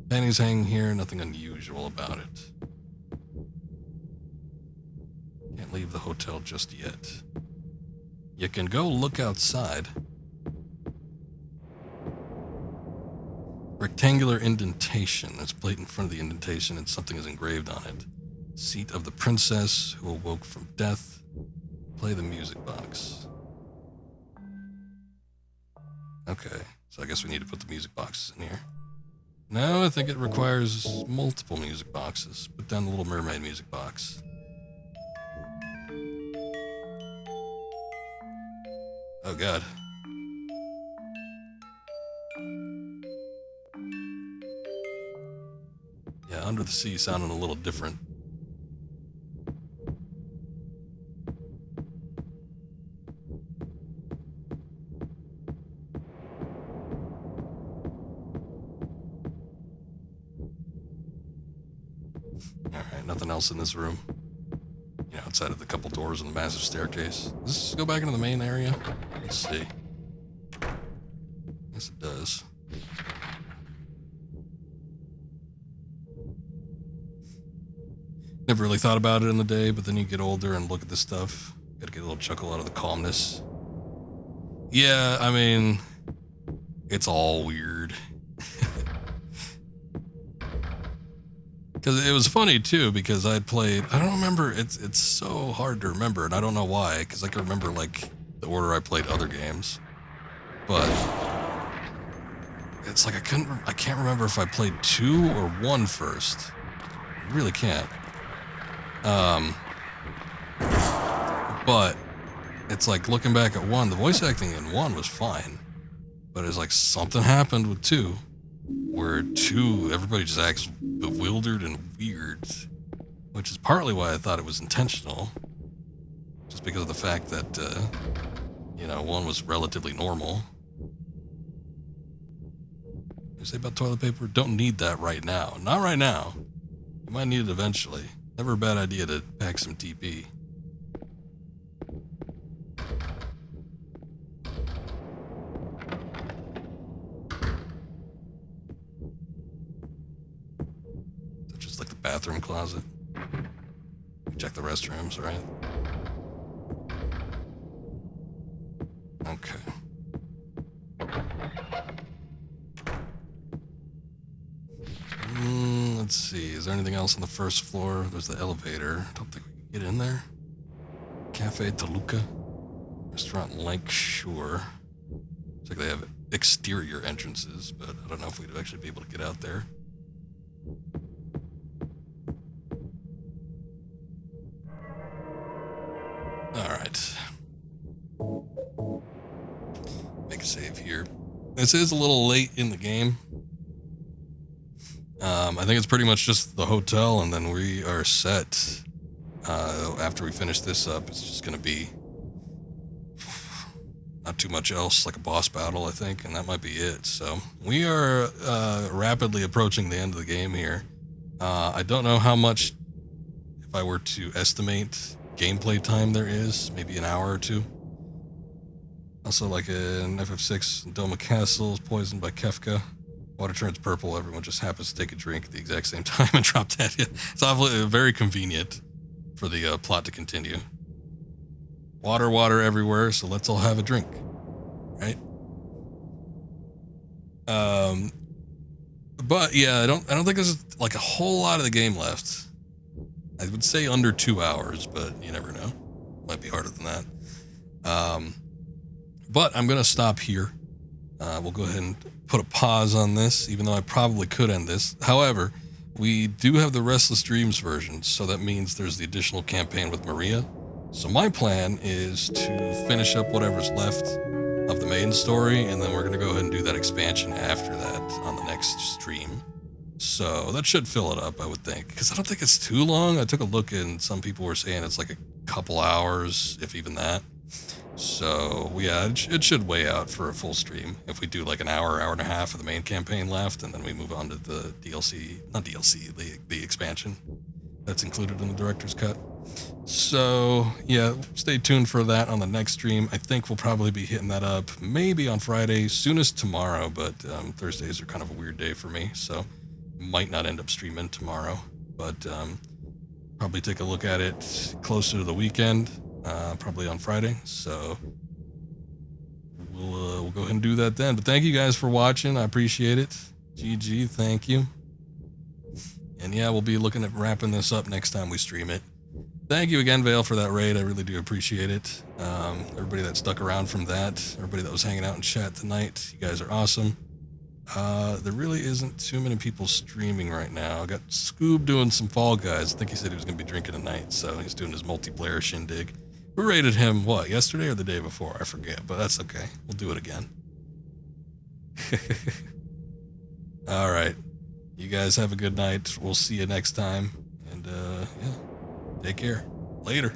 Speaker 1: Pennies hanging here, nothing unusual about it. Can't leave the hotel just yet. You can go look outside. Rectangular indentation. There's a plate in front of the indentation and something is engraved on it. Seat of the princess who awoke from death. Play the music box. Okay, so I guess we need to put the music boxes in here. No, I think it requires multiple music boxes. Put down the Little Mermaid music box. Oh god. Yeah, Under the Sea sounded a little different. Alright, nothing else in this room. You know, outside of the couple doors and the massive staircase. Does this go back into the main area? Let's see. Yes, it does. Never really thought about it in the day, but then you get older and look at this stuff. Gotta get a little chuckle out of the calmness. Yeah, I mean, it's all weird. Because it was funny too, because I'd played, I don't remember, it's so hard to remember, and I don't know why, because I can remember like the order I played other games, but it's like I can't remember if I played 2 or 1 first. I really can't. But it's like looking back at 1, the voice acting in 1 was fine, but it's like something happened with 2, where 2, everybody just acts bewildered and weird, which is partly why I thought it was intentional, just because of the fact that, you know, 1 was relatively normal. What do you say about toilet paper? Don't need that right now. Not right now. You might need it eventually. Never a bad idea to pack some TP. Just like the bathroom closet. Check the restrooms, right? Okay. Let's see. Is there anything else on the first floor? There's the elevator. I don't think we can get in there. Cafe Toluca. Restaurant Lakeshore. Looks like they have exterior entrances, but I don't know if we'd actually be able to get out there. Alright. Make a save here. This is a little late in the game. I think it's pretty much just the hotel, and then we are set. After we finish this up, it's just going to be not too much else, like a boss battle, I think, and that might be it. So we are rapidly approaching the end of the game here. I don't know how much, if I were to estimate gameplay time there is, maybe an hour or 2. Also, like in FF6, Doma Castle is poisoned by Kefka. Water turns purple, everyone just happens to take a drink at the exact same time and drop dead. It's obviously very convenient for the plot to continue. Water everywhere, so let's all have a drink, right? But yeah, I don't think there's like a whole lot of the game left. I would say under 2 hours, but you never know. Might be harder than that. But I'm gonna stop here. We'll go ahead and put a pause on this, even though I probably could end this. However, we do have the Restless Dreams version, so that means there's the additional campaign with Maria. So my plan is to finish up whatever's left of the main story, and then we're going to go ahead and do that expansion after that on the next stream. So that should fill it up, I would think, because I don't think it's too long. I took a look and some people were saying it's like a couple hours, if even that. So yeah, it should weigh out for a full stream if we do like an hour and a half of the main campaign left, and then we move on to the DLC, not DLC, the expansion that's included in the director's cut. So yeah, stay tuned for that on the next stream. I think we'll probably be hitting that up maybe on Friday, soonest tomorrow, but Thursdays are kind of a weird day for me, so might not end up streaming tomorrow, but probably take a look at it closer to the weekend, probably on Friday. So we'll go ahead and do that then. But thank you guys for watching. I appreciate it. GG, thank you. And yeah, we'll be looking at wrapping this up next time we stream it. Thank you again, Vale, for that raid. I really do appreciate it. Everybody that stuck around from that, everybody that was hanging out in chat tonight, you guys are awesome. There really isn't too many people streaming right now. I got Scoob doing some Fall Guys. I think he said he was going to be drinking tonight, so he's doing his multiplayer shindig. We rated him, what, yesterday or the day before? I forget, but that's okay. We'll do it again. All right. You guys have a good night. We'll see you next time. And, yeah, take care. Later.